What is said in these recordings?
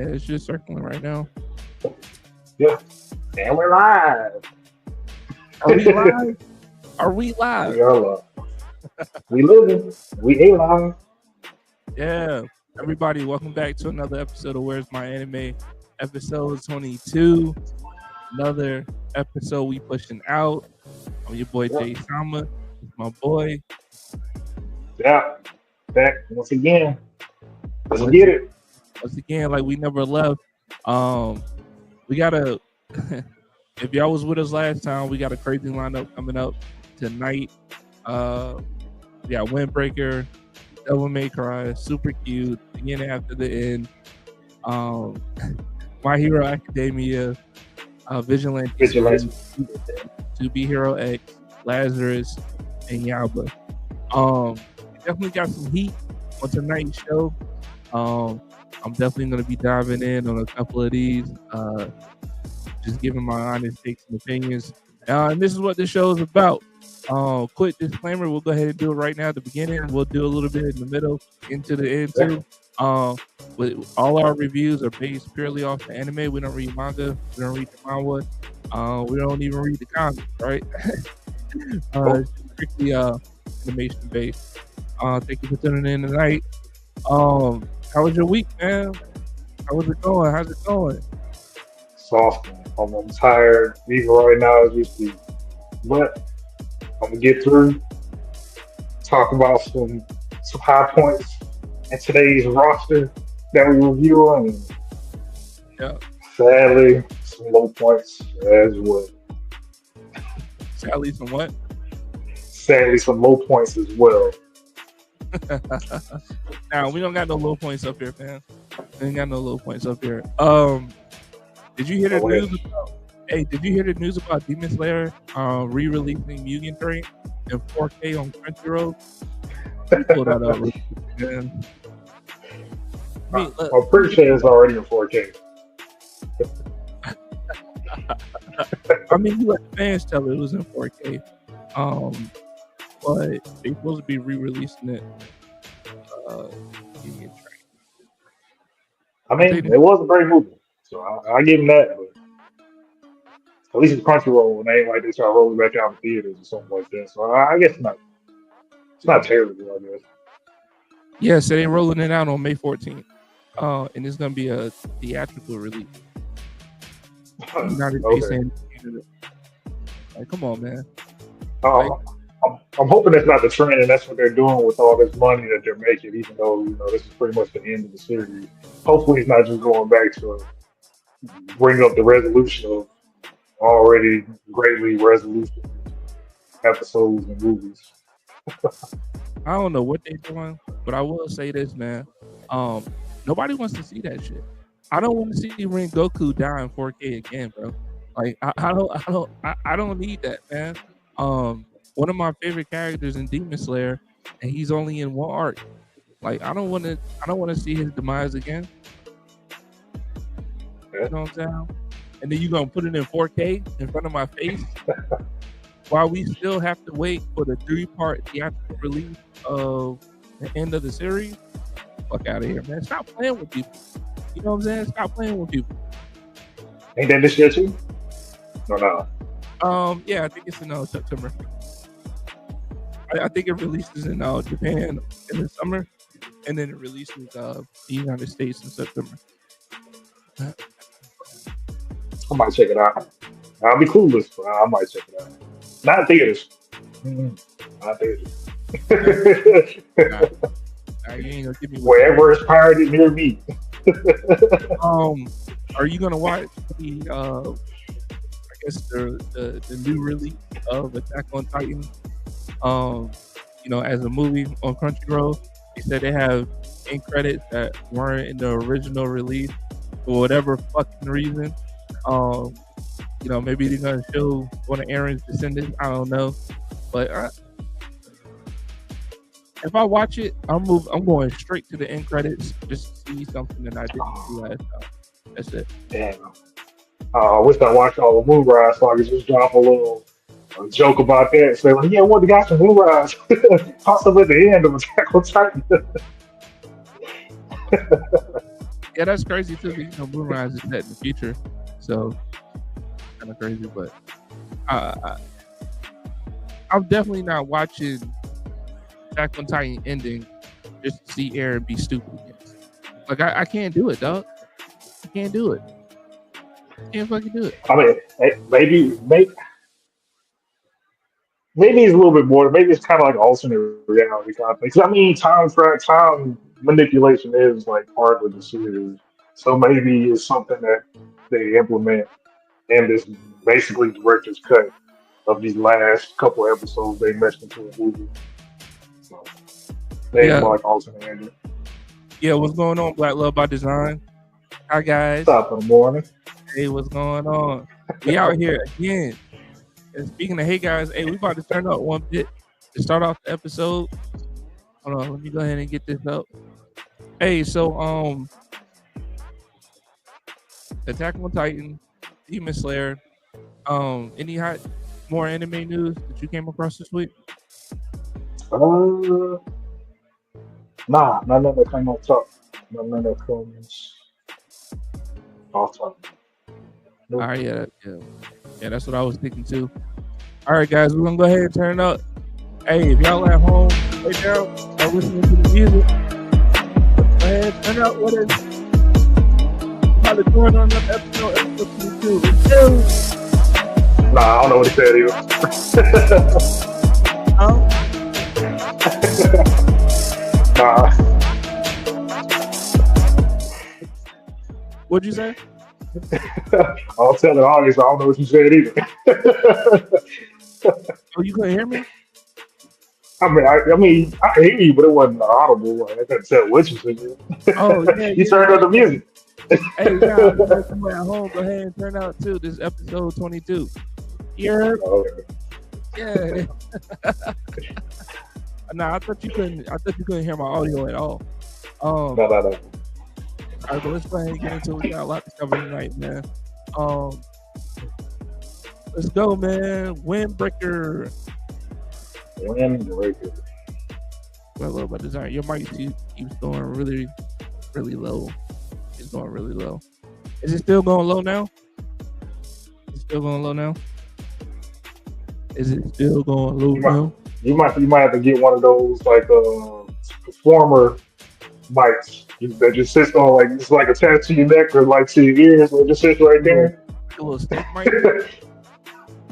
Yeah, it's just circling right now. Yeah. And we're live. Are we live? Are we live? We are live. We living. We ain't live. Yeah. Everybody, welcome back to another episode of Where's My Anime, episode 22. Another episode we pushing out. I'm your boy Jay Sama. My boy. Yeah. Back once again. Let's get it. Once again, like we never left. We gotta if y'all was with us last time, we got a crazy lineup coming up tonight. We got Windbreaker, Devil May Cry, Super Cute, Again After the End, My Hero Academia, Vigilante, To Be Hero X, Lazarus, and Yaba. We definitely got some heat on tonight's show. I'm definitely going to be diving in on a couple of these, just giving my honest takes and opinions. And this is what this show is about. Quick disclaimer, we'll go ahead and do it right now at the beginning. We'll do a little bit in the middle, into the end too. With all our reviews are based purely off the anime. We don't read manga. We don't read the manhwa. We don't even read the comics, right? It's strictly animation based. Thank you for tuning in tonight. How was your week, man? How was it going? How's it going? Soft. I'm tired, even right now as we speak. But I'm gonna get through. Talk about some high points in today's roster that we review, and Yeah. sadly some low points as well. Sadly, some what? Sadly, some low points as well. Now we don't got no low points up here, fam. We ain't got no low points up here. Did you hear the news about? Hey, did you hear the news about Demon Slayer re-releasing Mugen Train in 4K on Crunchyroll? Pull that up, man. I'm pretty sure it's already in 4K. I mean, you let the fans tell it was in 4K. But they supposed to be re-releasing it. Mugen Train. I mean, it was a great movie, so I give him that. But at least it's Crunchyroll, and they ain't like they try to roll it back out in theaters or something like that. So I guess it's not terrible, I guess. Yeah, so they're rolling it out on May 14th. And it's gonna be a theatrical release. Not saying, like, come on, man. I'm hoping that's not the trend, and that's what they're doing with all this money that they're making. Even though this is pretty much the end of the series. Hopefully, it's not just going back to bring up the resolution of already greatly resolution episodes and movies. I don't know what they're doing, but I will say this, man. Nobody wants to see that shit. I don't want to see Rengoku die in 4K again, bro. Like I don't need that, man. One of my favorite characters in Demon Slayer, and he's only in one arc. Like I don't want to see his demise again. Yeah. You know what I'm saying? And then you're gonna put it in 4K in front of my face while we still have to wait for the 3-part theatrical release of the end of the series. Fuck out of here, man. Stop playing with people. You know what I'm saying? Stop playing with people. Ain't that this year too? No. Yeah, I think it's in September. I think it releases in Japan in the summer, and then it releases in the United States in September. I might check it out. I'll be clueless, but I might check it out. Not theaters. Not theaters. Nah, you ain't gonna give me wherever it's pirated near me. Are you gonna watch the I guess the new release of Attack on Titan? As a movie on Crunchyroll? They said they have end credits that weren't in the original release for whatever fucking reason. Maybe they're gonna show one of Aaron's descendants. I don't know, but if I watch it, I'm going straight to the end credits just to see something that I didn't see last time. That's it. Damn. I wish I watched all the Moonrise so I could just drop a joke about that. Say like, yeah, what the guys from Moonrise? Possibly at the end of Attack on Titan. Yeah, that's crazy too. You know, Moonrise is set in the future, so kind of crazy. But I, I'm definitely not watching Attack on Titan ending just to see Aaron be stupid again. Like I can't do it, dog. I can't do it. Can't fucking do it. I mean, maybe it's a little bit more. Maybe it's kind of like alternate reality kind of thing. 'Cause I mean, time manipulation is like part of the series. So maybe it's something that they implement in this basically director's cut of these last couple episodes they meshed into a movie. So maybe Yeah, more like alternate ending. yeah. What's going on, Black Love by Design? Hi guys. Top of the morning. Hey, what's going on? We out here again. And speaking of hey guys, hey, we about to turn up one bit to start off the episode. Hold on, let me go ahead and get this up. Hey, so Attack on Titan, Demon Slayer. Any hot more anime news that you came across this week? Uh, none of that kind of talk. None of that comes off top. All Nope. right, yeah, that's what I was thinking too. All right, guys, we're gonna go ahead and turn it up. Hey, if y'all at home right now are listening to the music, go ahead, turn it up with us. About to join on another episode 22. Let's go. I don't know what he said either. Um, Nah, what'd you say? I'll tell the audience I don't know what you said either. Oh, you couldn't hear me? I can hear you, but it wasn't audible. I couldn't tell what you Oh, said. yeah, You yeah, turned yeah. on the music. Hey, yeah, guys, somewhere at home, go ahead and turn out too. This episode 22. Yeah, Okay. yeah. Nah, I thought you couldn't. I thought you couldn't hear my audio at all. No, no, no. All right, but let's go ahead and get into it. We got a lot to cover tonight, man. Um, let's go, man. Windbreaker. Windbreaker. Well, low by design. Your mic keeps going really, really low. It's going really low. Is it still going low now? Is it still going low now? Is it still going low You might, now? you might have to get one of those like performer mics that just sits on like it's like attached to your neck or like to your ears, or it just sits right there. A little stick mic.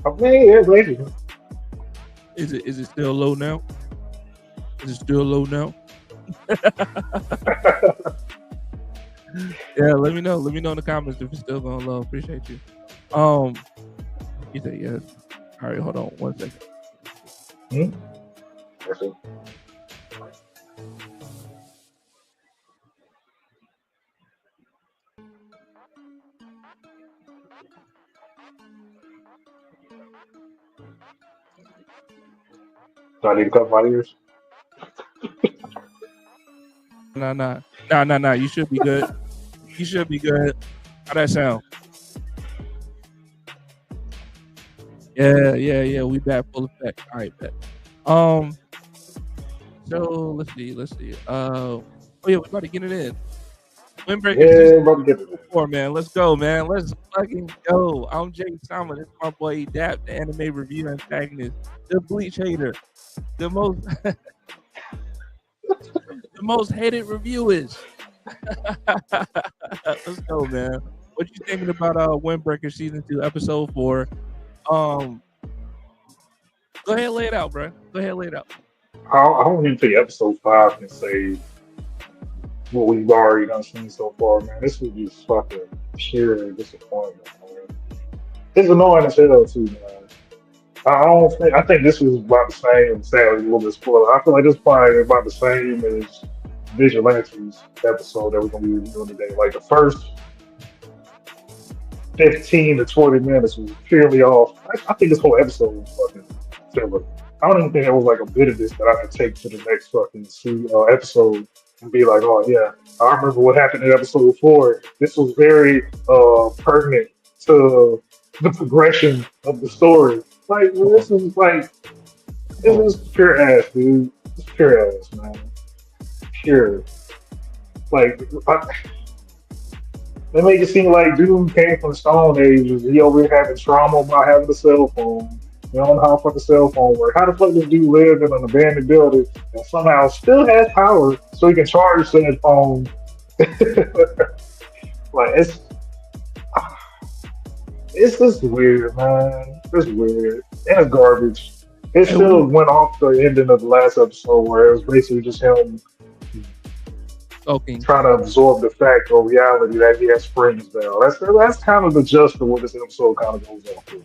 I mean, yeah, lazy. Is it still low now? Is it still low now? Yeah, let me know. Let me know in the comments if it's still going low. Appreciate you. You say yes. All right, hold on 1 second. That's it. Do I need to cover my ears? Nah. You should be good. You should be good. How that sound? Yeah. We back full effect. All right, bet. So let's see. Oh yeah, we about to get it in. Windbreaker Yeah, season about to get it. 4, man. Let's go, man. Let's fucking go. I'm Jay Simon. This is my boy Dap, the anime review antagonist, the Bleach hater, the most the most hated reviewers. Let's go, man. What you thinking about Windbreaker season 2, episode 4? Go ahead, lay it out, bro. Go ahead, lay it out. I don't even think episode 5 can say what we've already done seen so far, man. This was just fucking sheer disappointment, man. It's annoying as hell too, man. I don't think I think this was about the same. Sadly, a little bit spoiler. I feel like this is probably about the same as Vigilantes episode that we're gonna be reviewing today. Like the first 15 to 20 minutes was purely off. I think this whole episode was fucking filler. I don't even think there was like a bit of this that I could take to the next fucking episode and be like, oh yeah, I remember what happened in episode 4. This was very pertinent to the progression of the story. Like this is like this is pure ass, dude. It's pure ass, man. Pure. Like They make it seem like dude came from the Stone Age. He over here having trauma about having a cell phone. You don't know how the fuck a cell phone work. How the fuck this dude live in an abandoned building and somehow still has power so he can charge said phone? Like it's just weird, man. It's weird. And it's garbage. It And still went off the ending of the last episode where it was basically just him sulking. trying to absorb the fact or reality that he has friends now. That's kind of the gist of what this episode kind of goes off to.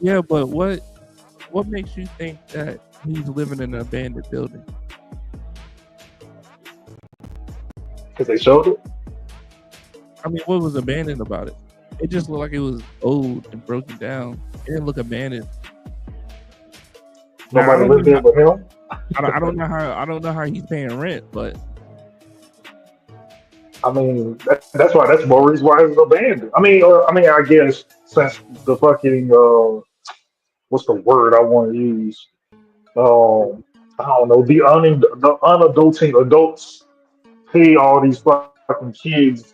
Yeah, but what makes you think that he's living in an abandoned building? Because they showed it. I mean, what was abandoned about it? It just looked like it was old and broken down. It didn't look abandoned. Now, Nobody lived there but him. I don't know how he's paying rent, but I mean, that's why that's more reason why it's abandoned. I guess since the fucking what's the word I want to use? I don't know. The unadulting adults pay all these fucking kids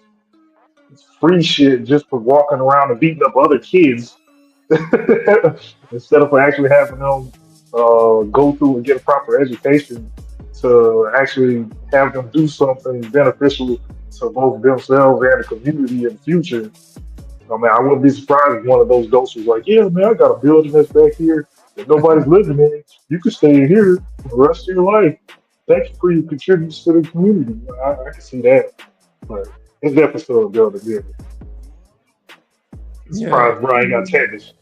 free shit just for walking around and beating up other kids instead of actually having them go through and get a proper education to actually have them do something beneficial to both themselves and the community in the future. I mean, I wouldn't be surprised if one of those ghosts was like, "Yeah, man, I got a building that's back here that nobody's living in. You can stay in here for the rest of your life. Thank you for your contributions to the community." I can see that, but it's definitely still a building. Yeah. yeah. Surprised Brian got tetanus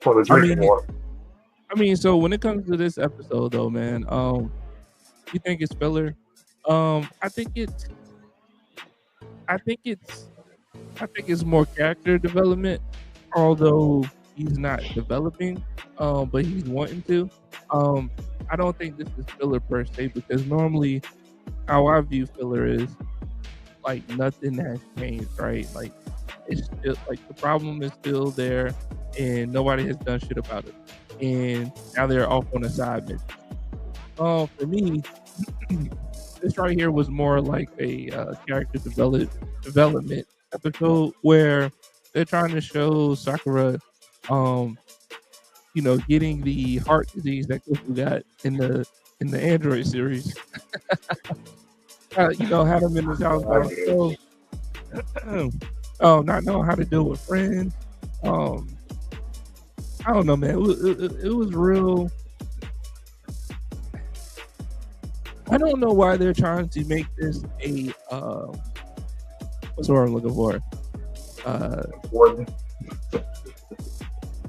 for the I drinking mean, water. so when it comes to this episode, though, man, you think it's filler? I think it's, I think it's, I think it's more character development, although he's not developing, but he's wanting to. Um, I don't think this is filler per se because normally how I view filler is like nothing has changed, right? Like it's still like the problem is still there, and nobody has done shit about it, and now they're off on a side mission. For me, this right here was more like a character development episode where they're trying to show Sakura, um, getting the heart disease that Goku got in the Android series. Had him in his house by I himself. guess. Not knowing how to deal with friends. Um, I don't know, man. It was real. I don't know why they're trying to make this a what's the word I'm looking for? Uh, Warden.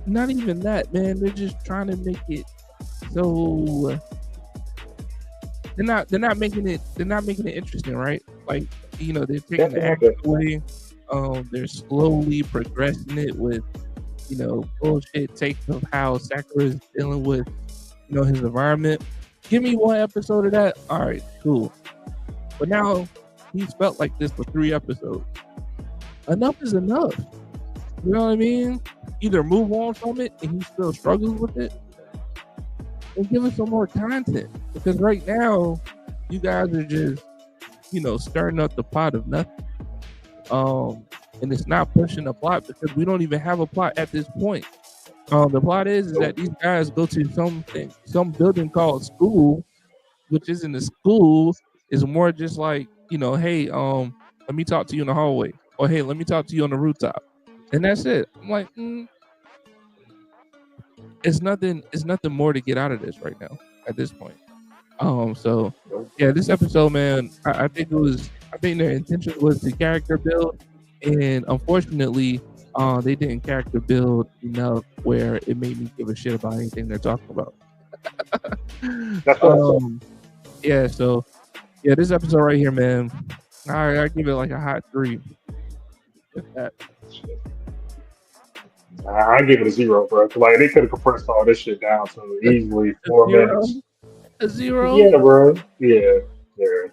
Not even that, man. They're just trying to make it so they're not making it interesting, right? Like they're taking the action away. They're slowly progressing it with bullshit takes of how Sakura is dealing with his environment. Give me one episode of that. All right, cool. But now he's felt like this for 3 episodes. Enough is enough. You know what I mean? Either move on from it and he still struggles with it, and give us some more content. Because right now, you guys are just, stirring up the pot of nothing. And it's not pushing the plot because we don't even have a plot at this point. The plot is that these guys go to some building called school, which isn't a school. Is more just like, hey, let me talk to you in the hallway, or hey, let me talk to you on the rooftop, and that's it. I'm like, it's nothing. It's nothing more to get out of this right now at this point. So yeah, this episode, man, I think it was. I think their intention was to character build, and unfortunately, they didn't character build enough where it made me give a shit about anything they're talking about. That's what Yeah. So yeah, this episode right here, man, I give it like a hot 3. If that. I give it a 0, bro. Like they could have compressed all this shit down to A, easily a 4 minutes. 0. Yeah, bro. Yeah, yeah.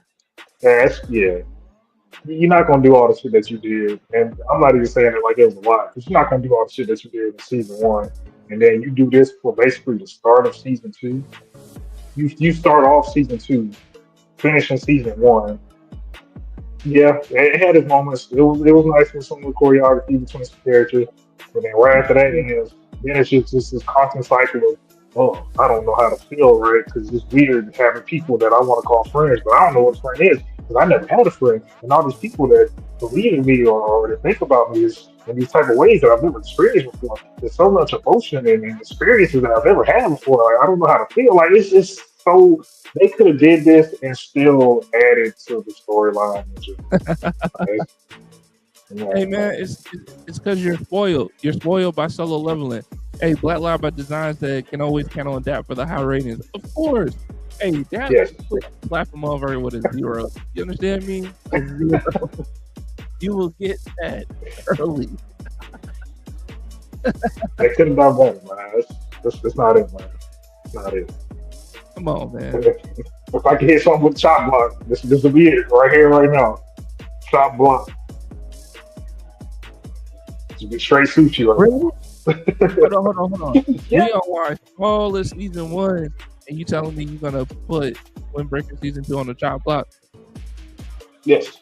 Yeah. You're not gonna do all the shit that you did, and I'm not even saying it like it was a lot, because you're not gonna do all the shit that you did in season 1, and then you do this for basically the start of season 2. You start off season 2, finishing season 1, Yeah, it had its moments. It was nice with some of the choreography between some characters, but then right after that, then it's just this constant cycle of, oh, I don't know how to feel, right? Because it's weird having people that I want to call friends, but I don't know what a friend is because I never had a friend, and all these people that believe in me or that think about me is in these type of ways that I've never experienced before. There's so much emotion and experiences that I've never had before. Like, I don't know how to feel. Like it's just so they could have did this and still added to the storyline. Like, Hey yeah, man, it's because you're spoiled. You're spoiled by solo leveling. Hey, Black Lab by Designs that can always count on that for the high ratings. Of course. Hey, that yes, slap a motherfucker with a 0. You understand me? A 0. You will get that early. they could have done better, man. That's not it, man. It's not it. Come on, man. If I could hit something with chop block, this will be it right here, right now. Chop block. Just be straight sushi right Really? now. Hold on. Yeah. We are watching all of season 1, and you telling me you're gonna put Windbreaker season 2 on the chop block? Yes.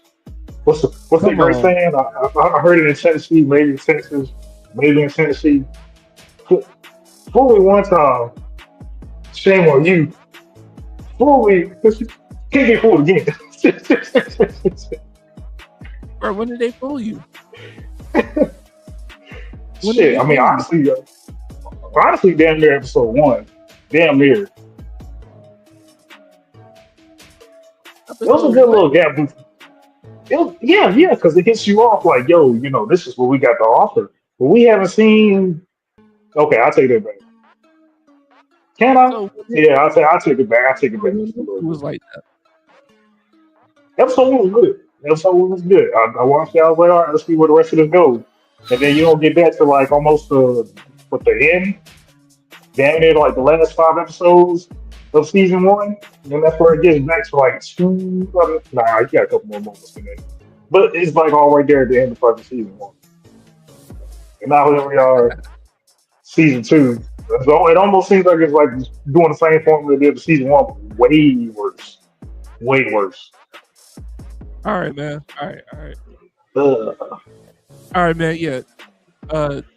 What's the Come great on. saying? I heard it in Tennessee, maybe in Texas, maybe in Tennessee. Fool me one time, shame on you. Fool me, can't get fooled again. Bro, when did they fool you? When did Shit, they I mean, fool you? honestly, damn near episode one, damn near. It was a Episode good what? little gap. Yeah, because it hits you off like, yo, this is what we got to offer. But we haven't seen. Okay, I'll take that back. Can I? So Yeah, I'll take it back. I'll take it back just a it little was bit. like that. Episode one was good. Episode one was good. I watched it. I was like, all right, let's see where the rest of this goes. And then you don't get that to like almost what the end. Damn near like the last 5 episodes of season one. And then that's where it gets back to like two. Nah, you got a couple more moments in there. But it's like all right there at the end of fucking season one. And now here we are, season two. So it almost seems like it's like doing the same formula they did for season one, but way worse. Way worse. All right, man. Ugh. All right, man. Yeah.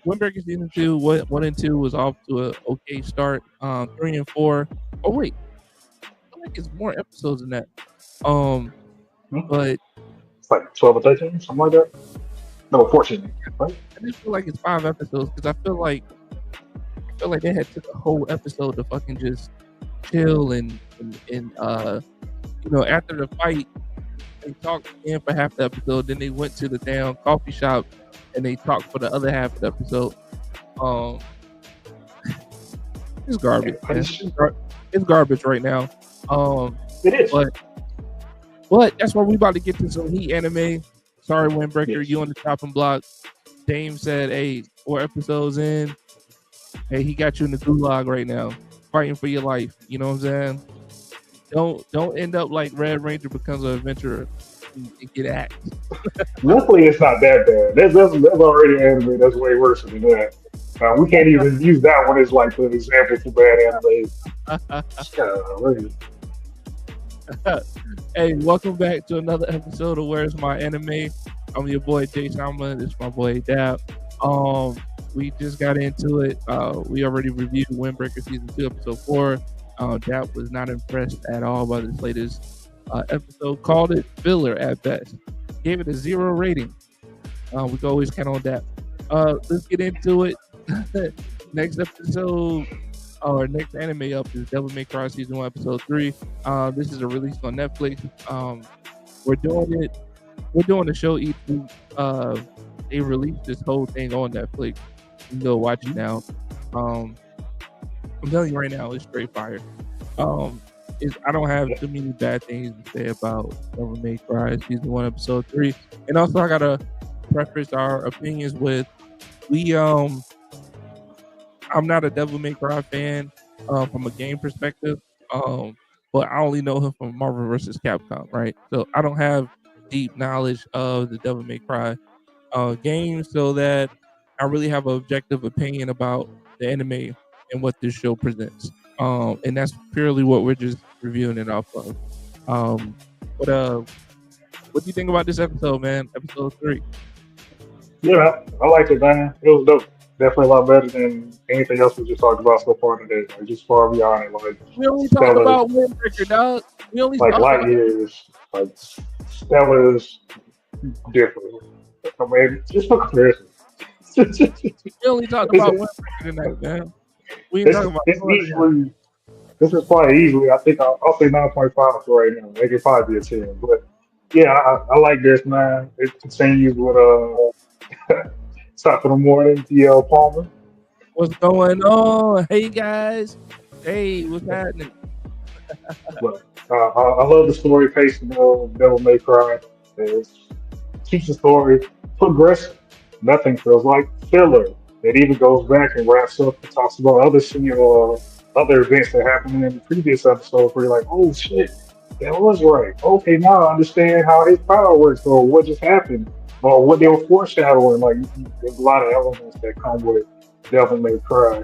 Windbreaker season 2, 1 and 2 was off to a okay start. 3 and 4. Oh wait, I feel like it's more episodes than that. But It's like 12 or 13, something like that. No, 14. Right? I just feel like it's 5 episodes because I feel like they had took a whole episode to fucking just chill and after the fight they talked again for half the episode. Then they went to the damn coffee shop and they talked for the other half of the episode. Um, it's garbage, man. It's garbage right now. It is. But that's why we about to get to some heat anime. Sorry, Windbreaker, Yes. you on the chopping block. Dame said, "Hey, 4 episodes in, hey, he got you in the gulag right now, fighting for your life." You know what I'm saying? Don't end up like Red Ranger becomes an adventurer and get axed. Luckily, it's not that bad. That's already anime. That's way worse than that. We can't even use that one as like an example for bad anime. Golly. Hey, welcome back to another episode of Where's My Anime. I'm your boy Jay Salmon. This is my boy Dap. We just got into it. We already reviewed Windbreaker season 2, episode 4. Dap was not impressed at all by this latest episode. Called it filler at best. Gave it a 0 rating. We can always count on that. Let's get into it. Next episode, our next anime up is Devil May Cry season 1, episode 3. This is a release on Netflix. We're doing the show each week. They released this whole thing on Netflix. You can go watch it now. I'm telling you right now, it's straight fire. I don't have too many bad things to say about Devil May Cry season 1, episode 3. And also, I gotta preface our opinions with I'm not a Devil May Cry fan from a game perspective, but I only know him from Marvel vs. Capcom, right? So I don't have deep knowledge of the Devil May Cry game, so that I really have an objective opinion about the anime and what this show presents. And that's purely what we're just reviewing it off of. But What do you think about this episode, man? Episode 3. Yeah, I liked it, man. It was dope. Definitely a lot better than anything else we just talked about so far today. Like, just far beyond it. Like We only talked stellar, about Windbreaker, dog. We only like talked light about years. Like stellar is different. I mean, just for comparison. we only talked it's, about Windbreaker tonight, man. We ain't talking about it's no other guy. easily. This is probably easily. I think I'll say 9.5 for right now. It could probably be a 10, but yeah, I like this, man. It continues with top of the morning, DL Palmer. What's going on? Hey guys. Hey, what's happening? But I love the story pacing of Devil May Cry. It keeps the story progressive. Nothing feels like filler. It even goes back and wraps up and talks about other senior other events that happened in the previous episode where you're like, oh shit, that was right. Okay, now I understand how his power works or what just happened or what they were foreshadowing. Like there's a lot of elements that come with Devil May Cry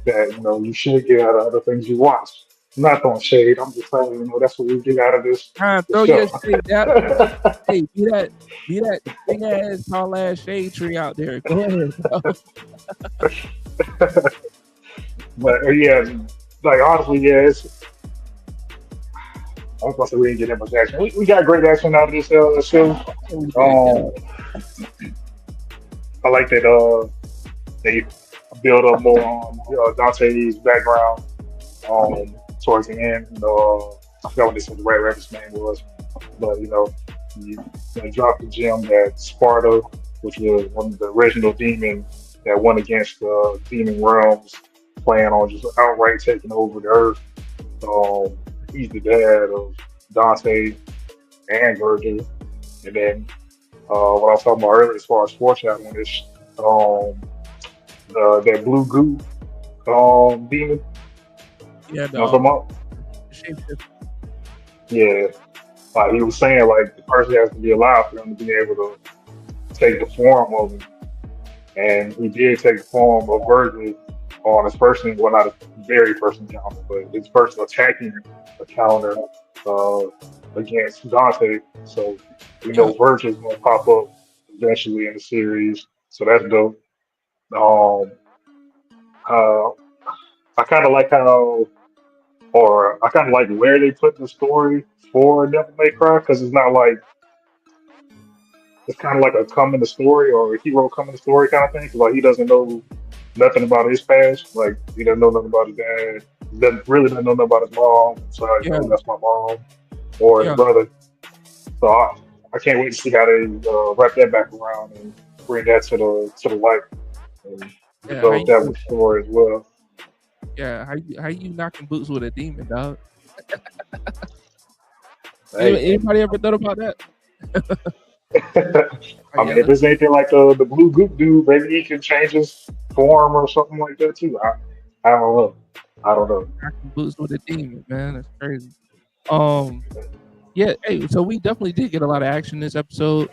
that you should get out of other things you watch. I'm not throwing shade. I'm just saying, that's what we get out of this the Throw your show. shade out. Hey, be that big ass, tall ass shade tree out there. Go ahead, bro. But yeah, like honestly, yeah, I was about to say we didn't get that much action. We got great action out of this show. We did, Um, I like that they build up more on Dante's background towards the end. I forgot what this Red Rabbit's name was, but they dropped the gem that Sparta, which was one of the original demons that went against the demon realms, plan on just outright taking over the earth. Um, he's the dad of Dante and Virgil, and then what I was talking about earlier as far as foreshadowing is that blue goo demon. yeah, You know what I'm talking about? shapeshift. Yeah. Like he was saying, like the person has to be alive for him to be able to take the form of him. And he did take the form of Virgil on his first, well, not his very first encounter, but his first attacking encounter uh, against Dante. So we Yeah, know Virgil's going to pop up eventually in the series. So that's dope. Um, uh, I kind of like how, or I kind of like where they put the story for Devil May Cry because it's not like it's kind of like a coming to story or a hero coming to story kind of thing. 'Cause, like he doesn't know nothing about his past. Like he doesn't know nothing about his dad. He doesn't know nothing about his mom. So yeah, that's my mom or his yeah, brother. So I can't wait to see how they wrap that back around and bring that to the light and yeah. How develop that you, with story as well. yeah, how you knocking boots with a demon, dog? Hey, Anybody ever thought about that? I mean, if it's anything like the blue goop dude, maybe he can change his form or something like that too. I don't know. I don't know. Knocking boots with a demon, man. That's crazy. Um, yeah, hey, so we definitely did get a lot of action this episode.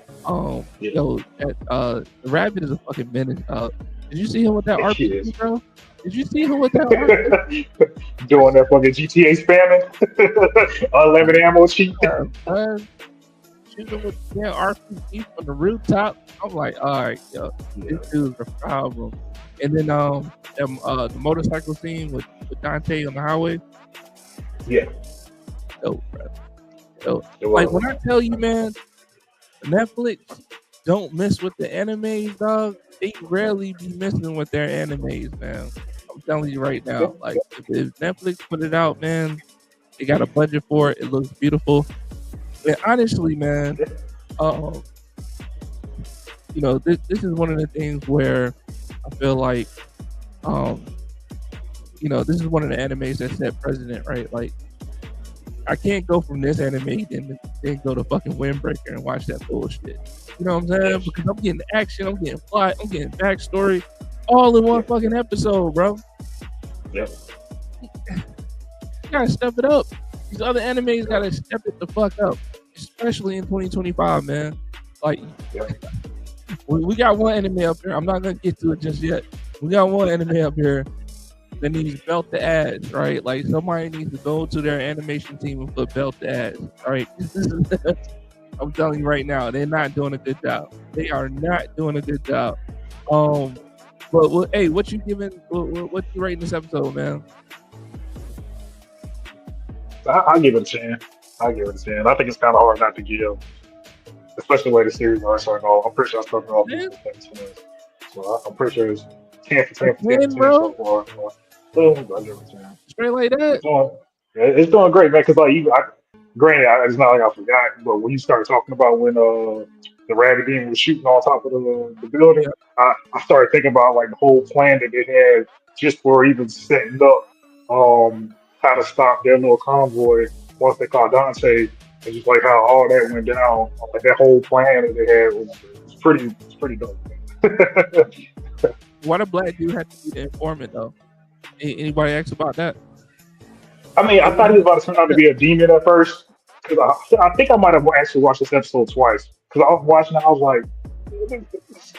Yeah, The rabbit is a fucking menace. Did you see him with that she is. RPG, bro? Did you see him with that RPG? Doing that fucking GTA spamming, unlimited ammo cheat. Man? Shooting with that RPG from the rooftop. I'm like, all right, yo, Yeah, this dude's a problem. And then the motorcycle scene with Dante on the highway. yeah, Dope, bro. Dope. it Like was. when I tell you, man, Netflix don't miss with the animes, dog. They rarely be missing with their animes, man. I'm telling you right Yeah, now. Like if Netflix put it out, man, they got a budget for it. It looks beautiful. And honestly, man, yeah, um, this is one of the things where I feel like, um, this is one of the animes that set precedent, right? Like I can't go from this anime then go to fucking Windbreaker and watch that bullshit. You know what I'm yeah, saying? Because I'm getting action, I'm getting plot, I'm getting backstory, all in one yeah, fucking episode, bro. yeah, You gotta step it up. These other animes gotta step it the fuck up, especially in 2025, man. Like yeah, we got one anime up here. I'm not gonna get to it just yet. We got one anime up here that needs belt the ads, right? Like somebody needs to go to their animation team and put belt the ads, right? I'm telling you right now, they're not doing a good job. They are not doing a good job. But hey, what you giving? What you rating this episode, man? I give it a 10. I give it a 10. I think it's kind of hard not to give, especially the way the series are starting off. I'm pretty sure I started off Man, giving it 10. So I'm pretty sure it's 10 for a 10 for 10 10, for 10 so bro. far. So I give it a 10. Straight like It's that. doing, yeah, it's doing great, man. Because like, granted, it's not like I forgot, but when you started talking about when the rabbit demon was shooting on top of the building, Yeah, I started thinking about like the whole plan that they had just for even setting up how to stop their little convoy once they caught Dante, and just like how all that went down, like that whole plan that they had was pretty dope. why the black dude had to be the informant though? Anybody ask about that? I mean, I Like, what thought he was about to turn out to yeah, be a demon at first. Cause I think I might have actually watched this episode twice. Because I was watching it, I was like,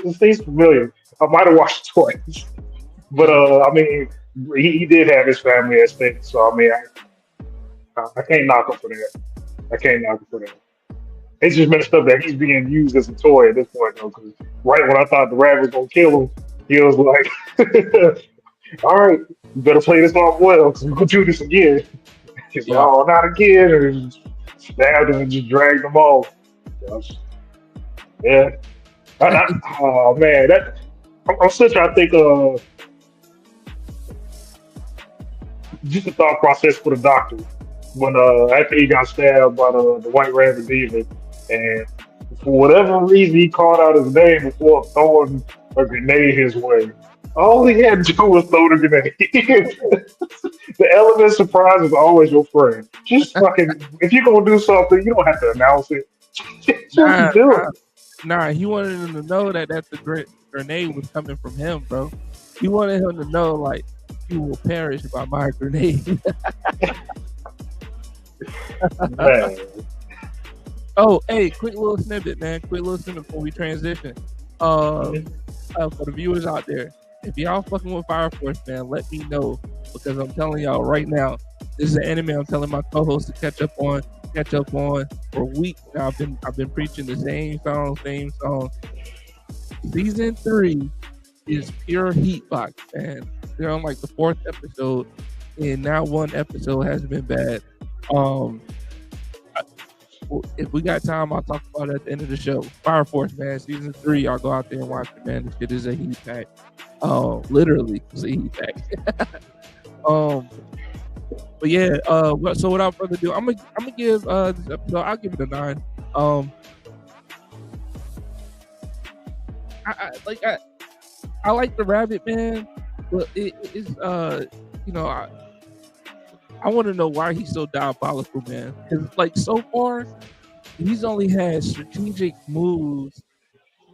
this seems familiar. I might have watched it twice. But, yeah, I mean, he did have his family at stake. So, I mean, I can't knock him for that. I can't knock him for that. It's just messed up that he's being used as a toy at this point, though. Because right when I thought the rat was going to kill him, he was like, all right, you better play this off well because we're going to do this again. He's like, yeah. oh, not again. And he just stabbed him and just dragged him off. Yeah. Oh, man. I'm still trying to think of just the thought process for the doctor when after he got stabbed by the white rabbit demon. And for whatever reason, he called out his name before throwing a grenade his way. All he had to do was throw the grenade. The element of surprise is always your friend. Just fucking, if you're gonna do something, you don't have to announce it. Nah, Just do nah, it. nah. He wanted him to know that the grenade was coming from him, bro. He wanted him to know like you will perish by my grenade. Man. Oh, hey, quick little snippet, man. Quick little snippet before we transition. For the viewers out there, if y'all fucking with Fire Force, man, let me know because I'm telling y'all right now, this is an anime I'm telling my co-host to catch up on for weeks now. I've been preaching the same song. Season 3 is pure heat box, man. They're on like the 4th episode, and not one episode has been bad. If we got time, I'll talk about it at the end of the show. Fire Force, man, season 3. Y'all go out there and watch it, man. This shit is a heat pack. Literally, it's a heat pack. But yeah. So without further ado, I'm gonna give this episode. I'll give it a 9. I like the rabbit, man, but it's you know I want to know why he's so diabolical, man. Because like so far, he's only had strategic moves,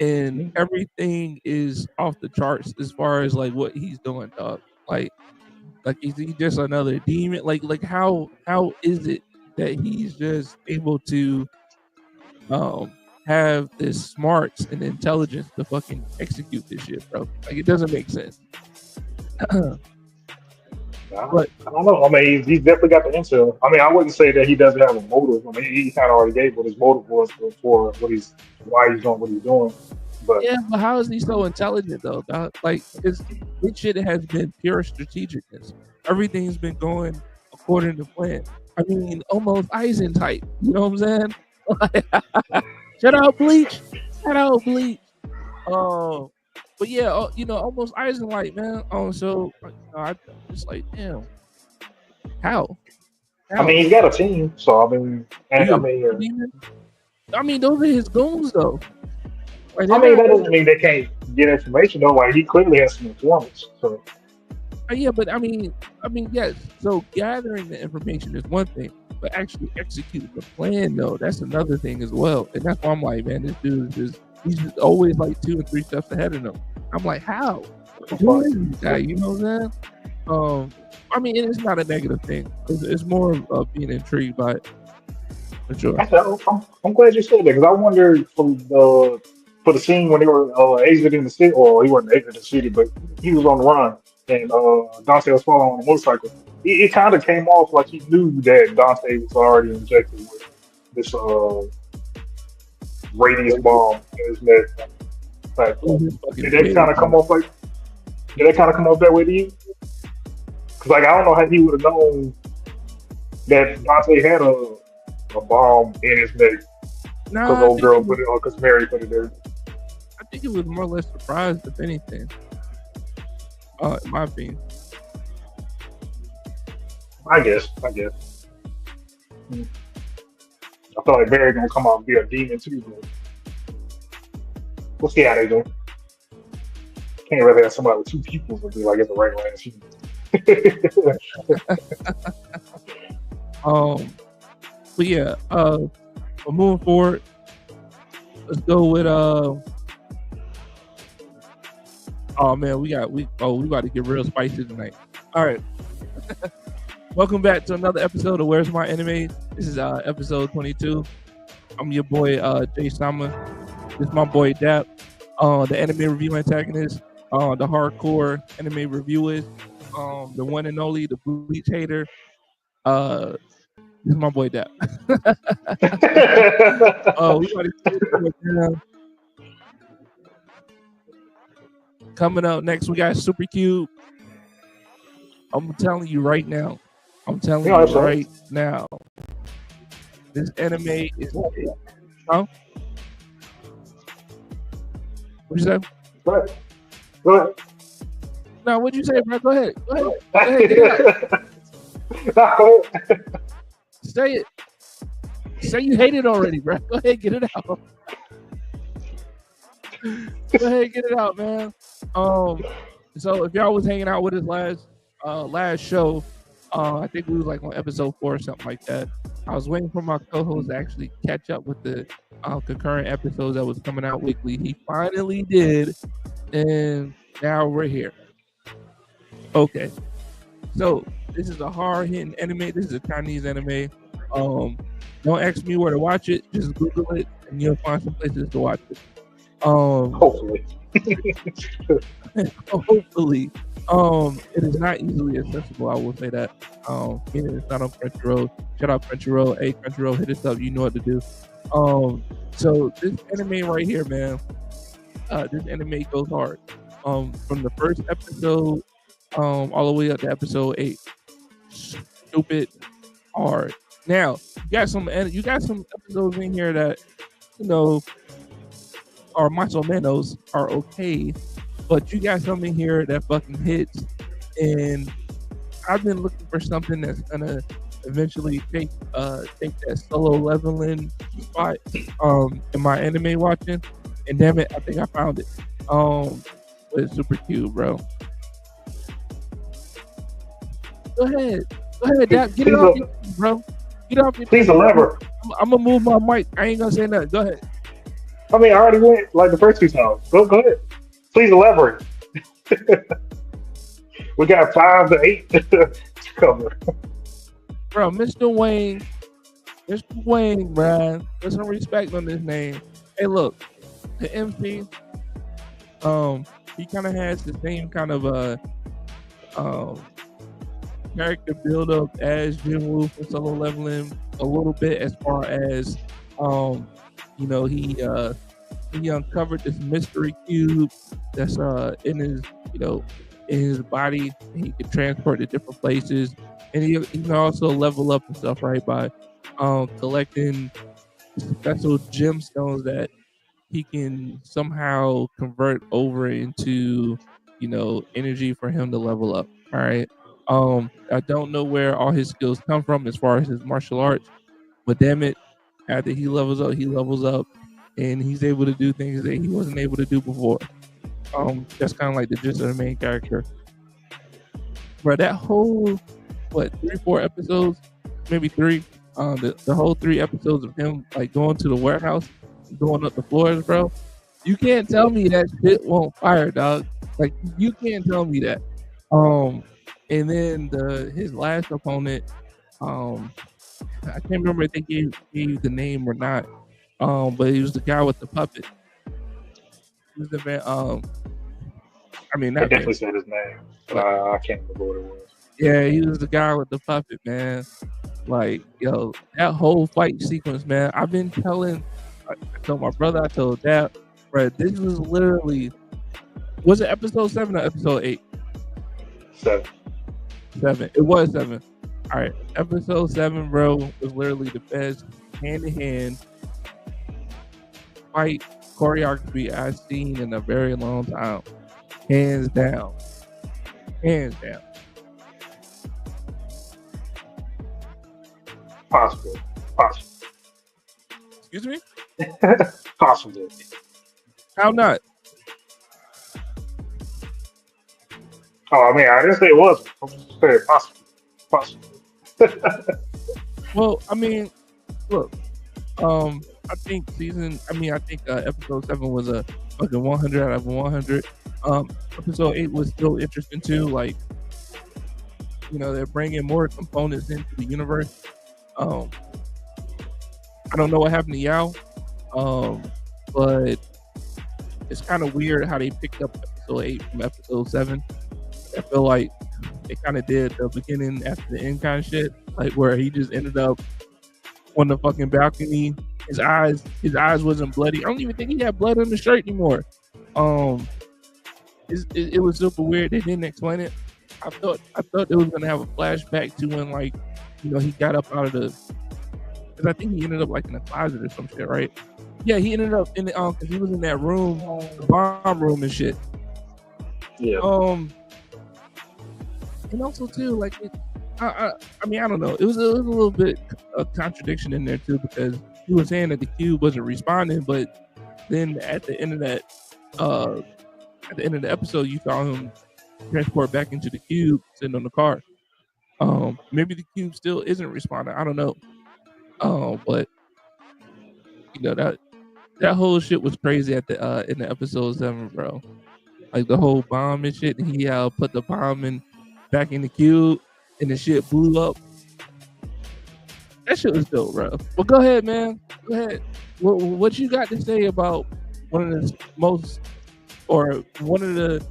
and everything is off the charts as far as like what he's doing, dog. Like is he just another demon? Like how is it that he's just able to have this smarts and intelligence to fucking execute this shit, bro? Like it doesn't make sense. But I don't know. I mean, he's definitely got the intel. I mean, I wouldn't say that he doesn't have a motive. I mean, he kind of already gave what his motive was for why he's doing what he's doing. But yeah, but how is he so intelligent though? Dog? Like this shit has been pure strategicness. Everything's been going according to plan. I mean, almost Eisen type. You know what I'm saying? Shut out Bleach. Shut out Bleach. Oh, but yeah, almost Eisen like, man. So I just like, damn, how? I mean, he's got a team, so I mean, and, You I mean, those are his goons though. Like, I mean, that doesn't mean they can't get information though. Like he clearly has some informants. So yeah, but I mean, yes. So gathering the information is one thing, but actually executing the plan, though, that's another thing as well. And that's why I'm like, man, this dude he's just always like 2 or 3 steps ahead of them. I'm like, how? Who is this guy? You know what I'm saying? I mean, it's not a negative thing. It's more of being intrigued by it. For sure. I'm glad you said that because I wondered for the scene when they were exiting the city, or he wasn't exiting the city, but he was on the run, and Dante was following on a motorcycle. It kind of came off like he knew that Dante was already injected with this radius bomb in his neck. Like, did that kind of come off like? Did that kind of come off that way to you? Because like I don't know how he would have known that Dante had a bomb in his neck because Nah, old girl put it on because Mary put it there. I think it was more or less surprised, if anything. In my opinion. I guess. I feel like Mary gonna come out and be a demon too, but we'll see how they go. Can't really have somebody with two pupils and be like it's a regular ass human. But yeah, but moving forward, let's go with oh man, we about to get real spicy tonight. All right. Welcome back to another episode of Where's My Anime. This is episode 22. I'm your boy Jay Sama. This is my boy Dap, the anime review antagonist, the hardcore anime reviewist, the one and only, the Bleach hater. This is my boy Dap. We got to coming up next. We got Super Cube. I'm telling you right now. Now. This anime is. Huh? What'd you say? Go ahead. No, what'd you say, bro? Go ahead. Go ahead. Get it out. Say it. Say you hate it already, bro. Go ahead, get it out. Go ahead, get it out, man. So if y'all was hanging out with us last show, I think we was like on episode 4 or something like that. I was waiting for my co-host to actually catch up with the concurrent episodes that was coming out weekly. He finally did, and now we're here. Okay, so this is a hard-hitting anime. This is a Chinese anime. Don't ask me where to watch it. Just Google it, and you'll find some places to watch it. Hopefully. Hopefully. It is not easily accessible, I will say that. Meaning it's not on Crunchyroll. Shout out Crunchyroll. Hey, Crunchyroll, hit us up. You know what to do. So this anime right here, man, this anime goes hard. From the first episode, all the way up to episode 8. Stupid hard. Now, you got some episodes in here that, are más o menos, are okay. But you got something here that fucking hits, and I've been looking for something that's gonna eventually take that solo leveling spot in my anime watching, and damn it, I think I found it. With Super Cube, bro. Go ahead, Dap, get it off your feet, bro. Get off your feet. Please elaborate. I'm gonna move my mic. I ain't gonna say nothing. Go ahead. I mean, I already went like the first 2 times. Go ahead. Please elaborate. We got 5 to 8 to cover. Bro, Mr. Wayne, bro. Put some respect on this name. Hey, look, the MC, he kind of has the same kind of character build up as Jinwoo from Solo Leveling a little bit, as far as he uncovered this mystery cube that's in his body. He can transport to different places, and he can also level up and stuff, right, by collecting special gemstones that he can somehow convert over into energy for him to level up. All right. I don't know where all his skills come from as far as his martial arts, but damn it, after he levels up, and he's able to do things that he wasn't able to do before. That's kind of like the gist of the main character. But that whole 3-4 episodes, maybe 3, the whole 3 episodes of him like going to the warehouse, going up the floors, bro. You can't tell me that shit won't fire, dog. Like, you can't tell me that. And then his last opponent, I can't remember if they gave the name or not. But he was the guy with the puppet. He was the man. They definitely said his name, but I can't remember what it was. Yeah, he was the guy with the puppet, man. Like, yo, that whole fight sequence, man. I've been telling told my brother, I told Dad, bro, this was literally, was it episode 7 or episode 8? 7. 7. It was 7. All right, episode 7, bro, was literally the best hand-to-hand fight choreography I've seen in a very long time. Hands down. Hands down. Possible. Excuse me? Possible. How not? Oh, I mean, I didn't say it was. I'm just saying possible. Well, I mean, look, I think episode 7 was a fucking 100 out of 100. Episode 8 was still interesting too. Like, they're bringing more components into the universe. I don't know what happened to Yao, but it's kind of weird how they picked up episode 8 from episode 7. I feel like they kind of did the beginning after the end kind of shit, like where he just ended up on the fucking balcony. His eyes wasn't bloody. I don't even think he had blood on the shirt anymore. It was super weird. They didn't explain it. I thought they was gonna have a flashback to when, like, he got up out of the, because I think he ended up like in a closet or some shit, right? Yeah, he ended up in the because he was in that room, the bomb room and shit. Yeah. And also too, like, I mean, I don't know. It was a little bit of contradiction in there too, because he was saying that the cube wasn't responding, but then at the end of that, at the end of the episode, you saw him transport back into the cube, sitting on the car. Maybe the cube still isn't responding. I don't know. But that whole shit was crazy at the in the episode 7, bro. Like the whole bomb and shit. And he put the bomb back in the cube, and the shit blew up. That shit was dope, bro. Well, go ahead, man. Go ahead. What you got to say about one of the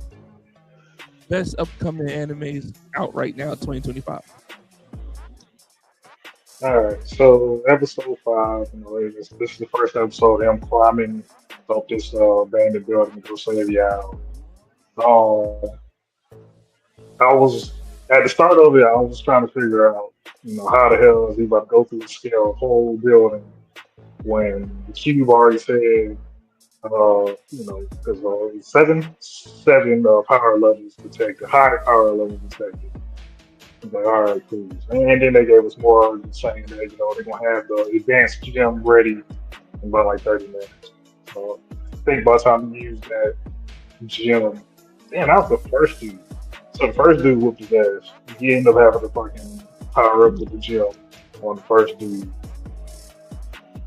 best upcoming animes out right now, 2025? All right. So episode 5, this is the first episode. Him climbing up this abandoned building to go save Yao. I was at the start of it. I was trying to figure out, how the hell is he about to go through the scale whole building when the cube already said, because seven power levels detected, high power levels detected. I was like, all right, cool. And then they gave us more saying that they're gonna have the advanced gem ready in about like 30 minutes. So I think by the time you use that gem, damn, that was the first dude. So the first dude whooped his ass. He ended up having to fucking power up with the gem on the first dude.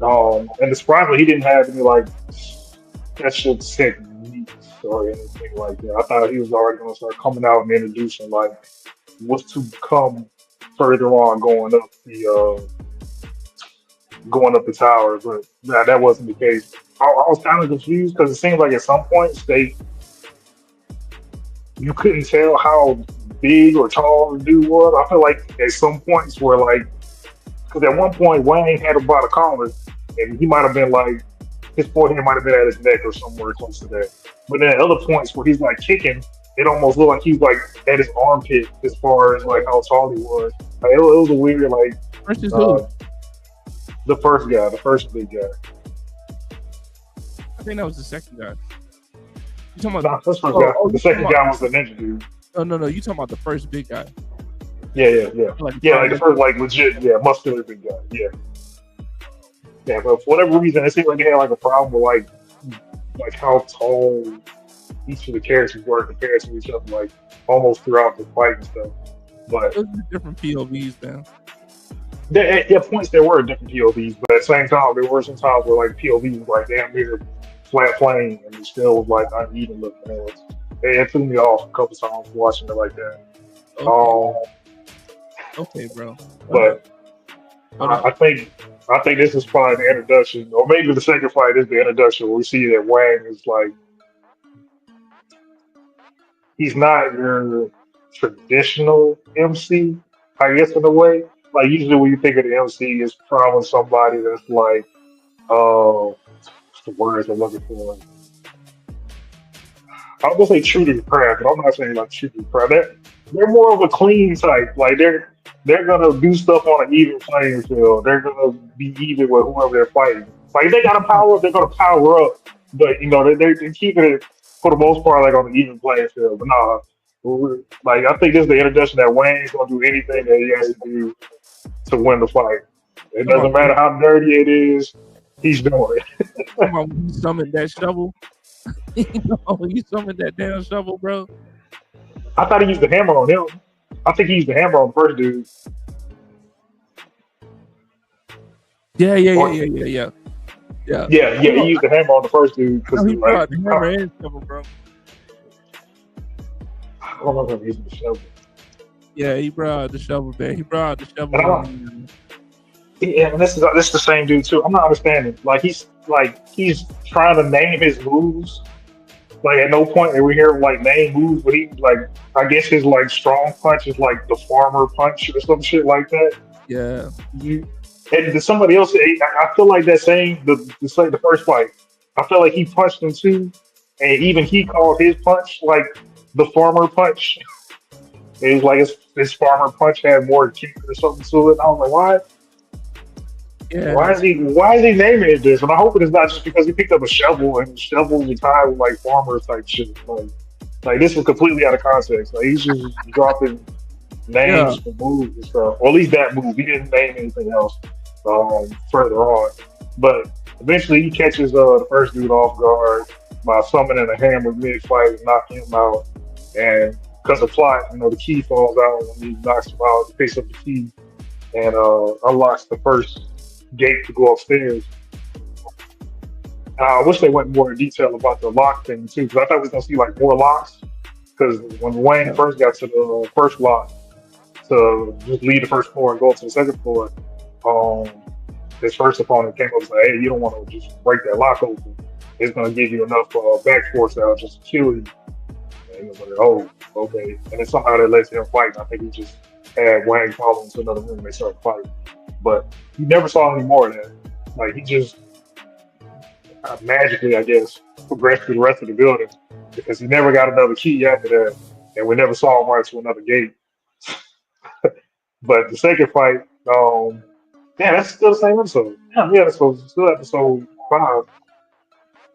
And surprisingly, he didn't have any like special techniques or anything like that. I thought he was already going to start coming out and introducing like what's to come further on going up the tower, but that wasn't the case. I was kind of confused because it seemed like at some points you couldn't tell how big or tall the dude was. I feel like at some points where like, because at one point Wayne had about a collar, and he might have been like, his forehead might have been at his neck or somewhere close to that. But then at other points where he's like kicking, it almost looked like he's like at his armpit as far as like how tall he was. Like, it was a weird like. Versus who? The first big guy. I think that was the second guy. You talking about the first guy? The second guy was the ninja dude. No. You talking about the first big guy? Yeah. Like the first like legit, muscular big guy. Yeah, but for whatever reason, it seemed like they had like a problem with like how tall each of the characters were compared to each other, like almost throughout the fight and stuff. But those are different POVs, man. At points there were different POVs, but at the same time, there were some times where like POVs was like damn near flat plane, and it still was like uneven looking. It threw me off a couple times watching it like that. Okay, bro. But I think this is probably the introduction, or maybe the second fight is the introduction where we see that Wang is like, he's not your traditional MC, I guess, in a way. Like usually when you think of the MC, it's probably somebody that's like, what's the words I'm looking for. I was gonna say true to the craft, but I'm not saying like true to the craft. They're more of a clean type. Like they're gonna do stuff on an even playing field. They're gonna be even with whoever they're fighting. Like if they got to power up, they're gonna power up. But they're keeping it for the most part like on an even playing field. But nah, like I think this is the introduction that Wayne's gonna do anything that he has to do to win the fight. It Come doesn't on, matter how dirty it is. He's doing it. come on, when you summoned that shovel. When you summoned that damn shovel, bro. I thought he used the hammer on him. I think he used the hammer on the first dude. Yeah, yeah, yeah, Or, yeah, yeah, yeah. Yeah. yeah. He used the hammer on the first dude because He like, brought the hammer and shovel, bro. I don't know if I'm using the shovel. Yeah, he brought the shovel, man. He brought the shovel. Yeah, and this is the same dude too. I'm not understanding. He's trying to name his moves. Like at no point did we hear him like name moves, but he like I guess his like strong punch is like the farmer punch or some shit like that. Yeah. And somebody else, I feel like that same the first fight. I feel like he punched him too, and even he called his punch like the farmer punch. It was like his farmer punch had more kick or something to it. I was like, why? Yeah. Why is he naming it this? And I hope it is not just because he picked up a shovel and the shovel was tied with like farmer type shit. Like this was completely out of context. Like he's just dropping names for moves and stuff. Or at least that move. He didn't name anything else further on. But eventually he catches the first dude off guard by summoning a hammer mid fight and knocking him out. And because of plot, the key falls out when he knocks him out, he picks up the key and unlocks the first gate to go upstairs. I wish they went more in detail about the lock thing too, because I thought we was gonna see like more locks. Because when Wayne first got to the first lock to just leave the first floor and go to the second floor, his first opponent came up and said, "Hey, you don't want to just break that lock open. It's gonna give you enough back force out just to kill you." And he was like, "Oh, okay." And then somehow that lets him fight. I think he just had Wayne follow into another room and they started fighting. But you never saw any more of that. Like he just magically, I guess, progressed through the rest of the building because he never got another key after that, and we never saw him run to another gate. But the second fight, that's still the same episode. Yeah, that's still episode 5.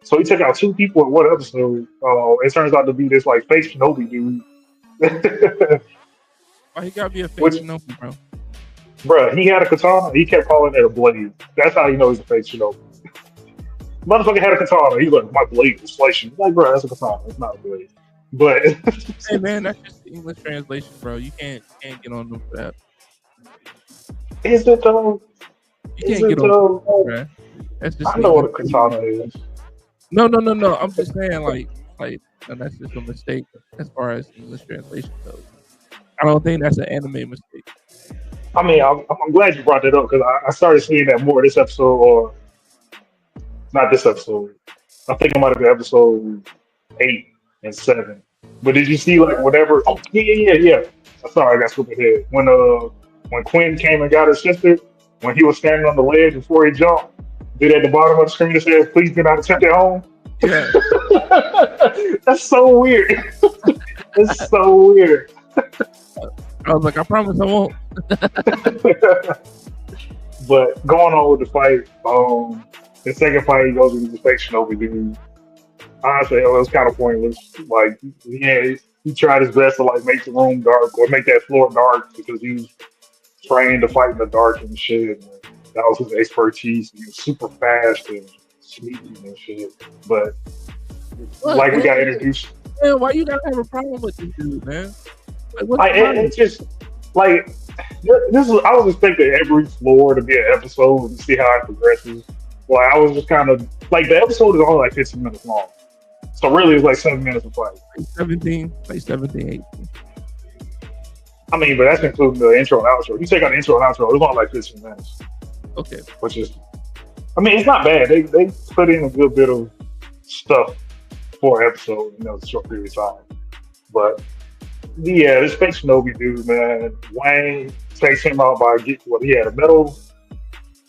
So he took out 2 people in one episode. It turns out to be this like fake Shinobi dude. Why he gotta be a fake Shinobi, bro? Bruh, he had a katana. He kept calling it a blade. That's how you know he's a fake Shinobi. Motherfucker had a katana. He's like, my blade was flashing. Like, bro, that's a katana. It's not a blade. But hey, man, that's just the English translation, bro. You can't get on them for that. Is it though? You can't get on them, bro. That's just I know what a katana is. No. I'm just saying, like, that's just a mistake as far as English translation goes. I don't think that's an anime mistake. I mean, I'm glad you brought that up because I started seeing that more this episode, or not this episode. I think it might have been episode 8 and 7. But did you see like whatever? Oh yeah. Sorry, I got swooped ahead. When Quinn came and got his sister, when he was standing on the ledge before he jumped, did at the bottom of the screen it says, "Please do not attempt at home." Yeah, that's so weird. It's so weird. I was like, I promise I won't. But going on with the fight, the second fight he goes with the fake Shinobi dude. Honestly, it was kind of pointless. Like, yeah, he tried his best to like make the room dark or make that floor dark because he was trained to fight in the dark and shit. And that was his expertise. He was super fast and sneaky and shit. But like we got introduced. Man, why you gotta have a problem with this dude, man? It's just like this is. I was expecting every floor to be an episode and see how it progresses. Like I was just kind of like the episode is only like 15 minutes long, so really it's like 7 minutes of fight. Like 17, 18. I mean, but that's including the intro and outro. If you take out the intro and outro, it's only like 15 minutes. Okay, which is, I mean, it's not bad. They put in a good bit of stuff for an episode, a short period of time. But yeah, this fake Shinobi dude, man, Wayne takes him out by he had a metal,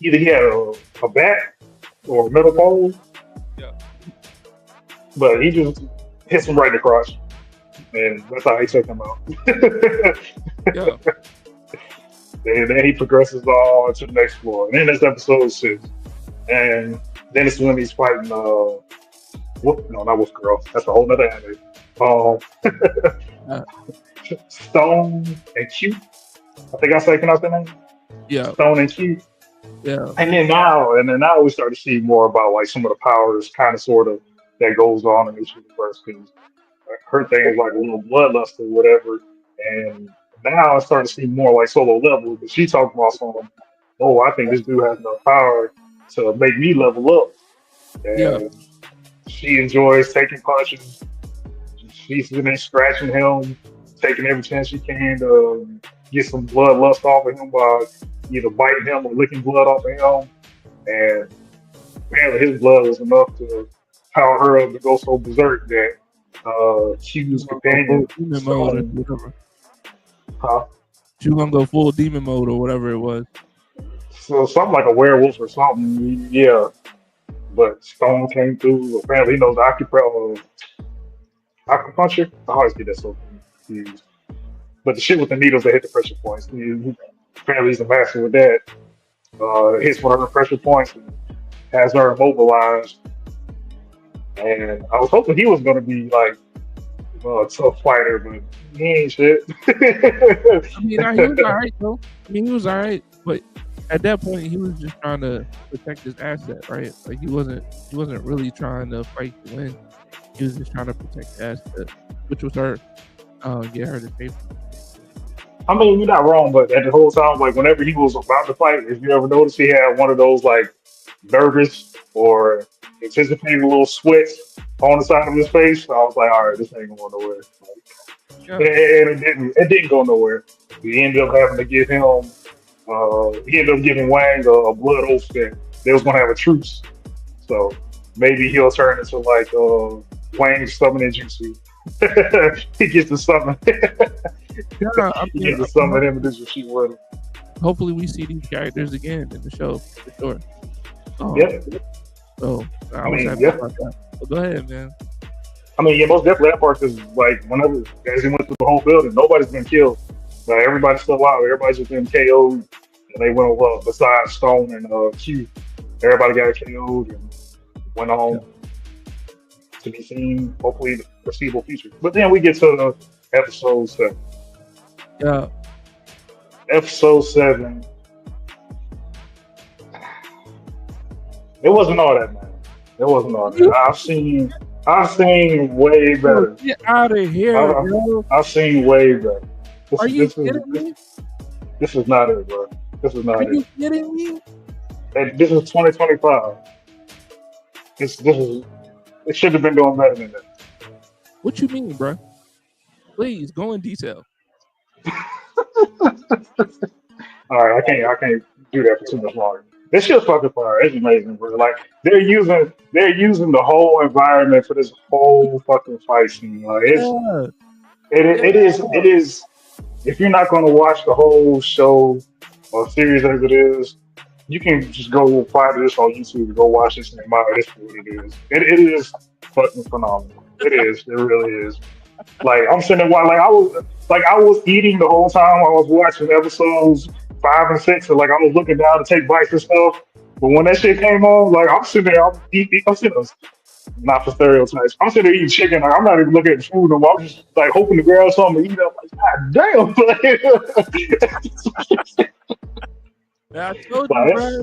either he had a bat or a metal pole, yeah, but he just hits him right in the crotch, and that's how he took him out. Yeah. And then he progresses on to the next floor, and then that's episode 6, and then it's when he's fighting. No, not Wolf Girl. That's a whole nother anime. Um, Uh, Stone and Cute. I think I say pronounce that name. yeah. Stone and Cute. Yeah. And then now we start to see more about like some of the powers, kind of, sort of, that goes on in this universe. Because her thing is like a little bloodlust or whatever, and now I start to see more like solo level. But she talking about some, oh, I think this dude has enough power to make me level up, Yeah. and she enjoys taking punches. She's been there scratching him, taking every chance she can to get some bloodlust off of him by either biting him or licking blood off of him. And apparently his blood was enough to power her up to go so berserk that Q's She gonna go full companion, demon mode or Stone, whatever. huh? She gonna go full demon mode or whatever it was. So something like a werewolf or something, yeah. But Stone came through. Apparently he knows acupuncture. I always get that so confused. But the shit with the needles that hit the pressure points. Apparently he's a master with that. Hits one of her pressure points and has her immobilized. And I was hoping he was going to be like a tough fighter, but he ain't shit. I mean, nah, he was alright though. I mean, he was alright, but at that point, he was just trying to protect his asset, right? Like he wasn't really trying to fight to win. He was just trying to protect the asset, which was her. Get her to pay. I mean, you're not wrong, but at the whole time, like whenever he was about to fight, if you ever noticed, he had one of those like nervous or anticipating little sweats on the side of his face. So I was like, all right, this ain't going nowhere. Yeah, And it didn't go nowhere. He ended up having to give him, he ended up giving Wang a blood oath that they was gonna have a truce. So maybe he'll turn into like Wang's summoning jutsu. He gets to summon. yeah. I He mean, gets to summon him and do some shit with him. hopefully, we see these characters again in the show for sure. Yep. So I I was mean, happy yeah. about that. But go ahead, man. I mean, yeah, most definitely that part is like whenever as he went through the whole building, nobody's been killed. Like everybody's still alive. Everybody's just been KO'd, and they went well besides Stone and Q. Everybody got KO'd and went Yeah. on to be seen. Hopefully, in the foreseeable future. But then we get to the episode 7. Yeah. Episode 7. It wasn't all that, man. It wasn't all that. I've seen way better. Get out of here, I've, bro. I've seen way better. This Are is you this is kidding me? this is not it, bro. This is Are not you it. kidding me? And this is 2025. This is it should have been doing better than that. What you mean, bro? Please go in detail. All right, I can't do that for too much longer. This shit's fucking fire. It's amazing, bro. Like they're using the whole environment for this whole fucking fight scene. Like Yeah. it is. If you're not going to watch the whole show or series as it is, you can just go find this on YouTube and go watch this and admire this for what it is. It is fucking phenomenal. It is. It really is. Like I'm sitting there, like I was eating the whole time I was watching episodes 5 and 6, and like I was looking down to take bites and stuff. But when that shit came on, like I'm sitting there, I'm sitting there, not for stereotypes. I'm sitting there eating chicken. Like I'm not even looking at the food. I'm just like hoping to grab something to eat up. Like God damn! Man, I told you, Like, bro.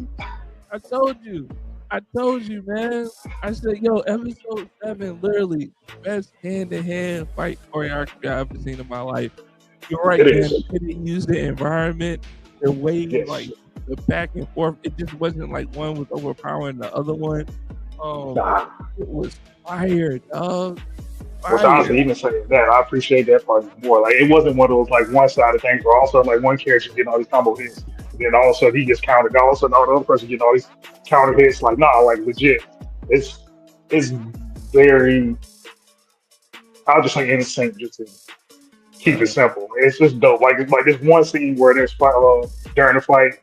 I told you, man. I said, yo, episode 7, literally best hand-to-hand fight choreography I've ever seen in my life. You're right, it man. is. They didn't use the environment, the way, Yes. like the back and forth. It just wasn't like one was overpowering the other one. Nah. It was fire, dog. Which honestly, even saying that, I appreciate that part more. Like it wasn't one of those like one-sided things where all of a sudden like one character getting all these combo hits, and then all of a sudden he gets countered. All of a sudden, all the other person getting all these counter hits. Like nah, like legit. It's very. I'll just say innocent, just to keep it simple. It's just dope. Like this one scene where there's during the fight.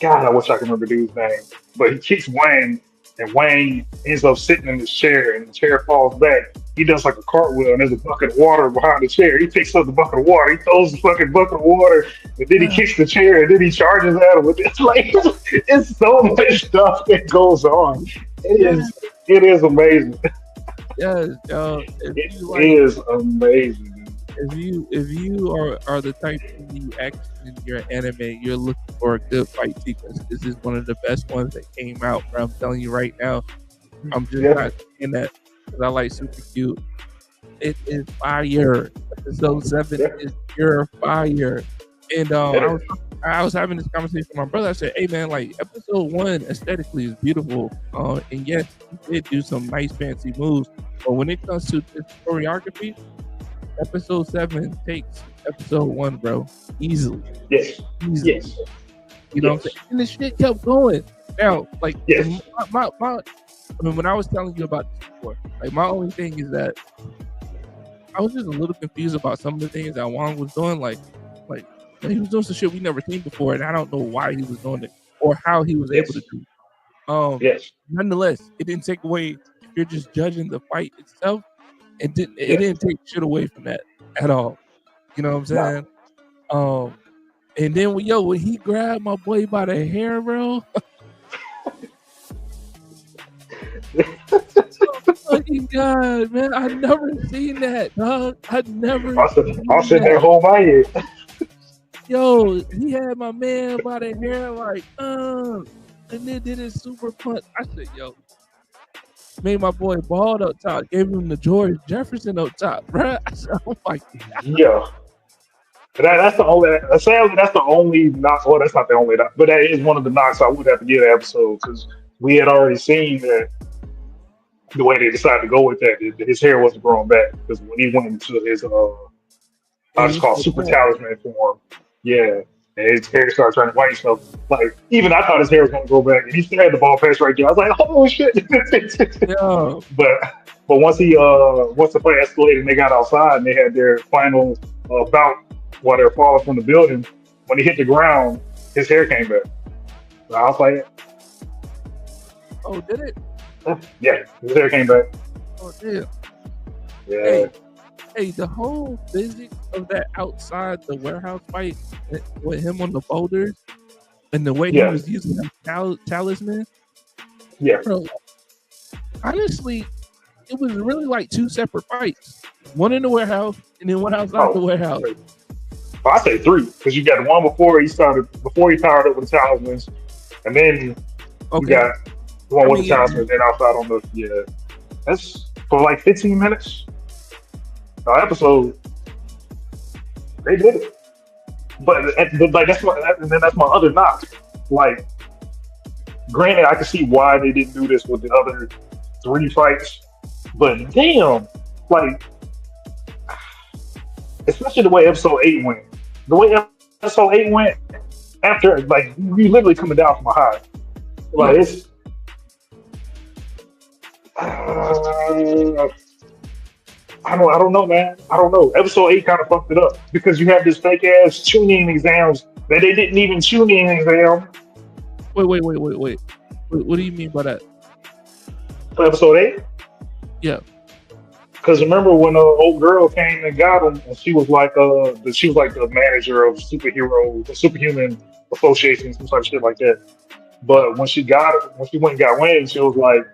God, I wish I could remember the dude's name, but he kicks Wayne, and Wayne ends up sitting in his chair, and the chair falls back. He does like a cartwheel, and there's a bucket of water behind the chair. He picks up the bucket of water, he throws the fucking bucket of water, and then he kicks the chair, and then he charges at him. It's like it's so much stuff that goes on. It is amazing. Yes, It is amazing. If you are the type to be action in your anime, you're looking for a good fight sequence. This is one of the best ones that came out. But I'm telling you right now, I'm just not saying that because I like super cute. It is fire. Episode 7 is pure fire. And I was having this conversation with my brother. I said, "Hey man, like episode 1 aesthetically is beautiful, and yes, he did do some nice fancy moves. But when it comes to this choreography, episode 7 takes episode 1, bro, easily. Yes. Easily. Yes. You know what I'm saying? And the shit kept going. Now, like, my I mean, when I was telling you about this before, like, my only thing is that I was just a little confused about some of the things that Wong was doing. Like he was doing some shit we never seen before, and I don't know why he was doing it or how he was able to do it. Nonetheless, it didn't take away. If you're just judging the fight itself, it didn't take shit away from that at all. You know what I'm saying? No. And then when he grabbed my boy by the hair, bro. Oh fucking god, man! I've never seen that, dog. I've never. I'll sit there, hold my head. Yo, he had my man by the hair, like, and then did his super punch. I said, yo, made my boy bald up top, gave him the George Jefferson up top, bro. I said, oh my god. Yeah. That's the only. Sadly, that's the only knock. Well, that's not the only knock, but that is one of the knocks I would have to give the episode because we had already seen that the way they decided to go with that, his hair wasn't growing back because when he went into his I just call it super talisman form, and his hair started turning white. So like even I thought his hair was gonna grow back, and he still had the ball patch right there. I was like, oh shit. Yeah. But once the fight escalated and they got outside and they had their final bout while they were falling from the building, when he hit the ground, his hair came back. So I was like, oh, did it? Yeah, his hair came back. Oh, damn. Yeah. Hey, the whole physics of that outside the warehouse fight with him on the boulders and the way he was using that talisman. Yeah. Bro, honestly, it was really like 2 separate fights. One in the warehouse and then one outside the warehouse. Well, I say 3 because you got the one before he powered up with the talismans, and then you got the one with the talismans, then outside on the That's for like 15 minutes. The episode, they did it, but like that's my other knock. Like, granted, I can see why they didn't do this with the other 3 fights, but damn, like, especially the way episode 8 went. The way episode 8 went after, like, you literally coming down from a high. Like, it's. I don't know, man. I don't know. Episode 8 kind of fucked it up because you have this fake ass tuning exams that they didn't even tune in exam. Wait. What do you mean by that? For episode 8? Yeah. Because remember when an old girl came and got him, and she was like the manager of superhuman association, some type of shit like that. But when she went and got wind, she was like,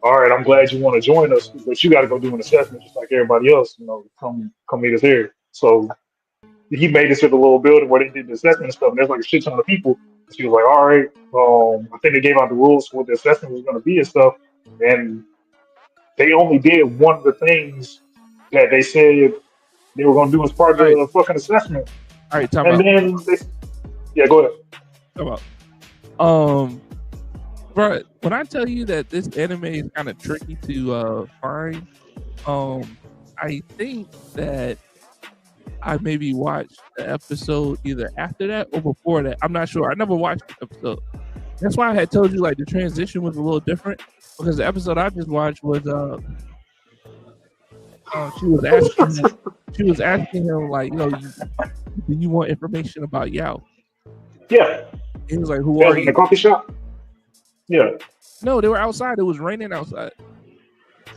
all right, I'm glad you want to join us, but you got to go do an assessment just like everybody else. You know, come meet us here. So he made us to the little building where they did the assessment and stuff. And there's like a shit ton of people. She was like, all right, I think they gave out the rules for what the assessment was going to be and stuff. And they only did one of the things that they said they were going to do as part of the fucking assessment. All right, then go ahead. Talk about. Bro, when I tell you that this anime is kind of tricky to find, I think that I maybe watched the episode either after that or before that. I'm not sure. I never watched the episode. That's why I had told you like the transition was a little different because the episode I just watched was she was asking him like, you know, do you want information about Yao? Yeah. He was like, who are you? In the coffee shop. Yeah. No, they were outside. It was raining outside.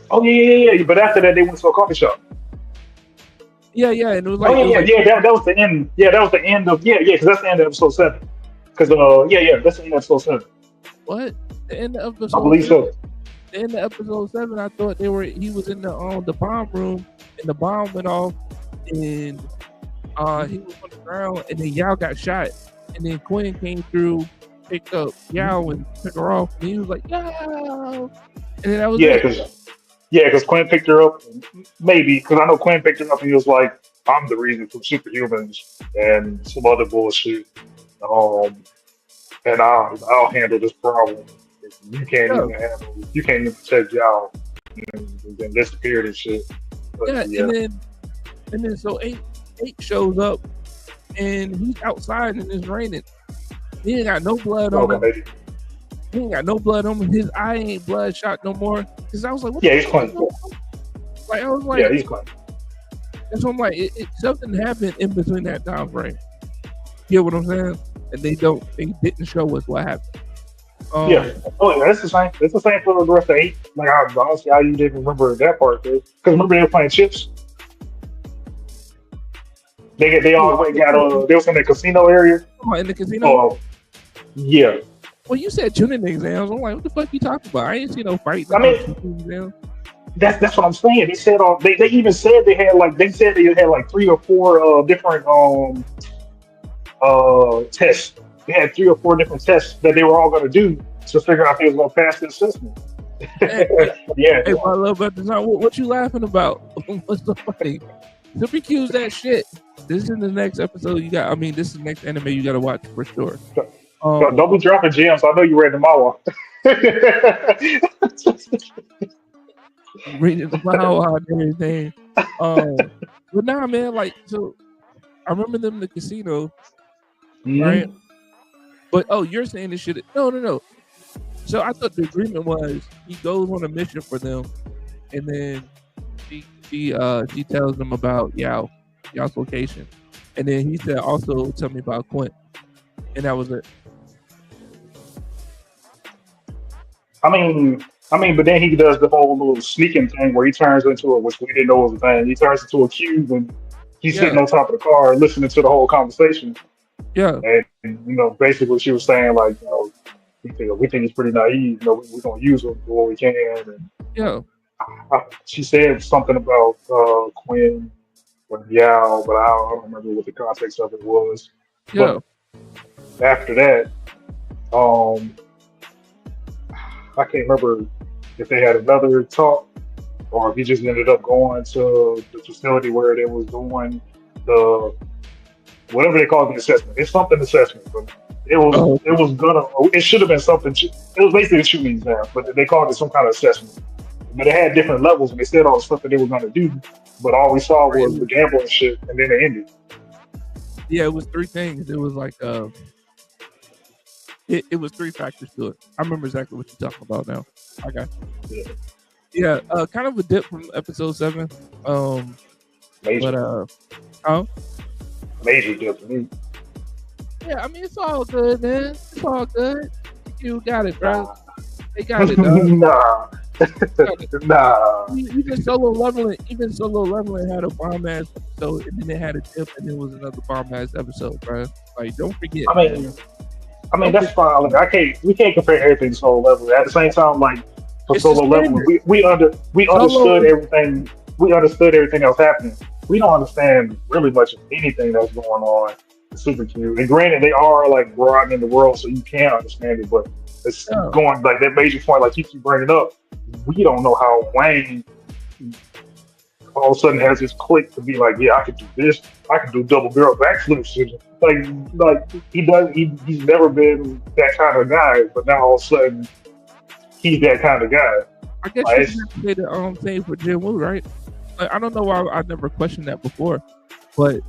Oh yeah. But after that, they went to a coffee shop. Yeah, and it was Oh like That was the end. Yeah, that was the end of because that's the end of episode 7. Because that's the end of episode 7. what? The end of I episode believe 7. so. The end of episode 7, I thought he was in the bomb room, and the bomb went off, and he was on the ground, and then Yao got shot, and then Quinn came through, picked up Yao and took her off, and he was like Yao, and then that was it. Because Quinn picked her up, maybe because I know Quinn picked her up and he was like, "I'm the reason for superhumans and some other bullshit." And I'll handle this problem. If Yeah, you can't even protect y'all, and then disappeared and shit. But yeah, yeah, and then so eight shows up, and he's outside and it's raining. He ain't got no blood on him. maybe. He ain't got no blood on him. His eye ain't bloodshot no more. Cause I was like, what Yeah, he's clean. like I was like, Yeah, he's clean. that's what I'm like. Something happened in between that time frame. You know what I'm saying? And they didn't show us what happened. Yeah. Oh, yeah, it's the same. It's the same for the rest of 8. Like, honestly, I didn't remember that part, because remember they were playing chips. They all went they was in the casino area. In the casino. Oh, yeah. Well, you said tuning exams. I'm like, what the fuck you talking about? I ain't see no fighting. I mean, that's what I'm saying. They said they even said they had like 3 or 4 different tests. They had 3 or 4 different tests that they were all going to do to figure out if they was going to pass the assessment. Yeah. Hey, I love about design. What you laughing about? What's the funny? Super Q's that shit. This is the next episode you got. I mean, this is the next anime you got to watch for sure. Don't be dropping gems. I know you read the manhwa. Reading the manhwa and everything. But nah, man. Like, so I remember them in the casino, right? But you're saying this shit. No. So I thought the agreement was he goes on a mission for them, and then she tells them about Yao's location, and then he said also tell me about Quint, and that was it. I mean, but then he does the whole little sneaking thing where he turns into which we didn't know was a thing. He turns into a cube and he's sitting on top of the car listening to the whole conversation. Yeah. And basically she was saying like, we think he's pretty naive. We're gonna use him for what we can. And yeah. She said something about Quinn with Yao, but I don't remember what the context of it was. Yeah. But after that, I can't remember if they had another talk or if he just ended up going to the facility where they was doing the whatever they call the assessment. It's something assessment, but it should have been something. It was basically a shooting exam, but they called it some kind of assessment. But it had different levels, and they said all the stuff that they were going to do. But all we saw was the gambling shit, and then it ended. Yeah, it was 3 things. It was like it was 3 factors to it. I remember exactly what you're talking about now. I got you. Yeah, kind of a dip from episode 7. Major. But major dip for me. Yeah, I mean it's all good, man. It's all good. You got it, bro. They got it, dog. Nah. Even solo leveling had a bomb ass episode, and then it had a dip, and then was another bomb ass episode, bro. Like, don't forget. I mean that's fine. Like, we can't compare everything to solo leveling. At the same time, like for it's solo leveling, we understood everything. We understood everything that was happening. We don't understand really much of anything that's going on in Super Q. And granted, they are like broadening the world, so you can understand it. But it's going like that major point, like you keep bringing up. We don't know how Wayne all of a sudden has this click to be like, yeah, I can do this. I can do double barrel backflips. Like he does. He's never been that kind of guy, but now all of a sudden he's that kind of guy. I guess you have to say the same for Jin Woo, right? Like, I don't know why I never questioned that before, but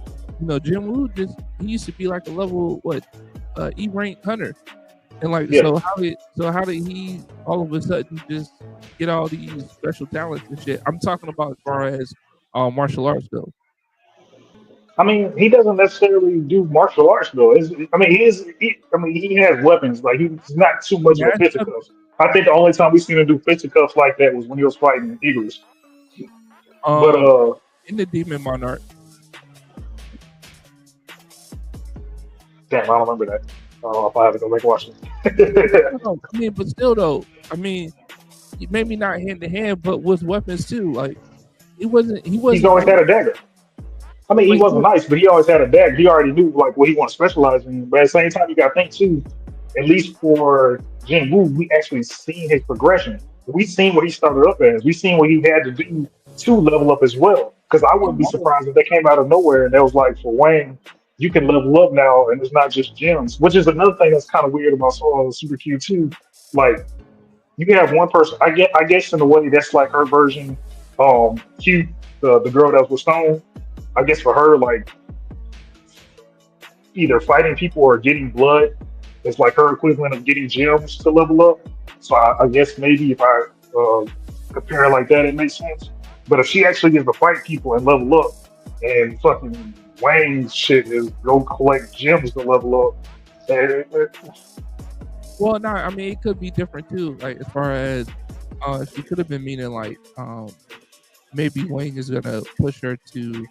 Jin Woo he used to be like a level E rank hunter, and like so how did he all of a sudden just get all these special talents and shit? I'm talking about as far as martial arts go. I mean, he doesn't necessarily do martial arts though. I mean, I mean, he has weapons. Like he's not too much He of a has fisticuffs. I think the only time we seen him do fisticuffs like that was when he was fighting Eagles. But um in the Demon Monarch. damn, I don't remember that. If I have to go back and watch it. No, I mean, but still though, I mean, maybe not hand to hand, but with weapons too. Like he He's wasn't always like, had a dagger. I mean, he but wasn't nice, but he always had a dagger. He already knew like what he want to specialize in. But at the same time, you got to think too. At least for Jin Woo, we actually seen his progression. We seen what he started up as. We seen what he had to do to level up as well. Because I wouldn't be surprised if they came out of nowhere and they was like, for Wayne, you can level up now, and it's not just gems. Which is another thing that's kind of weird about Super Q too. Like you can have one person. I guess in a way that's like her version. Q, the girl that was with Stone. I guess for her, like either fighting people or getting blood is like her equivalent of getting gems to level up. So I guess maybe if I compare it like that, it makes sense. But if she actually gets to fight people and level up, and fucking Wayne's shit is go collect gems to level up, well, no, I mean it could be different too. Like as far as she could have been meaning like maybe Wayne is gonna push her to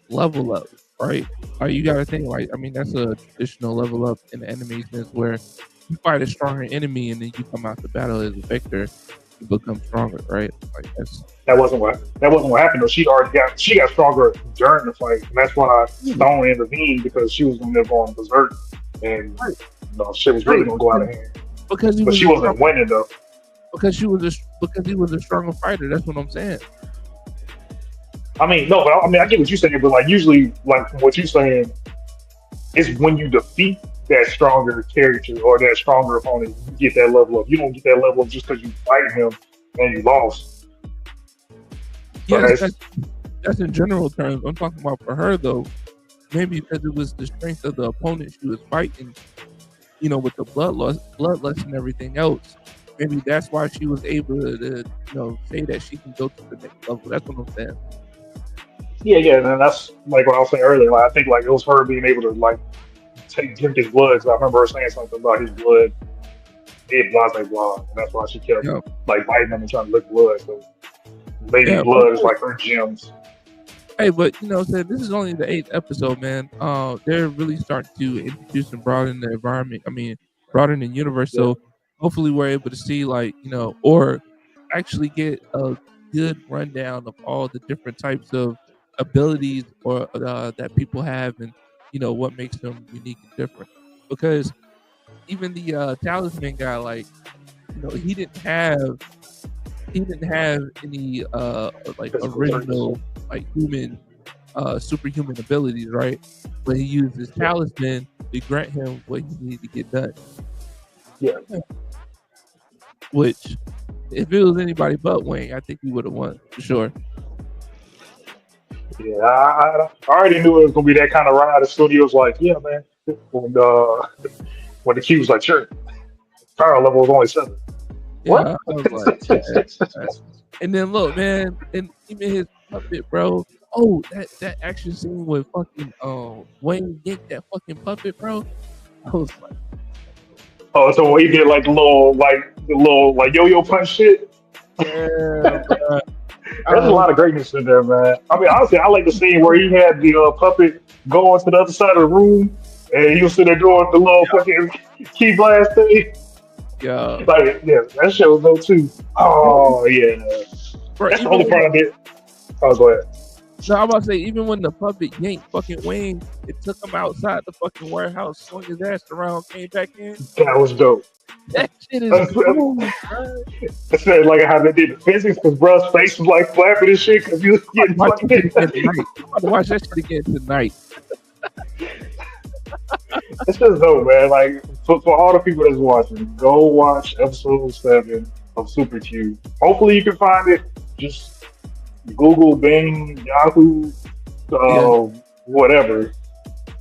level up, right? You gotta think like I mean that's a traditional level up in the enemy sense where you fight a stronger enemy and then you come out the battle as a victor, you become stronger, right? Like that wasn't what happened though. She got stronger during the fight, and that's when I Stone intervened because she was gonna go on berserk, and right, shit was really gonna go out of hand. because But she wasn't winning though. because he was a stronger fighter. That's what I'm saying. I mean, no, but I mean, I get what you're saying, but like usually, like from what you're saying, is when you defeat that stronger character or that stronger opponent, you get that level up. You don't get that level up just because you fight him and you lost. Yes, that's in general terms. I'm talking about for her though. Maybe because it was the strength of the opponent she was fighting, with the bloodlust and everything else. Maybe that's why she was able to, say that she can go to the next level. That's what I'm saying. Yeah, and that's like what I was saying earlier. Like I think like it was her being able to like drink his blood. 'Cause I remember her saying something about his blood did blah blah, and that's why she kept Yeah. like biting him and trying to lick blood. So maybe Yeah, blood is like her gems. Hey, but this is only the 8th episode, man. They're really starting to introduce and broaden the environment. I mean, broaden the universe. Yeah. So hopefully, we're able to see or actually get a good rundown of all the different types of abilities or that people have, and what makes them unique and different. Because even the talisman guy, like he didn't have any like original like human superhuman abilities, right? But he used his talisman to grant him what he needed to get done. Yeah. Which, if it was anybody but Wayne, I think he would have won for sure. Yeah, I already knew it was gonna be that kind of ride. The studio's like, yeah, man. When the Q was like, sure, power level was only 7. Yeah, What? I was like, yeah. And then look, man, and even his puppet, bro. Oh, that action scene with fucking Wayne yanked that fucking puppet, bro. I was like, Oh, so when he did like the little like yo-yo punch shit. yeah, bro. There's a lot of greatness in there, man. I mean, honestly, I like the scene where he had the puppet go onto the other side of the room, and he was sitting there doing the little fucking key blast thing. Yeah, Like, yeah, that shit was dope too. Oh yeah, bro, that's the only part I did. Oh, go ahead. No, I'm about to say, even when the puppet yanked fucking Wayne, it took him outside the fucking warehouse, swung his ass around, came back in. That was dope. That shit is cool, bro. It's like how they did the physics because bruh's face was like flapping and shit because he was getting fucking hit. I'm about to watch that shit again tonight. It's just dope, man. Like for all the people that's watching, go watch episode 7 of Super Q. Hopefully you can find it. Just Google, Bing, Yahoo, whatever.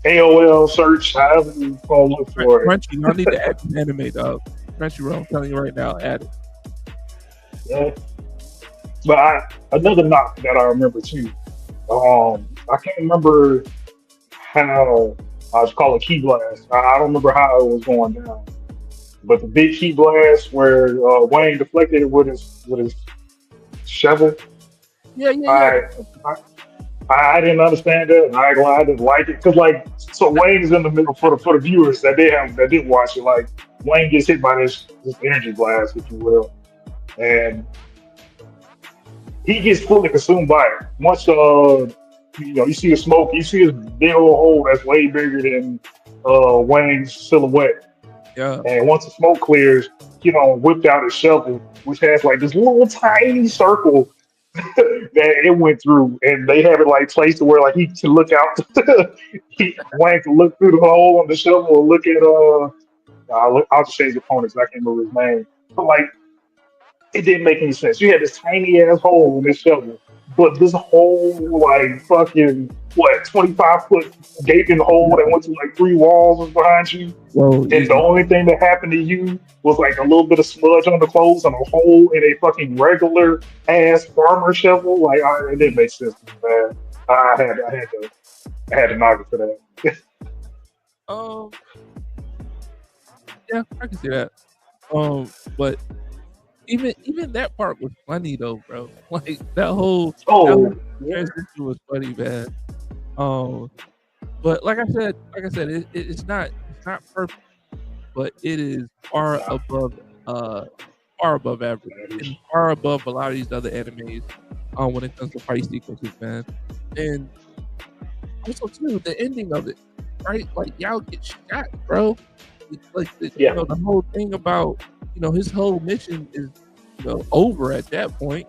AOL search, however you go look for it. Crunchy, I need to add some anime, dog. Crunchyroll, I'm telling you right now, add it. Yeah. But another knock that I remember too. I can't remember how I was called a key blast. I don't remember how it was going down, but the big key blast where Wayne deflected it with his shovel. Yeah, yeah, yeah. I, I I didn't understand it, and I ain't gonna lie, I didn't like it because like so Wayne is in the middle for the viewers that didn't watch it. Like Wayne gets hit by this energy blast, if you will, and he gets fully consumed by it. Once you see the smoke, you see this big old hole that's way bigger than Wayne's silhouette. Yeah. And once the smoke clears, whipped out his shovel, which has like this little tiny circle that it went through, and they have it like placed to where like he can look out. Wayne can look through the hole on the shovel and look at I'll just say his opponents. I can't remember his name, but like it didn't make any sense. You had this tiny ass hole in this shovel, but this whole like fucking what 25 foot gaping hole that went through like three walls was behind you. Well, And the only thing that happened to you was like a little bit of smudge on the clothes and a hole in a fucking regular ass farmer shovel. Like it didn't make sense to me, man. I had to knock it for that. um, yeah, I can see that. But even that part was funny though, bro. Like that whole Yeah. transition was funny, man. Um, but like I said, it's not perfect, but it is far above average and far above a lot of these other animes. When it comes to fight sequences, man, and also too the ending of it, right? Like Yao gets shot, bro. Like Yeah. the whole thing about his whole mission is over at that point.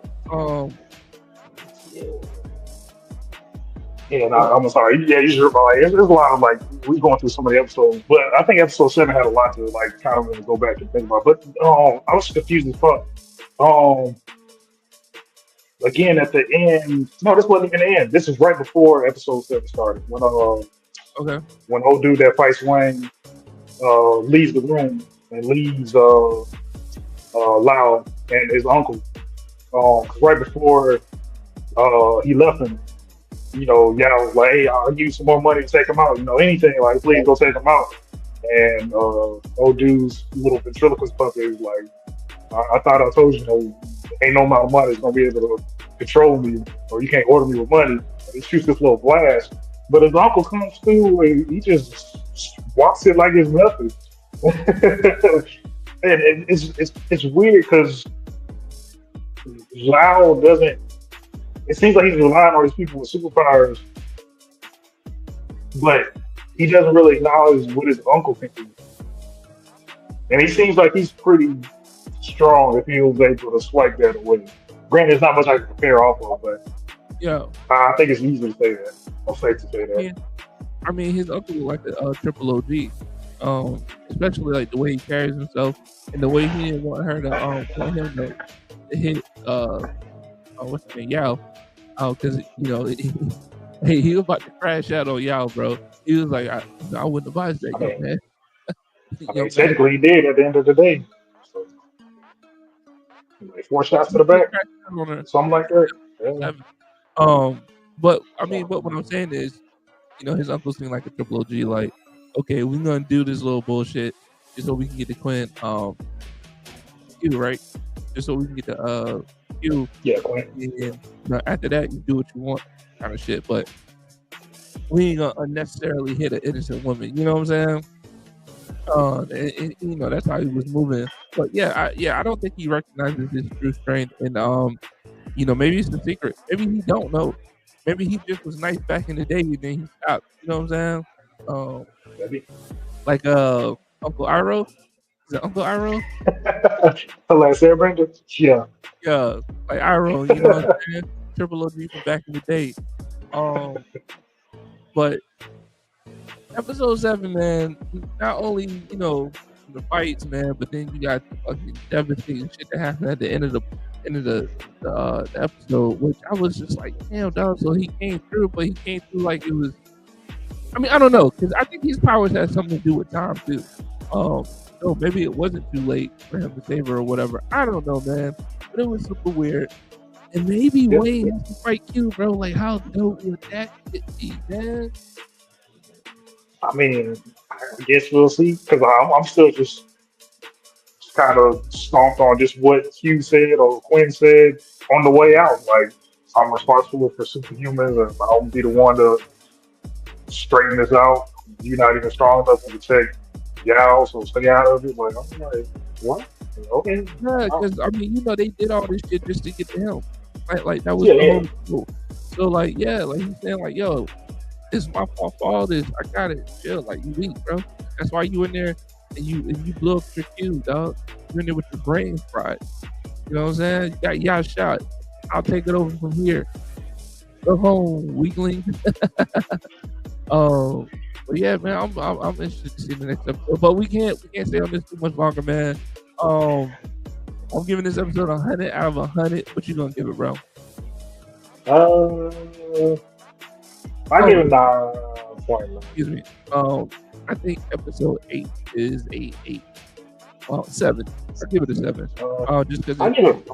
Yeah, no, I'm sorry. Yeah, you should like there's a lot of like we're going through some of the episodes, but I think episode 7 had a lot to like kind of really go back and think about. But I was confused as fuck. Um, Again at the end, no, this wasn't even the end. This is right before episode 7 started Okay. when old dude that fights Wayne leaves the room and leaves Lau and his uncle. 'Cause right before he left him, Yao was like, "Hey, I'll give you some more money to take him out. Anything, like, please go take him out." And old dude's little ventriloquist puppet is like, I thought I told you, ain't no amount of money is gonna be able to control me, or you can't order me with money." And he shoots this little blast, but his uncle comes through and he just walks it like it's nothing. And it's weird because Lau doesn't. It seems like he's relying on these people with superpowers, but he doesn't really acknowledge what his uncle can do. And he seems like he's pretty strong if he was able to swipe that away. Granted, there's not much I can compare off of, but Yeah. I think it's easy to say that. Or safe to say that. Yeah. I mean, his uncle was like a triple OG. Especially like the way he carries himself and the way he didn't want her to want him to hit what's his name, Yao. Because he was about to crash out on Yao, bro. He was like, I wouldn't advise that, young man. Technically he did at the end of the day. So, like 4 shots to the back, something like that. Yeah. But I mean, but what I'm saying is, his uncle seemed like a triple OG. Like, okay, we're gonna do this little bullshit just so we can get the Quinn, Q, right? Just so we can get the Q. Yeah, Quinn. And after that, you do what you want, kind of shit. But we ain't gonna unnecessarily hit an innocent woman. You know what I'm saying? And that's how he was moving. But I don't think he recognizes his true strength. And maybe it's the secret. Maybe he don't know. Maybe he just was nice back in the day, and then he stopped. You know what I'm saying? Like Uncle Iroh. Is it Uncle Iroh? The last Airbender? Yeah. Yeah, like Iroh. You know what I'm saying? Triple OG from back in the day. But episode 7, man, not only, the fights, man, but then you got the fucking devastating shit that happened at the end of the episode, which I was just like, damn, dog. So he came through, but he came through like it was. I mean, I don't know, because I think his powers had something to do with time too. So maybe it wasn't too late for him to save her or whatever. I don't know, man, but it was super weird. And maybe Wayne has to fight Q, bro. Like, how dope would that be, man? I mean, I guess we'll see because I'm still just kind of stomped on just what Hugh said or Quinn said on the way out. Like, I'm responsible for superhumans, and I'll be the one to straighten this out. You're not even strong enough to protect Yao, so stay out of it. Like, I'm like, what? Okay. Yeah, Wow. because I mean, they did all this shit just to get to him. Like that was Yeah, the yeah. whole goal. So like, yeah, like he's saying, like, yo, it's my fault for all this. I got it. Chill, like you weak, bro. That's why you in there and you blew up your cue, dog. You in there with your brain fried. You know what I'm saying? You got y'all shot. I'll take it over from here. Go home, weakling. Um, but yeah, man, I'm interested to see the next episode. But we can't stay on this too much longer, man. Um, I'm giving this episode 100 out of 100. What you gonna give it, bro? Uh, I give Oh, it 9.9. excuse me. I think episode 8 is a 8. Well, 7. I give it a 7. Uh, Just because I give it.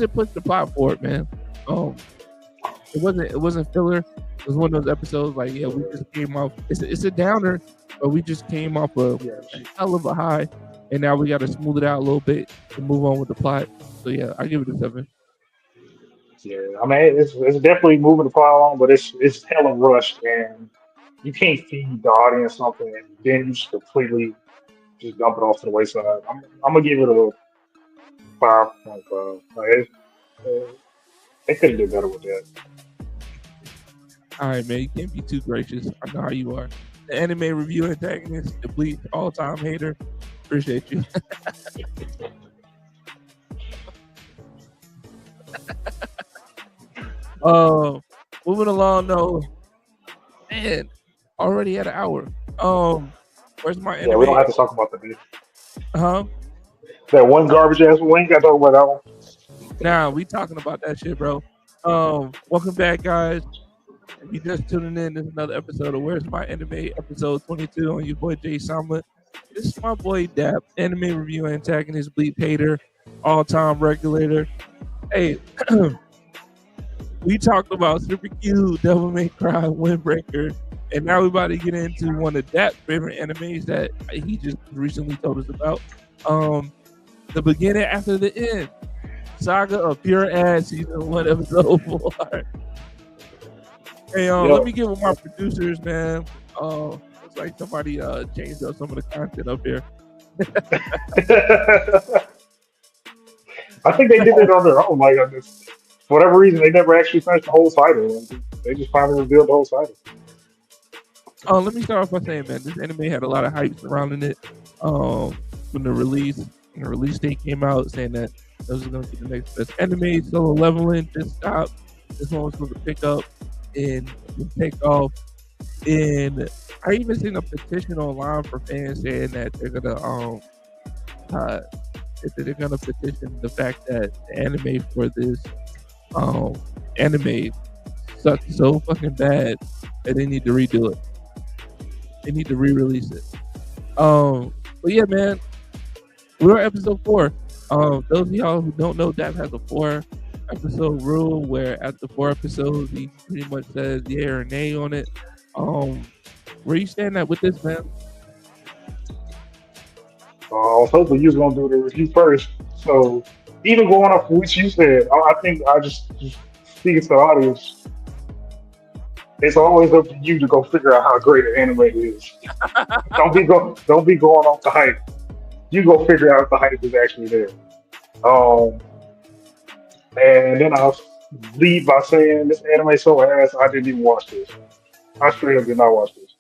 it pushed the plot forward, man. Um, it wasn't filler. It was one of those episodes like, yeah, we just came off. It's a downer, but we just came off a Yes. hell of a high, and now we got to smooth it out a little bit to move on with the plot. So yeah, I give it a 7. Yeah, I mean it's definitely moving the plot along, but it's hella rushed, and you can't feed the audience something and then you just completely just dump it off to the wayside. I'm gonna give it a 5.5. Like, they could have did better with that. All right, man, you can't be too gracious. I know how you are. The anime review antagonist, the bleak all-time hater. Appreciate you. Uh, moving along though, man, already at an hour. Where's my Yeah, we don't anime? have to talk about that. Huh? That one garbage ass one. We ain't got to talk about that one. Nah, we talking about that shit, bro. Welcome back, guys. If you just tuning in, this is another episode of Where's My Anime, episode 22 on your boy Jay Sama. This is my boy Dap, anime review antagonist, bleep hater, all-time regulator. Hey, we talked about Super Q, Devil May Cry, Windbreaker, and now we're about to get into one of Dap's favorite animes that he just recently told us about. The beginning after the end. Saga of Pure Ass, season 1, episode 4. Hey, let me get with my producers, man. Looks like somebody changed up some of the content up here. I think they did it on their own. Like, for whatever reason, they never actually finished the whole title. Like, they just finally revealed the whole title. Let me start off by saying, man, this anime had a lot of hype surrounding it. When the release date came out, saying that this was going to be the next best anime, solo leveling, just stop. This one was supposed to pick up and take off. And I even seen a petition online for fans saying that they're gonna petition the fact that the anime for this anime sucked so fucking bad that they need to redo it. They need to re-release it. But yeah, man, we're at episode 4. Those of y'all who don't know, Dap has a 4-episode rule where after 4 episodes he pretty much says yeah or nay on it. Where you stand at with this, man? I was hoping you was gonna do the review first. So even going off what you said, I think I just speaking to the audience. It's always up to you to go figure out how great an anime is. Don't be going off the hype. You go figure out if the hype is actually there. And then I'll lead by saying this anime is so ass. I didn't even watch this. I straight up did not watch this.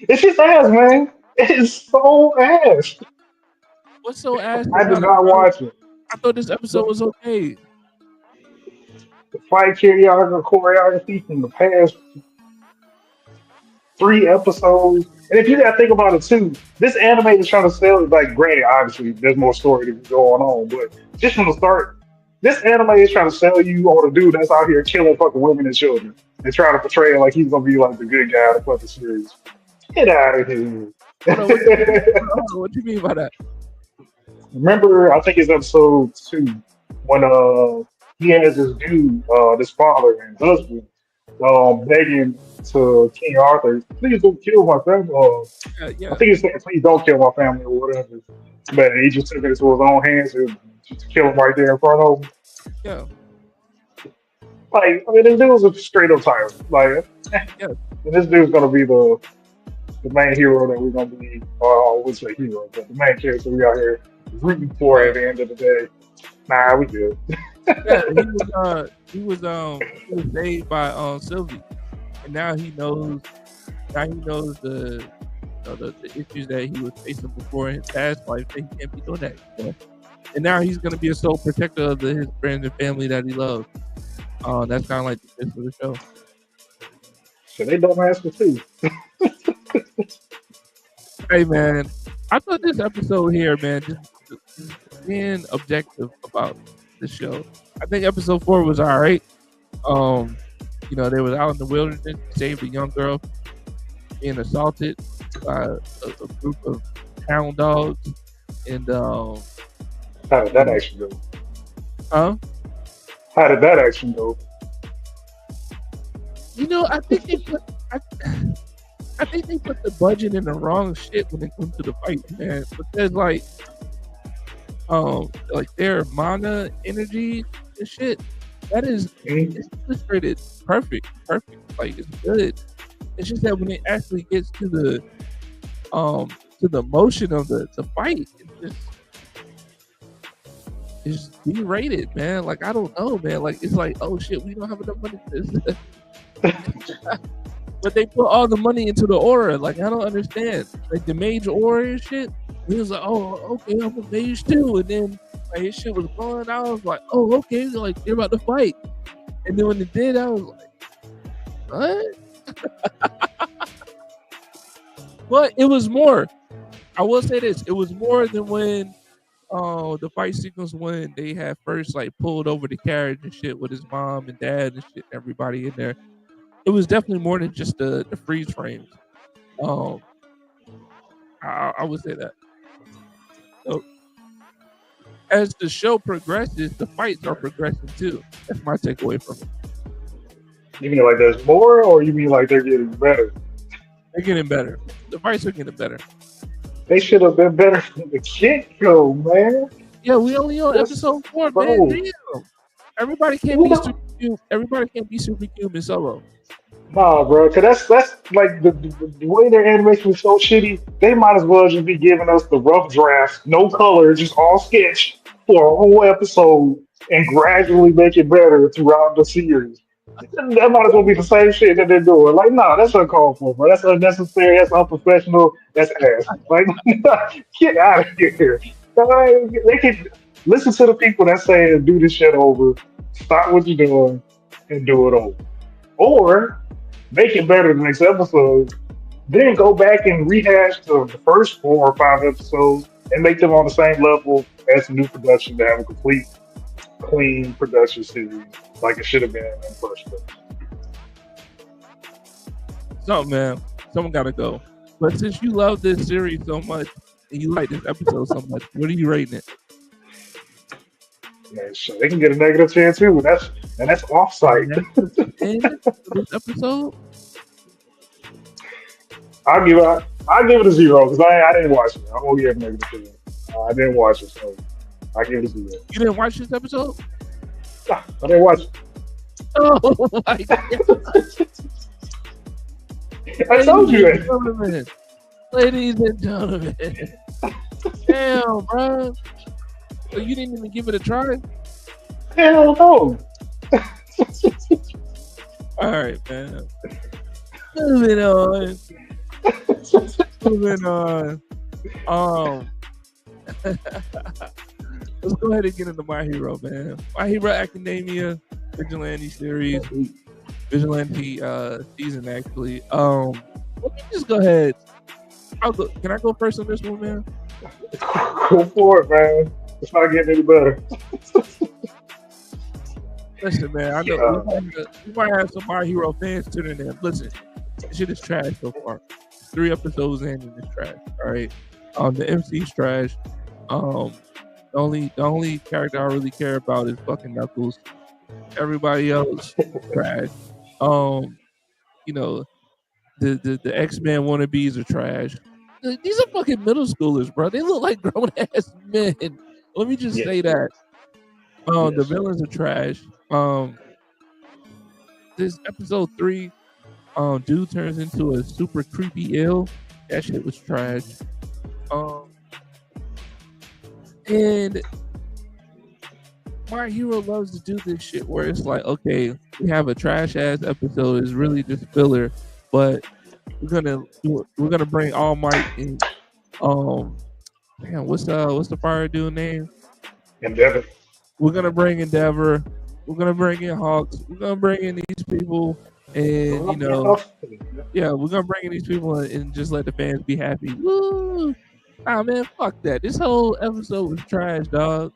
It's just ass, man. It's so ass. What's so ass I did about it, not bro? watch it. I thought this episode was okay. The fight choreography from the past 3 episodes. And if you gotta think about it too, this anime is trying to sell, like, granted, obviously there's more story to be going on, but just from the start, this anime is trying to sell you on a dude that's out here killing fucking women and children and trying to portray it like he's gonna be like the good guy of the fucking series. Get out of here. What do you mean by that? Remember, I think it's episode 2 when he has this dude, this father and husband, begging to King Arthur, please don't kill my family. I Yeah, think he said, please don't kill my family or whatever. But he just took it into his own hands and just kill him right there in front of him. yeah, Like, I mean, this dude's a straight up tyrant. Like, yeah, and this dude's gonna be the main hero that we're gonna be, or I would say hero, but the main character we out here rooting for yeah. at the end of the day. Nah, we good. Yeah, he was saved by Sylvie, and now he knows. Now he knows the issues that he was facing before in his past life. That he can't be doing that. And now he's gonna be a sole protector of his friends and family that he loves. That's kind of like the gist of the show. So they don't ask for too. Hey man, I thought this episode here, man, just being objective about the show. I think episode 4 was all right. Um, they was out in the wilderness, saved a young girl being assaulted by a group of hound dogs, and How did that action go? huh? How did that action go? I think they put I, I think they put the budget in the wrong shit when it comes to the fight, man. Because like their mana energy and shit, that is Mhm. it's illustrated perfect. Like it's good. It's just that when it actually gets to the motion of the fight, it's B-rated, man. Like I don't know, man. Like it's like, oh shit, we don't have enough money for this. But they put all the money into the aura. Like I don't understand. Like the mage aura and shit. He was like, oh, okay, I'm a mage too. And then like his shit was blowing. I was like, oh, okay, like they're about to fight. And then when it did, I was like, what? But it was more. I will say this: it was more than when the fight sequence when they had first like pulled over the carriage and shit with his mom and dad and shit, everybody in there. It was definitely more than just the freeze frames. Um, I would say that. So as the show progresses, the fights are progressing too. That's my takeaway from it. You mean like there's more, or you mean like they're getting better? They're getting better. The fights are getting better. They should have been better from the get go, man. Yeah, we only on That's episode 4, man. bro. Damn. Everybody can't You be super know, cute. Everybody can't be super cute in solo. nah, bro. Cause that's like the way their animation is so shitty. They might as well just be giving us the rough draft, no color, just all sketch for a whole episode, and gradually make it better throughout the series. That might as well be the same shit that they're doing. Like, nah, that's uncalled for, bro. That's unnecessary. That's unprofessional. That's ass. Like, get out of here. They can listen to the people that say do this shit over. Stop what you're doing and do it over. Or make it better the next episode. Then go back and rehash the first 4 or 5 episodes and make them on the same level as the new production to have a complete clean production series like it should have been in the first place. Something, man. Someone gotta go. But since you love this series so much and you like this episode so much, what are you rating it? Man, shit, they can get a -10 too, and that's offsite. And for this episode? I'll give it a 0 because I didn't watch it. I'm gonna give it a -10. I didn't watch it, so I give it a 0. You didn't watch this episode? Nah, I didn't watch Oh my god. it. I told you that. Ladies and gentlemen. Damn, bro. So you didn't even give it a try? Hell no. All right, man. Moving on. Moving on. Let's go ahead and get into My Hero, man. My Hero Academia Vigilante series, Vigilante season actually. Let me just go ahead. Can I go first on this one, man? Go for it, man. It's not getting any better. Listen, man. I know we might have some My Hero fans tuning in. Listen, this shit is trash so far. 3 episodes in and it's trash. All right. The MC's trash. The only character I really care about is fucking Knuckles. Everybody else trash. You know, the X-Men wannabes are trash. These are fucking middle schoolers, bro. They look like grown ass men. Let me just say that. The villains are trash. This episode 3, dude turns into a super creepy ill. That shit was trash. And My Hero loves to do this shit where it's like, okay, we have a trash ass episode. It's really just filler, but we're gonna bring All Might and damn, what's the fire dude name? Endeavor. We're gonna bring Endeavor. We're gonna bring in Hawks. We're gonna bring in these people, and yeah, we're gonna bring in these people and just let the fans be happy. Woo! Ah man, fuck that. This whole episode was trash, dog.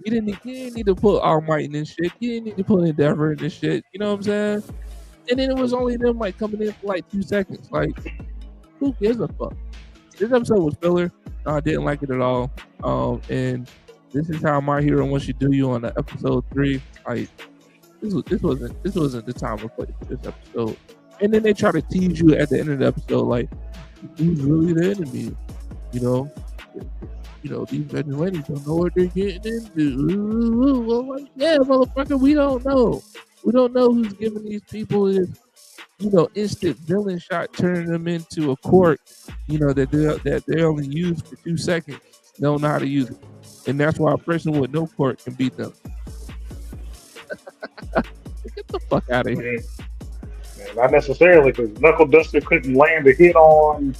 You didn't need to put All Might in this shit. You didn't need to put Endeavor in this shit. You know what I'm saying? And then it was only them like coming in for like 2 seconds. Like, who gives a fuck? This episode was filler. I didn't like it at all. And this is how My Hero wants you to do you on the episode 3. Like, this wasn't the time to play for this episode. And then they try to tease you at the end of the episode, like, who's really the enemy? These vigilantes don't know what they're getting into. Well, like, yeah, motherfucker, we don't know. We don't know who's giving these people this, instant villain shot, turning them into a quirk, that they only use for 2 seconds. They don't know how to use it. And that's why a person with no quirk can beat them. Get the fuck out of here. Man, not necessarily, because Knuckle Duster couldn't land a hit on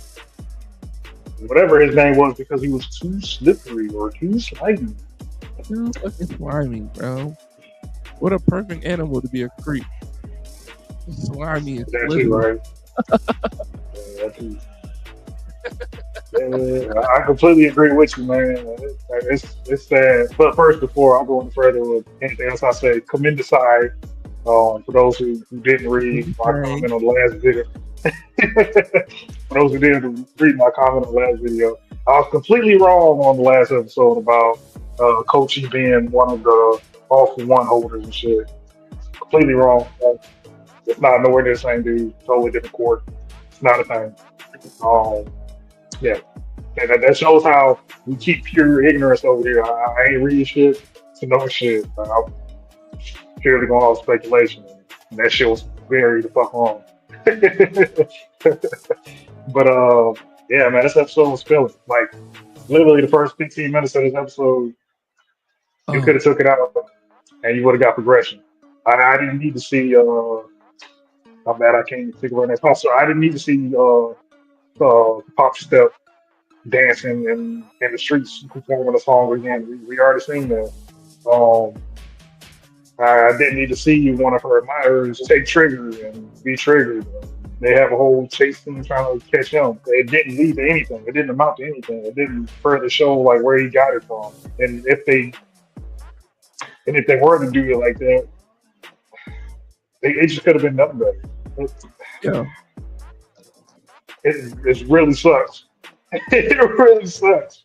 whatever his name was because he was too slippery or too slimy. Too fucking slimy, bro. What a perfect animal to be a creep. Slimy and slippery. Right. I completely agree with you, man. It's sad. But first, before I go any further with anything else, I say commend aside. For those who didn't read my comment on the last video, for those who didn't read my comment on the last video, I was completely wrong on the last episode about Kochi being one of the all-for-one holders and shit. Completely wrong. It's not nowhere near the same dude. Totally different court. It's not a thing. Yeah. And that shows how we keep pure ignorance over here. I ain't reading shit to know shit. I'm purely going off speculation. And that shit was very the fuck wrong. But yeah, man, this episode was filling. Like, literally the first 15 minutes of this episode, you could have took it out and you would have got progression. I didn't need to see I'm mad I can't think of her name. Also, I didn't need to see Pop Step dancing in the streets performing a song again. We already seen that. I didn't need to see one of her admirers take trigger and be triggered. They have a whole chase scene trying to catch him. It didn't lead to anything. It didn't amount to anything. It didn't further show like where he got it from. And if they were to do it like that, it just could have been nothing better. Yeah. It really sucks. It really sucks.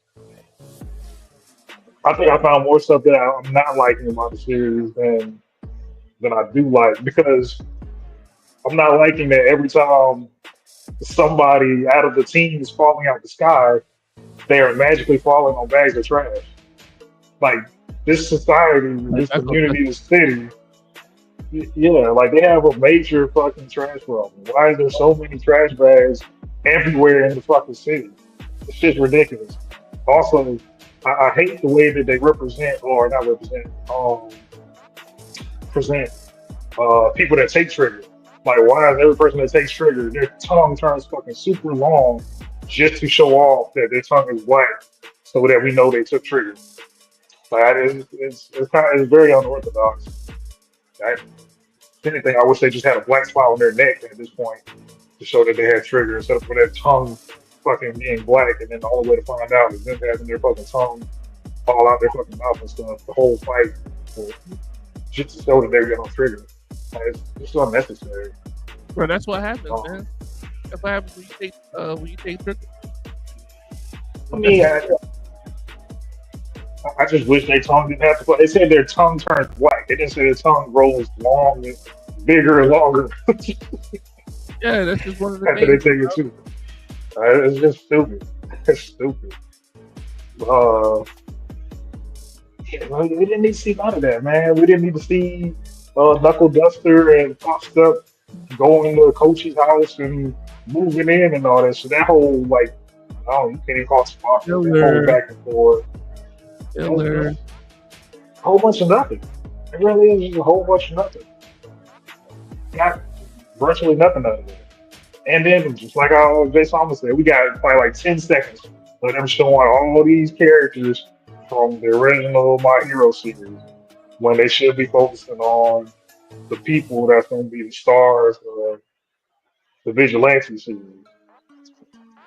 I think I found more stuff that I'm not liking about the series than I do like, because I'm not liking that every time somebody out of the team is falling out the sky, they are magically falling on bags of trash. Like, this society, this community, this city, yeah, like they have a major fucking trash problem. Why is there so many trash bags everywhere in the fucking city? It's just ridiculous. Also, I hate the way that they present people that take trigger. Like, why is every person that takes trigger, their tongue turns fucking super long just to show off that their tongue is black, so that we know they took trigger. Like, it's very unorthodox. If anything, I wish they just had a black spot on their neck at this point to show that they had trigger, instead of their tongue fucking being black, and then the only way to find out is them having their fucking tongue fall out their fucking mouth and stuff. The whole fight, just to show that they got on trigger. Like, it's just unnecessary. Bro, that's what happens, man. That's what happens when you take trigger. I mean, I just wish their tongue didn't have to. They said their tongue turns black. They didn't say their tongue grows long bigger and longer Yeah, that's just one of the after they things. take it too. It's just stupid. It's stupid. Uh, yeah, like, we didn't need to see none of that, man. We didn't need to see Knuckle Duster and Pop Step going to the coach's house and moving in and all that. So that whole like, oh, you can't even call it sparkle. That whole Filler, back and forth, filler. a whole bunch of nothing. It really is just a whole bunch of nothing. Got virtually nothing out of it. And then, just like Jay Thomas said, we got probably like 10 seconds of them showing all these characters from the original My Hero series when they should be focusing on the people that's going to be the stars of the Vigilante series.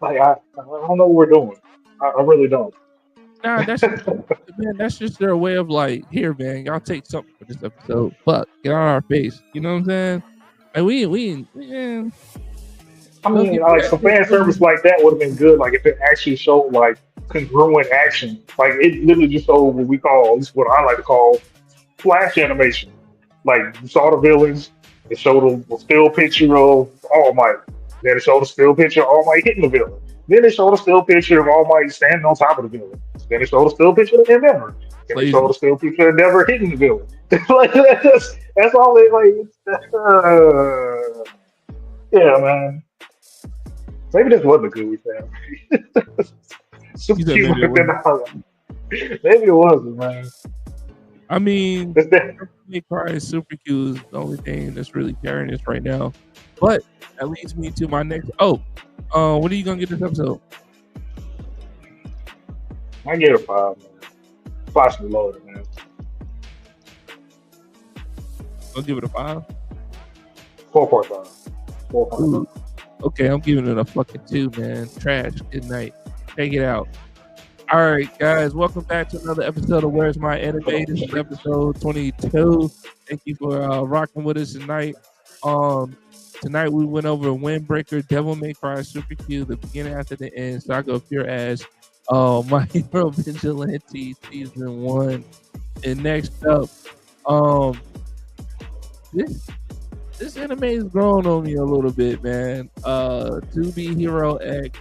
Like, I don't know what we're doing. I really don't. Nah, that's just man, that's just their way of like, here, man, y'all take something for this episode. Fuck, get on our face. You know what I'm saying? Like man, I don't mean, give me like that. some fan service like that would have been good. Like if it actually showed like congruent action, like it literally just showed what we call, this is what I like to call flash animation. Like you saw the villains, it showed a still picture of All Might. Then it showed a still picture of All Might hitting the villain. Then it showed a still picture of All Might standing on top of the villain. Then it showed a still picture of Endeavor. Then it showed Lazy. a still picture of Endeavor hitting the villain. Like that's all they like. Yeah, man. Maybe this wasn't a good week, man. Super You said Q maybe would it have been wasn't. the highlight. Maybe it wasn't, man. I mean, It's that. me crying super Q is the only thing that's really carrying this right now. But that leads me to my next. What are you gonna get this episode? I get a 5, man. Possibly lower than that. I'll give it a 5. 4.5. 4.5. Ooh. Okay, I'm giving it a fucking 2, man. Trash. Good night. Take it out. All right, guys, welcome back to another episode of Where's My Anime. This is episode 22. Thank you for rocking with us tonight. Tonight we went over Windbreaker, Devil May Cry, Super Q, the beginning after the end, Saga of Pure Ash, My Hero Vigilante Season 1. And next up, this anime is growing on me a little bit, man. To Be Hero X.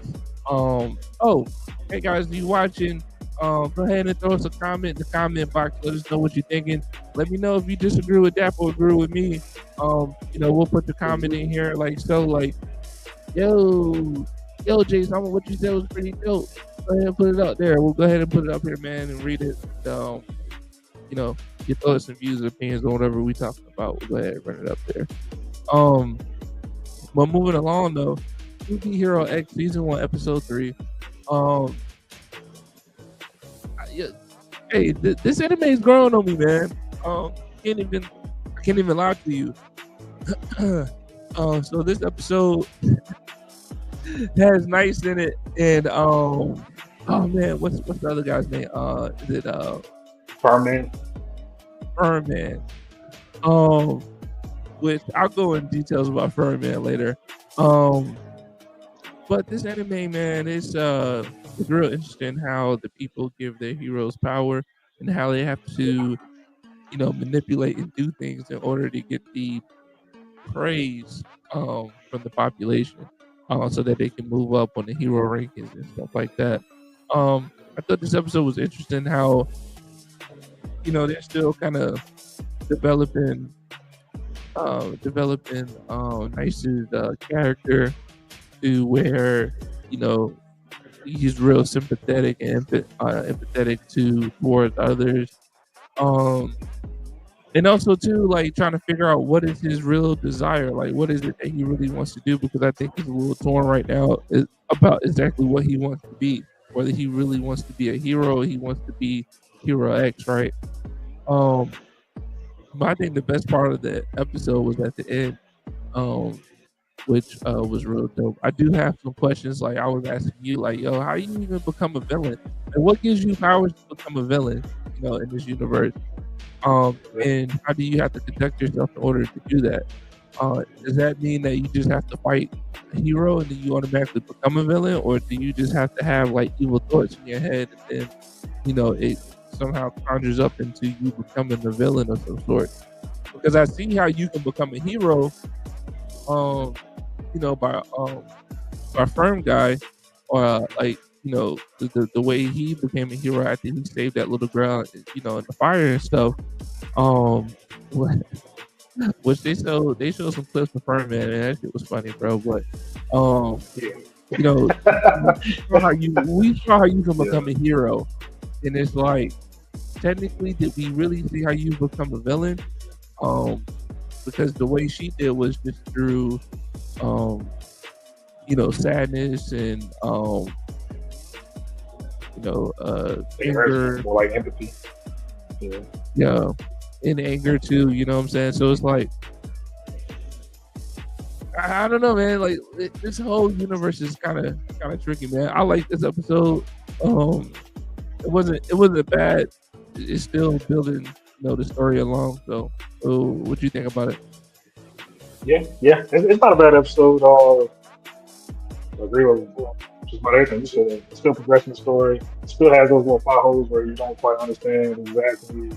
Hey guys, you watching? Go ahead and throw us a comment in the comment box. Let us know what you're thinking. Let me know if you disagree with that or agree with me. We'll put the comment in here like so. Like, yo, Jason, what you said was pretty dope. Go ahead and put it up there. We'll go ahead and put it up here, man, and read it. You throw us some views and opinions on whatever we talking about. We'll go ahead and run it up there. But moving along though, Movie Hero X Season 1, Episode 3. This anime is growing on me, man. I can't even lie to you. So this episode has Nice in it, and oh man, what's the other guy's name? Is it Furman. Furman? Which I'll go in details about Furman later. But this anime, man, it's real interesting how the people give their heroes power and how they have to, manipulate and do things in order to get the praise from the population, so that they can move up on the hero rankings and stuff like that. I thought this episode was interesting. How they're still kind of developing Nice's character to where he's real sympathetic and empathetic towards others, and also too like trying to figure out what is his real desire, like what is it that he really wants to do, because I think he's a little torn right now about exactly what he wants to be, whether he really wants to be a hero or he wants to be Hero X, right? But I think the best part of the episode was at the end, which was real dope. I do have some questions. Like I was asking you, like, yo, how you even become a villain? And what gives you powers to become a villain, in this universe? And how do you have to conduct yourself in order to do that? Does that mean that you just have to fight a hero and then you automatically become a villain, or do you just have to have like evil thoughts in your head and then, it somehow conjures up into you becoming a villain of some sort? because I see how you can become a hero, by Firm Guy, or like the way he became a hero after he saved that little girl, in the fire and stuff. Um, which they showed some clips of Firm Man, and that shit was funny, bro. But you know, we saw how you can become a hero, and it's like technically, did we really see how you become a villain? Because the way she did was just through, sadness and anger, more like empathy. Yeah. Yeah, and anger too. You know what I'm saying? So it's like, I don't know, man. Like this whole universe is kind of tricky, man. I like this episode. It wasn't bad. It's still building, the story along. So, what do you think about it? Yeah. It's not a bad episode. I agree with just about everything. It's still progressing the story. It still has those little potholes where you don't quite understand exactly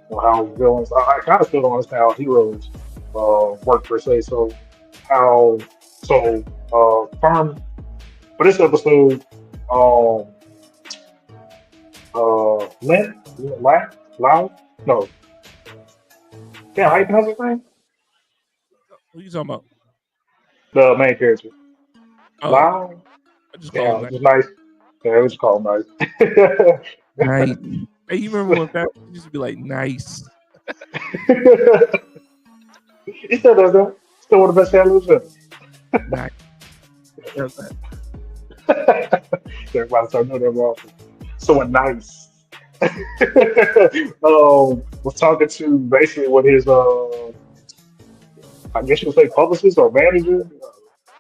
how villains. I kind of still don't understand how heroes work per se. So how Firm for this episode, Lynn, Loud, no, damn, how you pronounce his name? What are you talking about? The main character, Oh, Loud. I just call him Damn, that. just nice. Yeah, we just call him nice. Nice. Hey, you remember when Fat used to be like nice? He still does that. Still one of the best handlers ever. Nice. Yeah, that. Everybody start doing that wrong. So nice. Was talking to basically what his I guess you would say publicist or manager,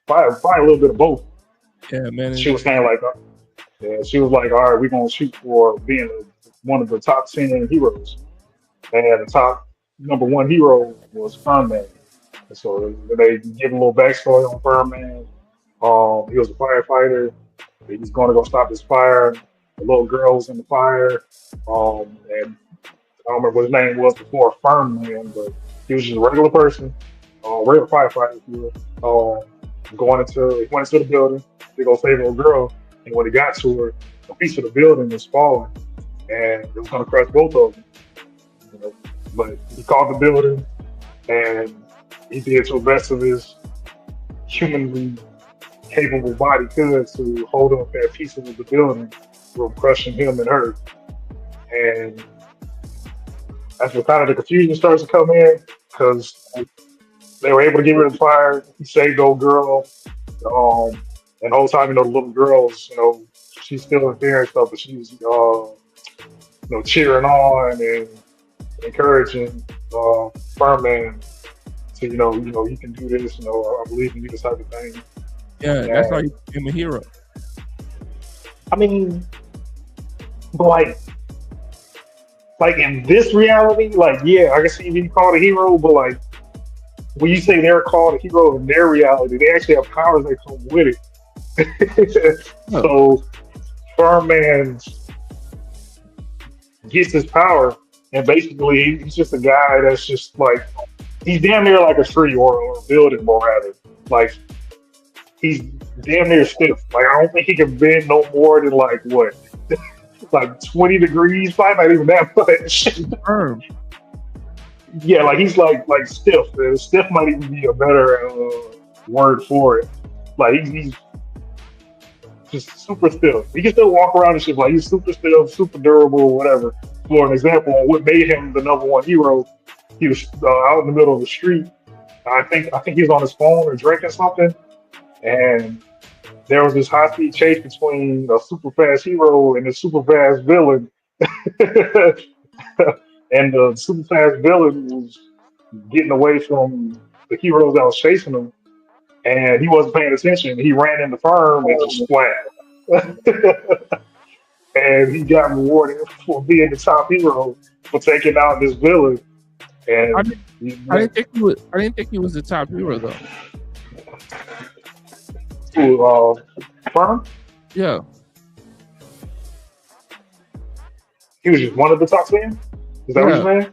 probably a little bit of both. Yeah, She was manager. saying like, yeah, she was like, all right, we're gonna shoot for being one of the top 10 heroes, and the top number one hero was Furman. And so they give a little backstory on Furman. He was a firefighter. He's going to go stop this fire. The little girl was in the fire, and I don't remember what his name was before Furman, but he was just a regular person, regular firefighter, if you will. He went into the building to go save a little girl, and when he got to her, a piece of the building was falling, and it was going to crush both of them. You know? But he called the building, and he did to the best of his humanly capable body could to hold up that piece of the building from crushing him and her. And that's where kind of the confusion starts to come in because they were able to get rid of the fire. He saved the old girl. And the whole time, the little girl's, she's still in there and stuff, but she's, cheering on and encouraging Furman to, you can do this, I believe in you, this type of thing. Yeah, that's how he became a hero. I mean, but like in this reality, like, yeah, I guess you call it a hero, but like when you say they're called a hero in their reality, they actually have powers that come with it. So Furman gets his power, and basically he's just a guy that's just like, he's damn near like a tree or a building, more rather. Like, he's damn near stiff. Like, I don't think he can bend no more than like what, like 20 degrees, probably not even that much. Firm. Yeah, like he's like stiff. Stiff might even be a better word for it. Like he's just super stiff. He can still walk around and shit. Like he's super stiff, super durable, whatever. For an example, what made him the number one hero, he was out in the middle of the street. I think he was on his phone or drinking something, and there was this high speed chase between a super fast hero and a super fast villain. And the super fast villain was getting away from the heroes that was chasing him, and he wasn't paying attention. He ran in the firm and just splat. And he got rewarded for being the top hero for taking out this villain. And I didn't think he was the top hero though. To firm? Yeah. He was just one of the top 10? Is that what you're saying?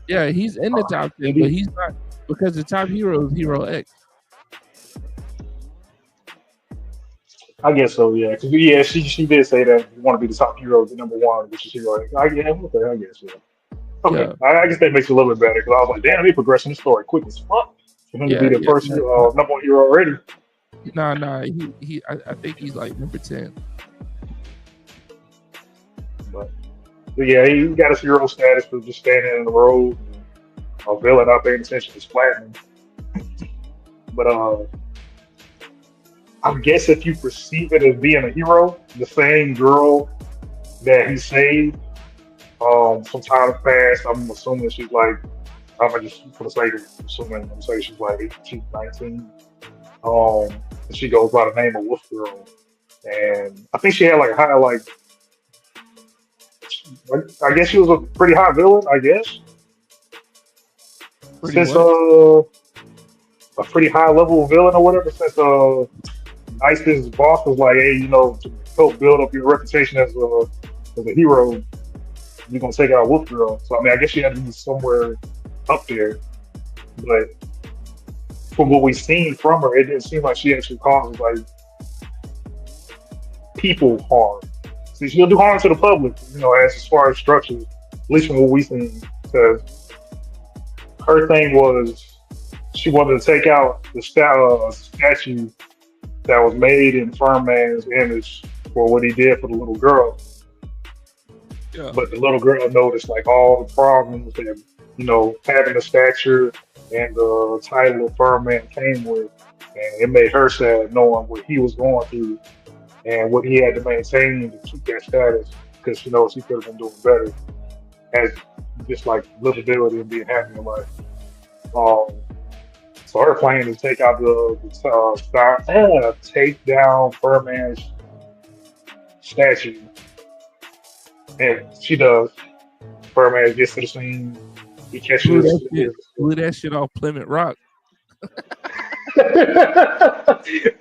Yeah, he's in the top 10, but he's not because the top hero is Hero X. I guess so, yeah. Because yeah, she did say that you want to be the top hero, the number one, which is Hero X. Okay, I guess yeah. Okay, Yeah, I guess that makes it a little bit better because I was like, damn, they progressing the story quick as fuck for him to be yeah, the yeah. first number one hero already. Nah. I think he's like number 10. But yeah, he got his hero status for just standing in the road and a villain not paying attention to splatting. But I guess if you perceive it as being a hero, the same girl that he saved some time passed, I'm assuming she's like, I'm gonna just for the sake of assuming, I'm saying she's like 18, 19. And she goes by the name of Wolf Girl, and I think she had like a high, I guess she was a pretty high villain, I guess, Pretty since what? a pretty high level villain or whatever. Since Ice's boss was like, hey, to help build up your reputation as a hero, you're gonna take out Wolf Girl. So I mean, I guess she had to be somewhere up there, but from what we've seen from her, it didn't seem like she actually causes like people harm. See, she'll do harm to the public, as far as structures, at least from what we've seen. Because her thing was she wanted to take out the statue that was made in Furman's image for what he did for the little girl. Yeah, But the little girl noticed like all the problems that having the stature and the title of Furman came with, and it made her sad knowing what he was going through and what he had to maintain to keep that status because she knows he could have been doing better as just like livability and being happy in life. Um, so her plan is take out take down Furman's statue, and she does. Furman gets to the scene. He catches. blew that shit off Plymouth Rock.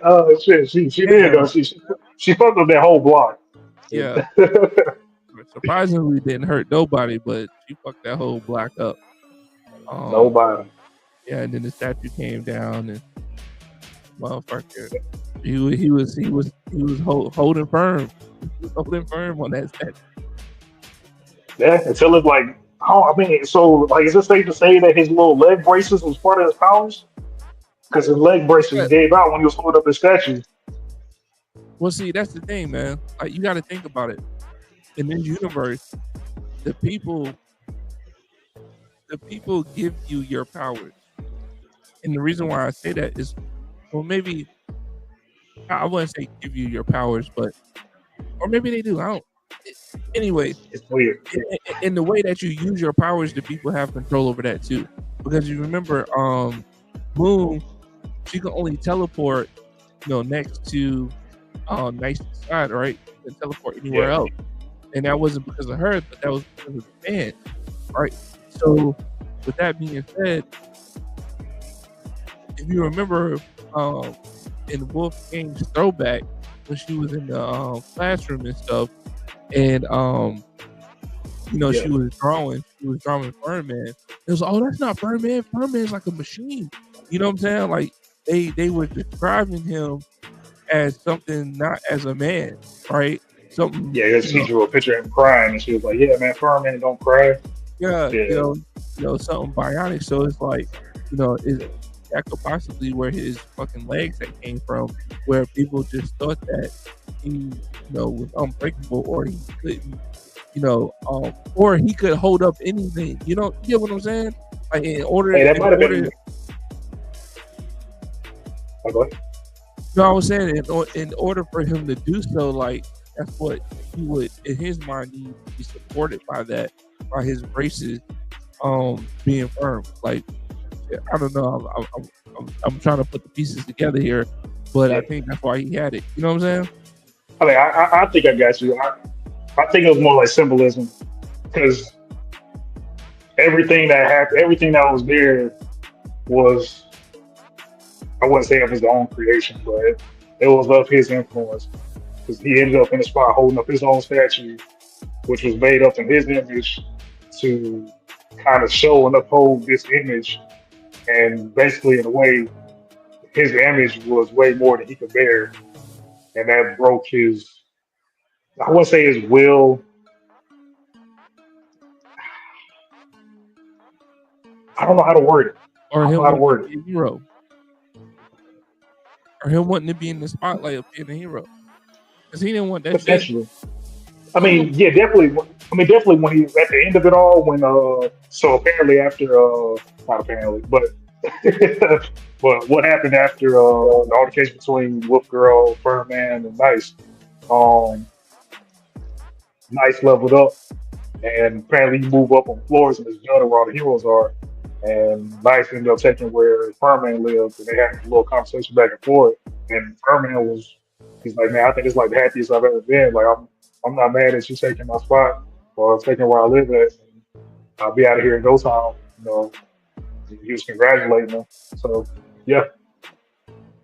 Oh shit! She did though. She fucked up that whole block. Yeah, surprisingly didn't hurt nobody, but she fucked that whole block up. Nobody. Yeah, and then the statue came down and motherfucker, he was holding firm. He was holding firm on that statue. Yeah, until it's like, oh, I mean, so like, is it safe to say that his little leg braces was part of his powers? Because his leg braces gave out when he was holding up his statue. Well, see, that's the thing, man. Like, you got to think about it. In this universe, the people give you your powers, and the reason why I say that is, well, maybe I wouldn't say give you your powers, but or maybe they do. I don't. Anyway, it's weird. In the way that you use your powers, the people have control over that too. Because you remember, Moon, she can only teleport, next to Nice side, right? She can teleport anywhere else, and that wasn't because of her, but that was because of the man, right? So, with that being said, if you remember, in Wolf King's throwback when she was in the classroom and stuff. And she was drawing Furman. It was, oh, that's not Furman. Furman's like a machine. You know what I'm saying? Like they were describing him as something, not as a man, right? Something. Yeah, she drew a picture of him crying, and she was like, "Yeah, man, Furman, don't cry." Yeah, something bionic. So it's like, that could possibly where his fucking legs that came from, where people just thought that he, was unbreakable, or he couldn't, or he could hold up anything. You get what I'm saying? Like in order. Hey, that might have been. Oh, go ahead. No, I was saying in order for him to do so, like that's what he would, in his mind, he would be supported by that, by his braces, being firm. Like, I don't know. I'm trying to put the pieces together here, but I think that's why he had it. You know what I'm saying? I mean, I think I got you. I think it was more like symbolism, because everything that happened, everything that was there was, I wouldn't say of his own creation, but it was of his influence, because he ended up in the spot holding up his own statue, which was made up in his image to kind of show and uphold this image, and basically in a way, his image was way more than he could bear, and that broke his. I wouldn't say his will. I don't know how to word it. or I don't know him how to wanting to word it. be a hero, or him wanting to be in the spotlight of being a hero, because he didn't want that shit. Potentially. I mean, yeah, definitely. I mean, definitely when he at the end of it all, when so apparently after not apparently, but but what happened after the altercation between Wolf Girl, Furman, and Nice? Um, Nice leveled up, and apparently you move up on floors in this journey where all the heroes are. And Nice ended up taking where Furman lived, and they had a little conversation back and forth. And Furman he's like, man, I think it's like the happiest I've ever been. Like, I'm not mad at you taking my spot or taking where I live at. I'll be out of here in no time. You know, he was congratulating him. So, yeah,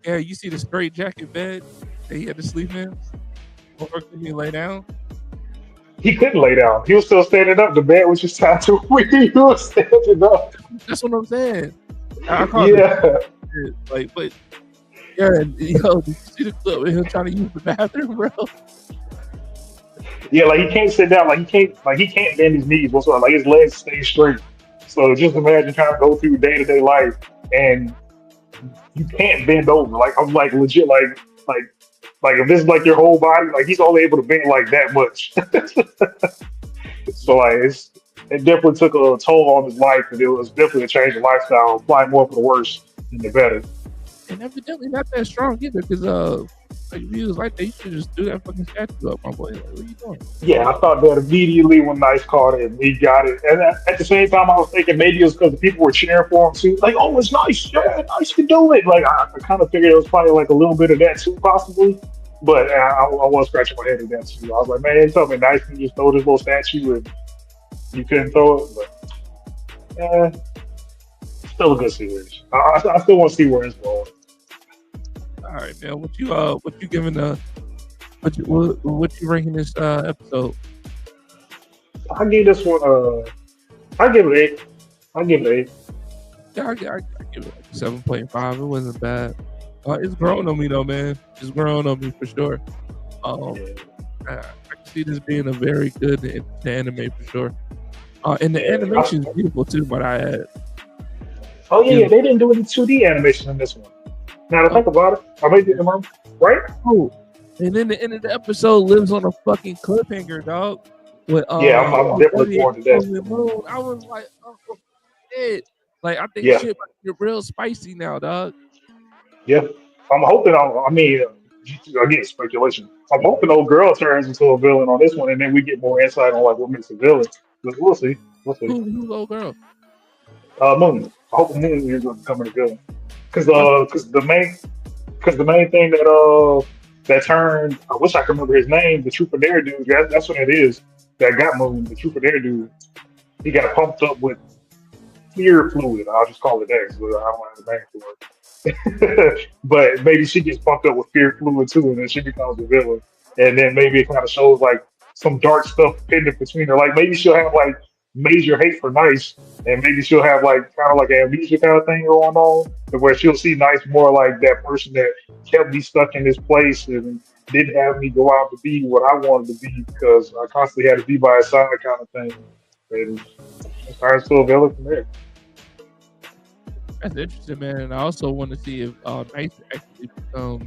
Yeah, you see the straight jacket bed that he had to sleep in, or could he lay down? he couldn't lay down. He was still standing up. The bed was just tied to where he was standing up. That's what I'm saying. I call it Yeah. like, but yeah, yo, did you see the clip of him trying to use the bathroom, bro? Yeah, like he can't sit down, like he can't bend his knees whatsoever. Like his legs stay straight. So just imagine trying to go through day to day life and you can't bend over. Like I'm like legit like if this is like your whole body, like he's only able to bend like that much. So like it definitely took a toll on his life, and it was definitely a change of lifestyle, probably more for the worse than the better. And evidently not that strong either, because like if he was like that, you should just do that fucking statue up, my boy. Like, what are you doing? Yeah, I thought that immediately when Nice caught it, he got it. And at the same time, I was thinking maybe it was because the people were cheering for him too. Like, oh, it's Nice. Yeah, Nice can do it. Like, I kind of figured it was probably like a little bit of that too, possibly. But I was scratching my head at that too. I was like, man, tell me Nice can just throw this little statue and you couldn't throw it. But, still a good series. I still want to see where it's going. All right, man. What you giving what you ranking this episode? I give this one. I give it 8. I give it 8. Yeah, I give it like 7.5. It wasn't bad. It's growing on me though, man. It's growing on me for sure. I can see this being a very good anime for sure. And the animation is beautiful too. But I had. Oh yeah, they didn't do any 2D animation in this one. Now to think about it, I made it wrong, right? Oh, and then the end of the episode lives on a fucking cliffhanger, dog. With yeah, I'm definitely forward to that. I was like, oh shit! Like I think shit might get real spicy now, dog. Yeah, I'm hoping. I mean, again, speculation. I'm hoping old girl turns into a villain on this one, and then we get more insight on like what makes a villain. But we'll see. We'll see. Who's old girl? Moon. I hope Moon is going to become a villain. Because the main thing that turned, I wish I could remember his name, the Trooper Dare dude. That's what it is. That got Moon, the Trooper Dare dude. He got pumped up with fear fluid. I'll just call it that because I don't have a name for it. But maybe she gets pumped up with fear fluid too, and then she becomes a villain. And then maybe it kind of shows like some dark stuff pending between her. Like maybe she'll have like major hate for Nice, and maybe she'll have like kind of like an amnesia kind of thing going on, where she'll see Nice more like that person that kept me stuck in this place and didn't have me go out to be what I wanted to be because I constantly had to be by his side kind of thing. And it turns to a villain from there. That's interesting, man. And I also want to see if Nice actually becomes,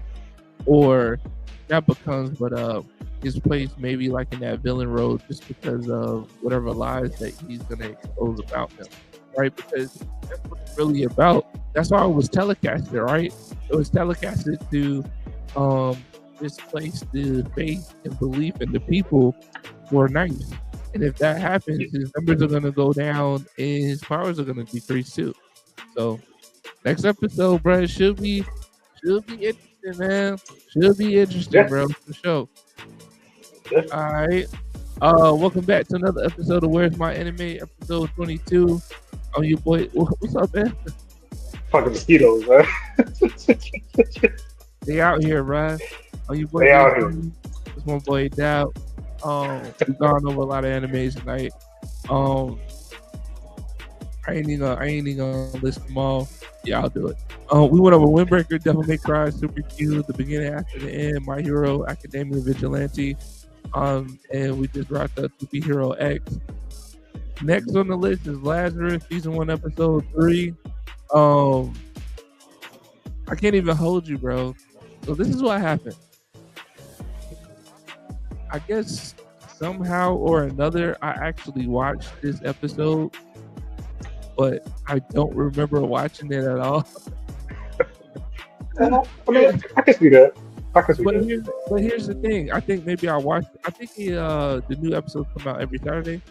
or not becomes, but his place maybe like in that villain road just because of whatever lies that he's gonna expose about him, right? Because that's what it's really about. That's why it was telecasted, right? It was telecasted to displace the faith and belief in the people who are Nice. And if that happens, his numbers are gonna go down and his powers are gonna decrease too. So next episode, bro, should be interesting, man. Should be interesting, bro, for sure. All right. Welcome back to another episode of Where's My Anime, episode 22. Oh, you boy, what's up, man? Fucking mosquitoes, man. They out here, right? Oh, you boy, they out here. This one boy Doubt. We've gone over a lot of animes tonight. I ain't even gonna list them all. Yeah, I'll do it. We went over Windbreaker, Devil May Cry, Super Q, The Beginning After the End, My Hero Academia Vigilante, and we just wrapped up Superhero X. Next on the list is Lazarus, season 1, episode 3. I can't even hold you, bro. So this is what happened. I guess somehow or another, I actually watched this episode, but I don't remember watching it at all. I mean, I can see that. I can see that. But here's the thing. I think maybe I watched. I think the new episodes come out every Saturday.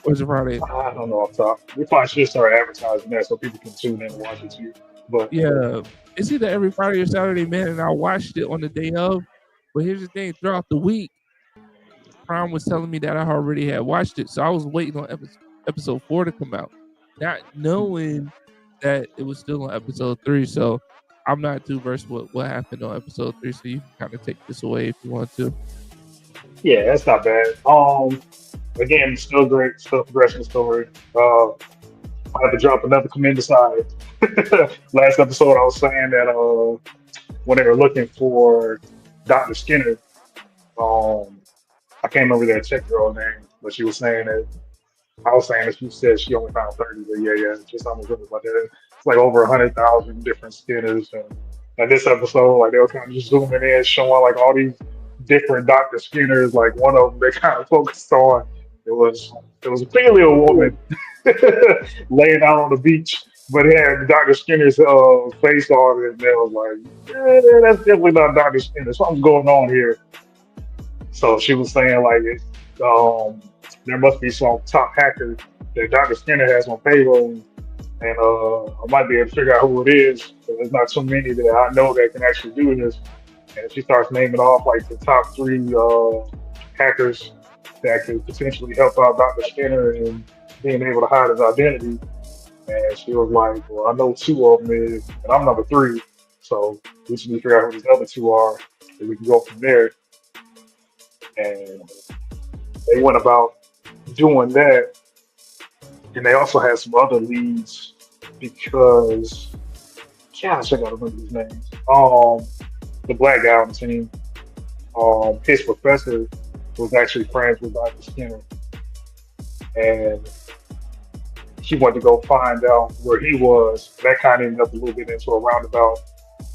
Or is it Friday? I don't know off top. We probably should start advertising that so people can tune in and watch it too. But yeah, it's either every Friday or Saturday, man. And I watched it on the day of. But here's the thing: throughout the week, Prime was telling me that I already had watched it, so I was waiting on episode 4 to come out, not knowing that it was still on episode 3. So I'm not too versed with what happened on episode 3. So you can kind of take this away if you want to. yeah, that's not bad. Again, still great, still progression story. I have to drop another commend aside. Last episode, I was saying that when they were looking for Dr. Skinner, I can't remember that Czech girl's name, but she was saying that I was saying that she said she only found 30, but yeah, just almost really about that. It's like over 100,000 different Skinners, and like this episode, like they were kind of just zooming in, showing like all these different Dr. Skinners. Like one of them they kind of focused on it was clearly a woman laying out on the beach, but it had Dr. Skinner's face on it, and they was like, that's definitely not Dr. Skinner. Something's going on here. So she was saying like there must be some top hacker that Dr. Skinner has on payroll, and I might be able to figure out who it is. But there's not too many that I know that can actually do this. And she starts naming off like the top 3 hackers that could potentially help out Dr. Skinner in being able to hide his identity. And she was like, "Well, I know 2 of them is, and I'm number 3. So we just need to figure out who these other 2 are, and we can go from there." And they went about doing that, and they also had some other leads because, gosh, I gotta remember his name. The black guy on the team, his professor was actually friends with Dr. Skinner, and he wanted to go find out where he was. That kind of ended up a little bit into a roundabout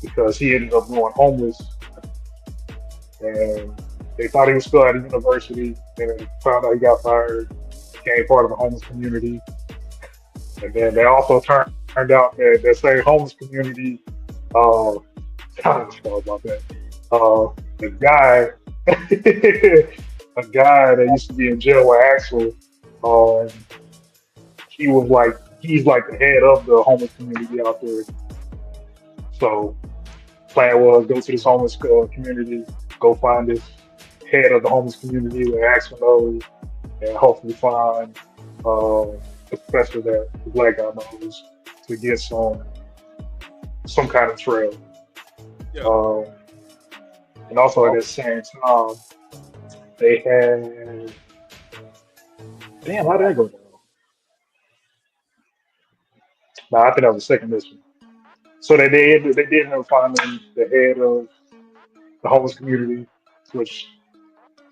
because he ended up going homeless, and they thought he was still at a university, and then found out he got fired, became part of the homeless community. And then they also turned out that that same homeless community, I forgot about that. The guy, a guy that used to be in jail with Axel, he's like the head of the homeless community out there. So plan was go to this homeless community, go find this head of the homeless community that Axel knows, and hopefully find the professor that the black guy knows to get some kind of trail. Yeah. And also at the same time, they had, damn, how did that go down? No, I think that was the second mission. So they did end up finding the head of the homeless community, which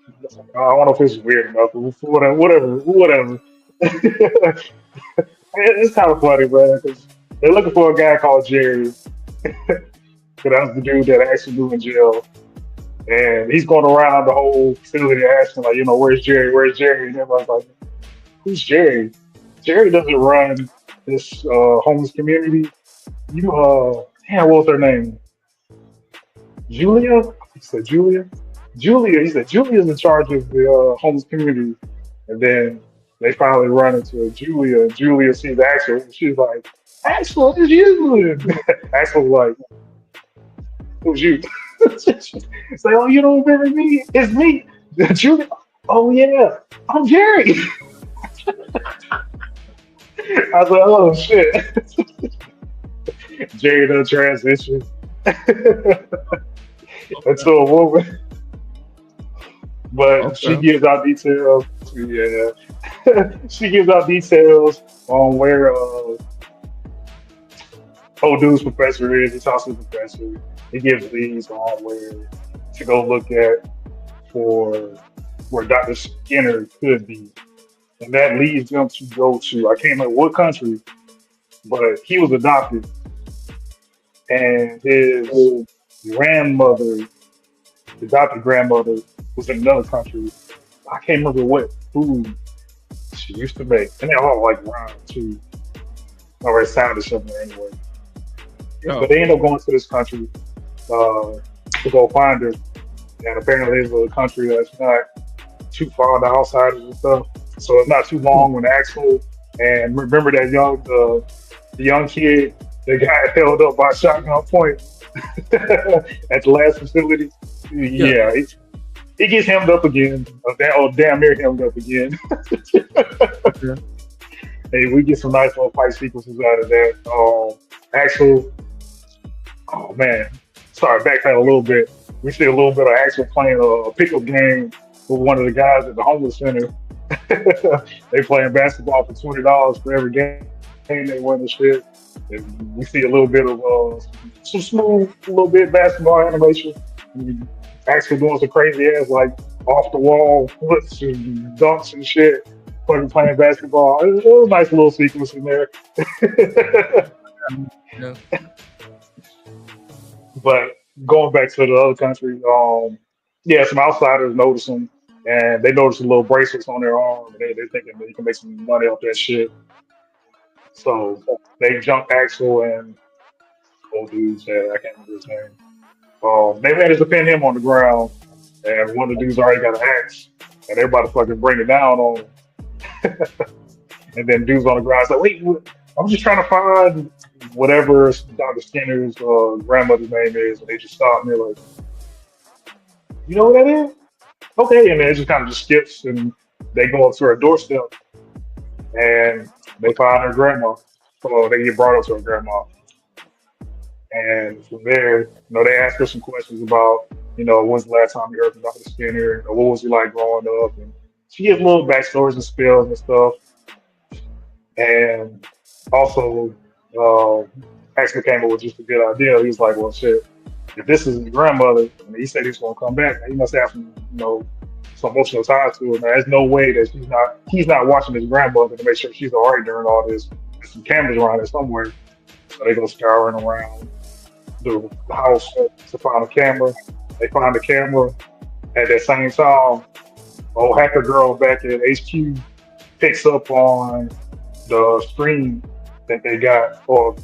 I don't know if it's weird enough, but whatever. It's kind of funny, man, because they're looking for a guy called Jerry. So that's the dude that actually blew in jail. And he's going around the whole facility asking, like, where's Jerry? Where's Jerry? And everyone's like, who's Jerry? Jerry doesn't run this homeless community. Damn, what was her name? Julia? He said Julia? He said Julia's in charge of the homeless community. And then they finally run into Julia, and Julia sees Axel, and she's like, Axel, it's you. Axel's like, who's you? It's like, oh, you don't remember me? It's me. Julia, oh yeah, I'm Jerry. I was like, oh shit. Jerry done transition into a woman. But she gives out details Yeah, she gives out details on where old dude's professor is. He talks to the professor. He gives leads on where to go look at for where Dr. Skinner could be. And that leads them to go to, I can't remember what country, but he was adopted. And his grandmother, his adopted grandmother, was in another country. I can't remember what food she used to make. And they all like rhyme too. Or it sounded something anyway. But Yo, they end up going to this country to go find her. And apparently it's a country that's not too far on the outsiders and stuff. So it's not too long when Axel and remember that the young kid that got held up by shotgun point at the last facility. yeah, Yeah, it gets hemmed up again. Damn near hemmed up again. okay. Hey, we get some nice little fight sequences out of that. Axel, oh man, sorry, backtrack a little bit. We see a little bit of Axel playing a pickup game with one of the guys at the homeless center. They playing basketball for $20 for every game they win and shit. And we see a little bit of some smooth, a little bit basketball animation. Axel doing some crazy ass like off the wall flips and dunks and shit. Fucking playing basketball. It was a nice little sequence in there. Yeah. But going back to the other country, yeah, some outsiders notice them, and they notice the little bracelets on their arm, and they're thinking they can make some money off that shit. So they jump Axel and old dude said I can't remember his name. They managed to pin him on the ground, and one of the dudes already got an axe, and everybody fucking bring it down on him. And then dudes on the ground like, wait, I'm just trying to find whatever Dr. Skinner's grandmother's name is, and they just stop and they're like, you know what that is? Okay, and then it just kind of just skips, and they go up to her doorstep, and they find her grandma. So they get brought up to her grandma, and from there, they ask her some questions about, when's the last time you heard from Dr. Skinner, or what was he like growing up, and she gives little backstories and spills and stuff. And also, actually came up with just a good idea. He was like, well, shit, if this is his grandmother, and he said he's going to come back, he must have some, some emotional ties to her. Now, there's no way that he's not watching his grandmother to make sure she's all right during all this. There's some cameras around there somewhere. So they go scouring around the house to find a camera. They find the camera. At that same time, old hacker girl back at HQ picks up on the screen that they got, or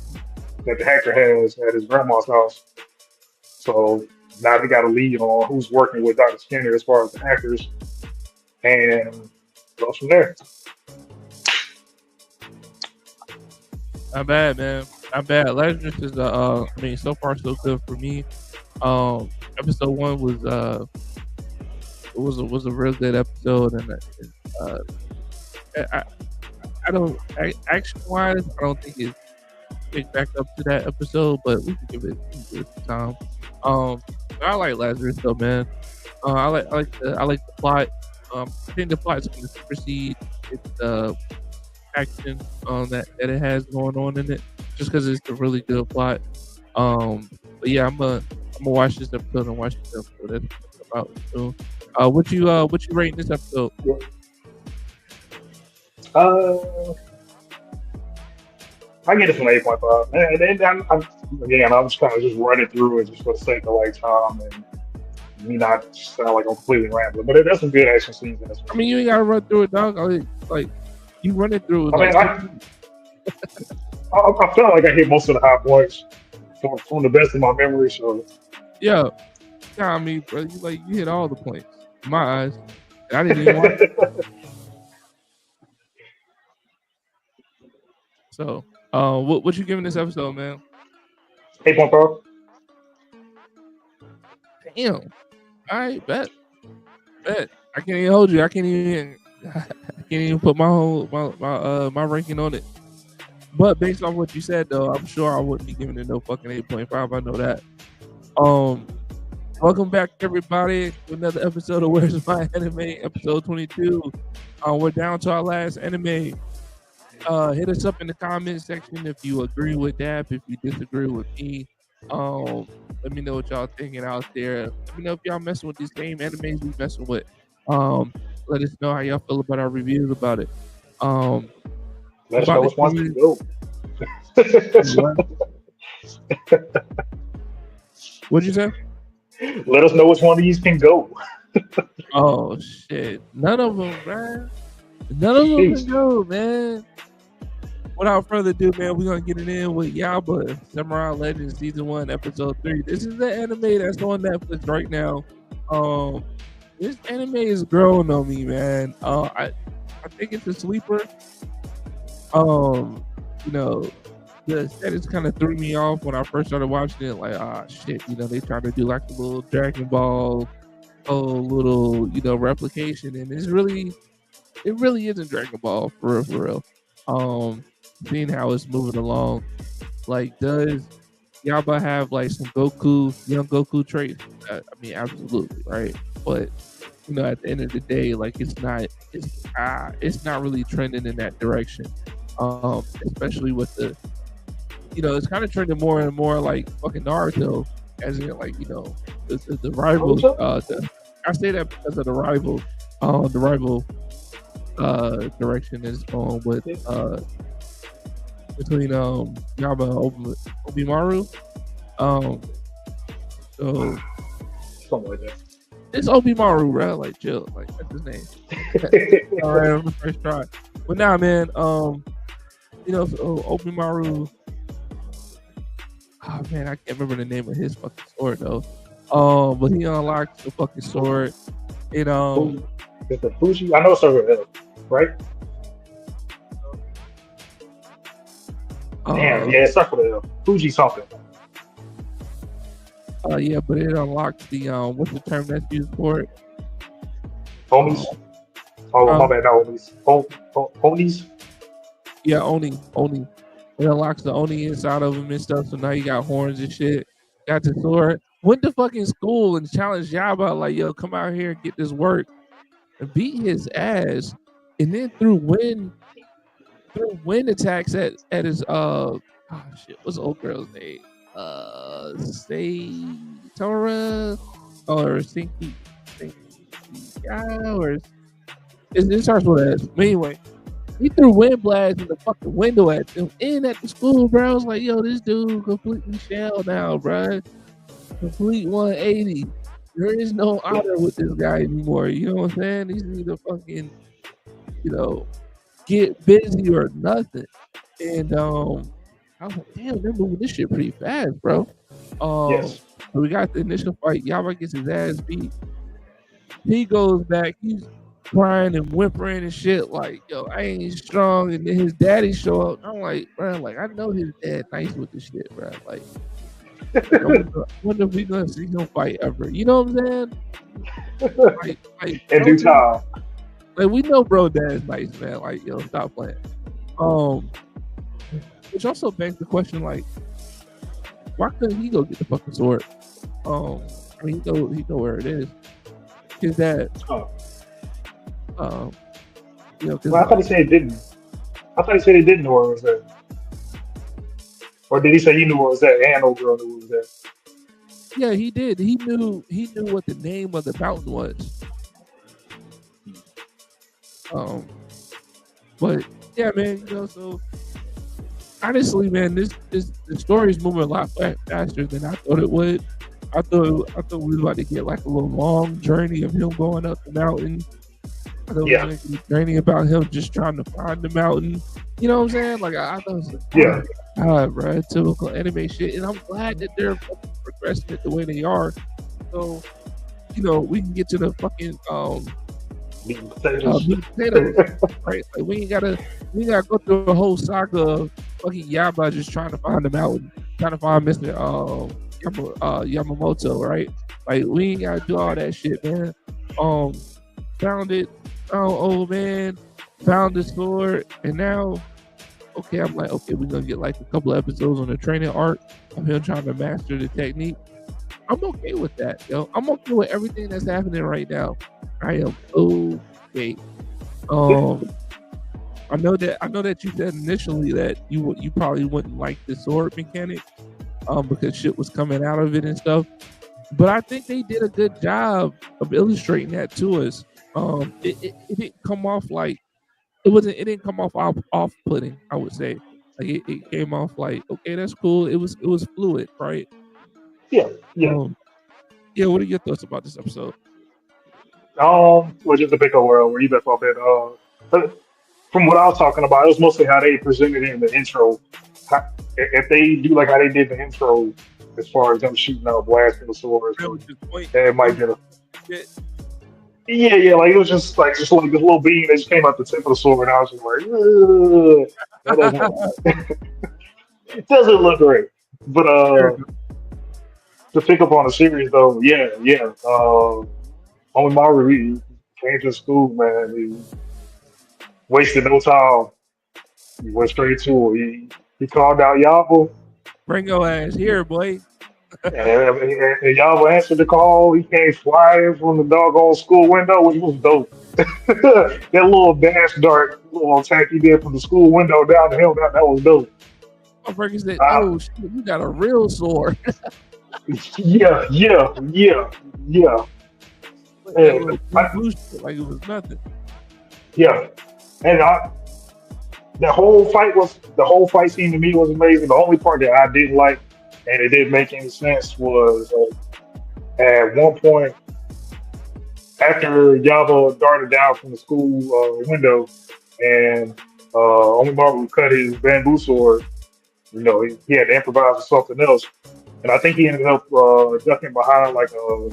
that the hacker has at his grandma's house. So now they got a lead on who's working with Dr. Skinner as far as the hackers, and goes from there. Not bad, man. Not bad. Lazarus is I mean, so far so good for me. Episode 1 was a real good episode, and I don't action wise, I don't think it's picked back up to that episode, but we can give it some time. I like Lazarus though, man. I like the plot. I think the plot is going to supersede its action that it has going on in it, just because it's a really good plot. But yeah, I'm gonna watch this episode and watch this episode that's about soon. What you rating this episode? I get it from 8.5. And I'm just kind of just running through it just for the sake of like time and me not sound like I'm completely rambling. But there's some good action scenes in this one. I mean, you ain't gotta run through it, dog. Like you run it through. I feel like I hit most of the high points from the best of my memory. So yeah, I mean, bro, you hit all the points in my eyes. I didn't even watch it. So, what you giving this episode, man? 8.5. Damn. All right, bet. I can't even hold you. I can't even put my ranking on it. But based on what you said, though, I'm sure I wouldn't be giving it no fucking 8.5. I know that. Welcome back, everybody, to another episode of Where's My Anime, episode 22. We're down to our last anime. Hit us up in the comment section if you agree with that, if you disagree with me. Let me know what y'all thinking out there. Let me know if y'all messing with these same animes we messing with. Let us know how y'all feel about our reviews about it. Let us know which ones can go. What'd you say? Let us know which one of these can go. Oh shit! None of them, man. None of them can go, man. Without further ado, man, we're gonna get it in with Yaba, Samurai Legends Season 1, Episode 3. This is the anime that's on Netflix right now. This anime is growing on me, man. I think it's a sleeper. You know, the aesthetics kind of threw me off when I first started watching it. Like, shit, they tried to do like a little Dragon Ball, little, replication, and it really isn't Dragon Ball for real. Seeing how it's moving along, like, does Yaba have like some young Goku traits? I mean, absolutely, right? But at the end of the day, like, it's not really trending in that direction. Especially with the, it's kind of trending more and more like fucking Naruto, as in like, the rival. I say that because of the rival. The rival direction is going with between Yaba and Obimaru. So something like that. It's Obimaru, bro. Like, chill. Like, that's his name. All right, on the first try. But now, man, so Obimaru. Oh man, I can't remember the name of his fucking sword though. But he unlocks the fucking sword. And it's the Fuji. I know it's over there, right? Damn, yeah, it's stuck with the Fuji something. Yeah, but it unlocks the what's the term that's used for it? Homies. My bad, not homies. Honies. Yeah, Oni. It unlocks the Oni inside of him and stuff. So now you got horns and shit. Got the sword. Went to fucking school and challenged Yaba like, yo, come out here and get this work. And beat his ass. And then threw wind attacks at his what's the old girl's name? Tora or Sinky, or it starts with S. But anyway, he threw wind blast in the fucking window at them and at the school, bro. I was like, yo, this dude completely shell now, bro. Complete 180. There is no honor with this guy anymore. You know what I'm saying? He's either fucking, get busy or nothing. And I was like, damn, they're moving this shit pretty fast, bro. Yes. So we got the initial fight. Yaba gets his ass beat. He goes back. He's crying and whimpering and shit like, yo, I ain't strong. And then his daddy show up. I'm like, bro, like, I know his dad nice with this shit, bro. Like, I wonder if we gonna see him fight ever. You know what I'm saying? Like in due time. Like, we know bro dad's nice, man. Like, yo, stop playing. Which also begs the question, like, why couldn't he go get the fucking sword? I mean, he know where it is. His dad. Well, I thought he said he didn't. I thought he said he didn't know where it was at. Or did he say he knew where it was at and old girl knew where it was at? Yeah, he did. He knew what the name of the mountain was. But yeah, man, so honestly, man, the story is moving a lot faster than I thought it would. I thought we was about to get like a little long journey of him going up the mountain. I thought we was going to get a journey about him just trying to find the mountain. You know what I'm saying? Like, I thought it was like, God, bro, typical anime shit. And I'm glad that they're progressing it the way they are. So, we can get to the fucking meat potatoes, right? Like, we ain't gotta go through a whole saga of fucking Yaba just trying to find the mountain, trying to find Mr. Yamamoto, right? Like, we ain't gotta do all that shit, man. Found it. Old man found the sword, and now, I'm like, we're gonna get like a couple of episodes on the training arc of him trying to master the technique. I'm okay with that, yo. I'm okay with everything that's happening right now. I am okay. I know that you said initially that you probably wouldn't like the sword mechanic, because shit was coming out of it and stuff. But I think they did a good job of illustrating that to us. It didn't come off like it didn't come off putting. I would say like it came off like, okay, that's cool. It was fluid, right? Yeah, yeah. Yeah. What are your thoughts about this episode? Which is the bigger world where you left off at. But from what I was talking about, it was mostly how they presented it in the intro. If they do like how they did the intro, as far as them shooting out blasting the swords, That was just point. it might get a Shit. yeah, yeah. Like it was just like this little beam that just came out the tip of the sword, and I was just like, ugh, that doesn't it doesn't look great. But to pick up on the series though, yeah, yeah. Only Mario he came to school, man. He wasted no time. He went straight to it. He called out Yabo, Bring your ass here, boy. and Yabo answered the call. He came flying from the doggone school window, which was dope. That little dash dart, little attack he did from the school window down the hill, that was dope. Motherfucker said, "Oh shit, you got a real sword." Yeah, yeah, yeah, yeah. And Like it was nothing. yeah, and the whole fight scene to me was amazing. The only part that I didn't like, and it didn't make any sense, was at one point after Yaba darted down from the school window, and Omimaru would cut his bamboo sword. You know, he had to improvise with something else, and I think he ended up ducking behind like uh,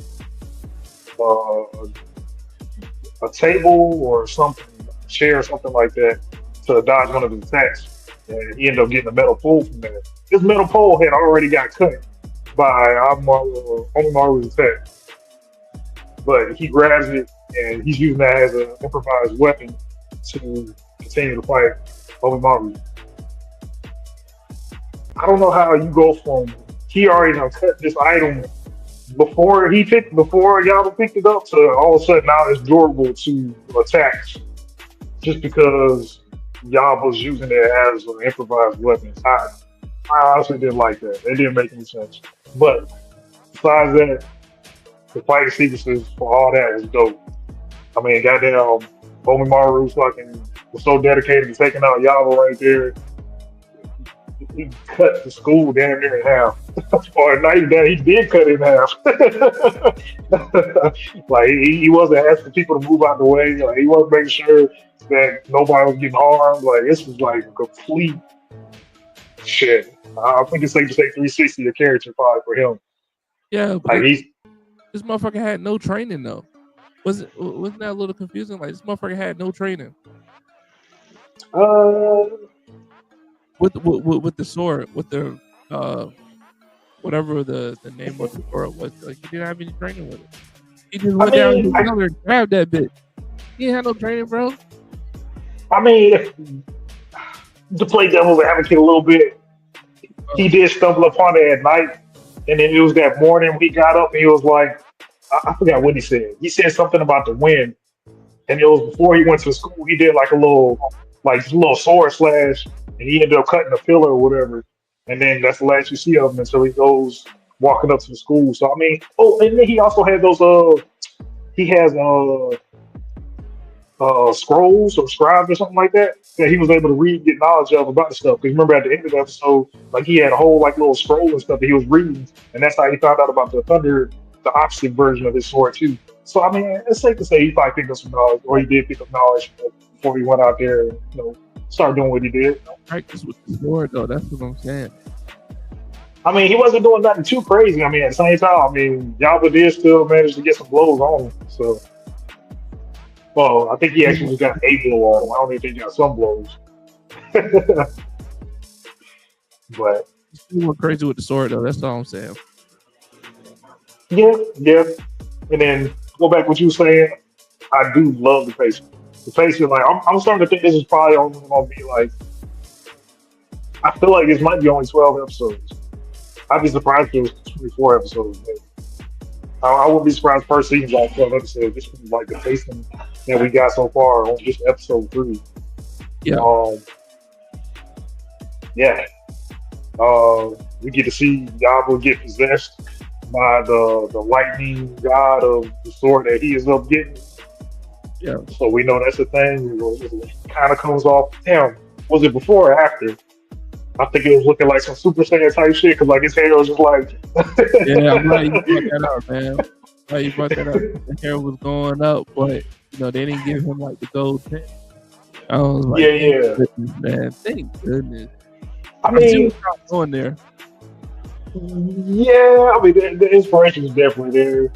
a table or something, a chair or something like that, to dodge one of his attacks. And he ended up getting a metal pole from there. This metal pole had already got cut by Omimaru's attack, but he grabs it and he's using that as an improvised weapon to continue to fight Omimaru. I don't know how you go from he already done cut this item before Yaba picked it up to all of a sudden now it's durable to attacks just because Yaba's using it as an improvised weapon. I honestly didn't like that. It didn't make any sense. But besides that, the fighting sequences for all that is dope. I mean, goddamn, Omimaru fucking was so dedicated to taking out Yaba right there. He cut the school damn near in half. Or not even that, he did cut it in half. Like he wasn't asking people to move out the way. Like he wasn't making sure that nobody was getting harmed. Like this was like a complete shit. I think it's safe to say 360 the character probably for him. Yeah, but Like this motherfucker had no training though. Wasn't that a little confusing? Like this motherfucker had no training uh with the sword, with the whatever the name of the sword was. Like he didn't have any training with it. He just went down to and grabbed that bitch. He ain't had no training, bro. I mean, to play devil's advocate a little bit, he did stumble upon it at night, and then it was that morning when he got up and he was like, I forgot what he said. He said something about the wind, and it was before he went to school. He did like a little sword slash, and he ended up cutting a pillar or whatever. And then that's the last you see of him until he goes walking up to the school. So I mean, and then he also had those he has scrolls or scribes or something like that he was able to read, get knowledge of about the stuff. Because remember at the end of the episode, like he had a whole like little scroll and stuff that he was reading, and that's how he found out about the opposite version of his sword too. So I mean, it's safe to say he probably picked up some knowledge, or he did pick up knowledge before he went out there and start doing what he did. Practice with the sword though. That's what I'm saying. I mean, he wasn't doing nothing too crazy. I mean, at the same time, I mean, Yaba did still manage to get some blows on him. So. Well, I think he actually got a blow on him. I don't even think he got some blows. But he went crazy with the sword though. That's all I'm saying. Yeah. And then go back to what you were saying. I do love the pacing. The pacing, like I'm starting to think this is probably only going to be like. I feel like this might be only 12 episodes. I'd be surprised if it was 24 episodes. Maybe. I wouldn't be surprised per season like 12 episodes. This was like the pacing that we got so far on just episode 3. Yeah, Um, yeah, we get to see Yabo get possessed by the lightning god of the sword that he is up getting. yeah. So we know that's a thing. It kind of comes off. Damn, was it before or after? I think it was looking like some Super Saiyan type shit because like his hair was just like. Yeah, I'm glad you brought that up, man. Glad you brought that up. The hair was going up, but they didn't give him like the gold tint. I was like, Yeah, thank yeah. goodness, man. Thank goodness. I I see mean, what's going there. yeah. I mean, the inspiration is definitely there,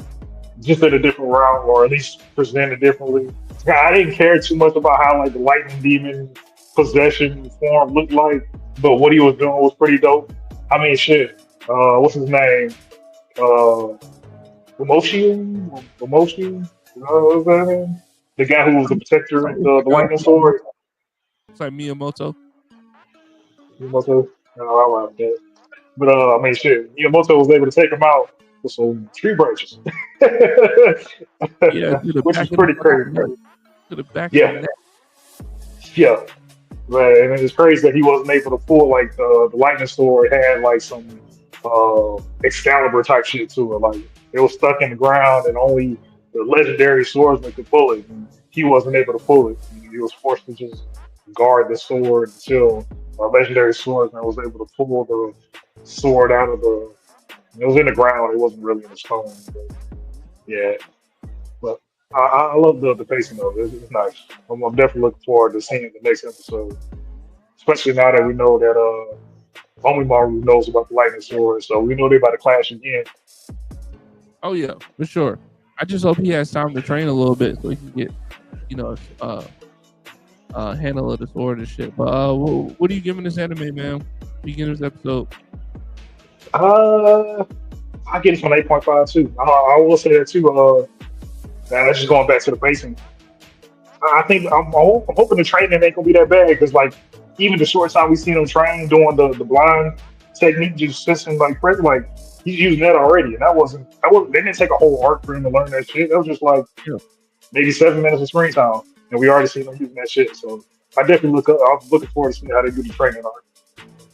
just in a different route, or at least presented differently. Yeah, I didn't care too much about how like the lightning demon possession form looked like, but what he was doing was pretty dope. I mean, shit. What's his name? Uh, Emotion? What's that name? The guy who was the protector of the lightning sword. It's like Miyamoto. Miyamoto. No, I like that. But I mean, shit. Miyamoto was able to take him out with some tree branches, Yeah, to the which is back of the pretty crazy. to the back of the Yeah, neck. yeah. Right, and it's crazy that he wasn't able to pull like the lightning sword had like some Excalibur type shit to it. Like it was stuck in the ground, and only the legendary swordsman could pull it. And he wasn't able to pull it. And he was forced to just guard the sword until a legendary swordsman was able to pull the sword out of the. It was in the ground. It wasn't really in the stone. But yeah, but I love the pacing of it. It's nice. I'm definitely looking forward to seeing the next episode. Especially now that we know that Omimaru knows about the lightning sword, so we know they're about to clash again. Oh yeah, for sure. I just hope he has time to train a little bit so he can get, you know, handle of the sword and shit. But what are you giving this anime, man? What are you giving this episode? Uh, I get it from 8.5 too. I will say that too. Now that's just going back to the pacing. I think I'm hoping the training ain't gonna be that bad because like even the short time we seen him train doing the blind technique, just sitting like he's using that already, and that was they didn't take a whole arc for him to learn that shit. That was just like Yeah, maybe 7 minutes of screen time, and we already seen him using that shit. So I definitely I'm looking forward to seeing how they do the training arc.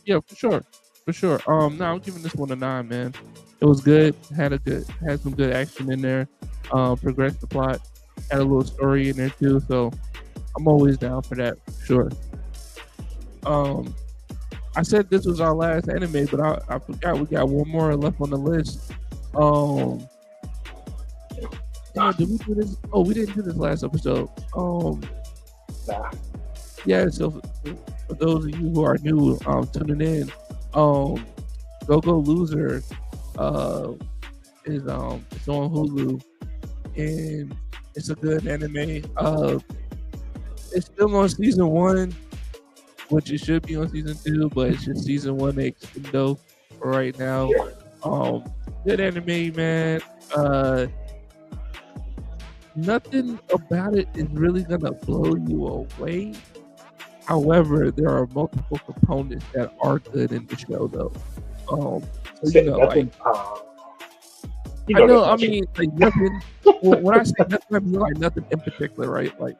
yeah, for sure, for sure. No, I'm giving this one a 9, man. It was good. Had some good action in there. Progressed the plot. Had a little story in there too. So I'm always down for that. For sure. Um, I said this was our last anime, but I forgot we got one more left on the list. Um, did we do this? Oh, we didn't do this last episode. Nah. Yeah. So for those of you who are new, tuning in, Go Go Loser, is it's on Hulu, and it's a good anime. It's still on season 1, which it should be on season 2, but it's just season 1 extendo for right now. Good anime, man. Nothing about it is really gonna blow you away. However, there are multiple components that are good in the show, though. So Nothing. I know. I mean, like nothing. When I say nothing, I mean like nothing in particular, right? Like,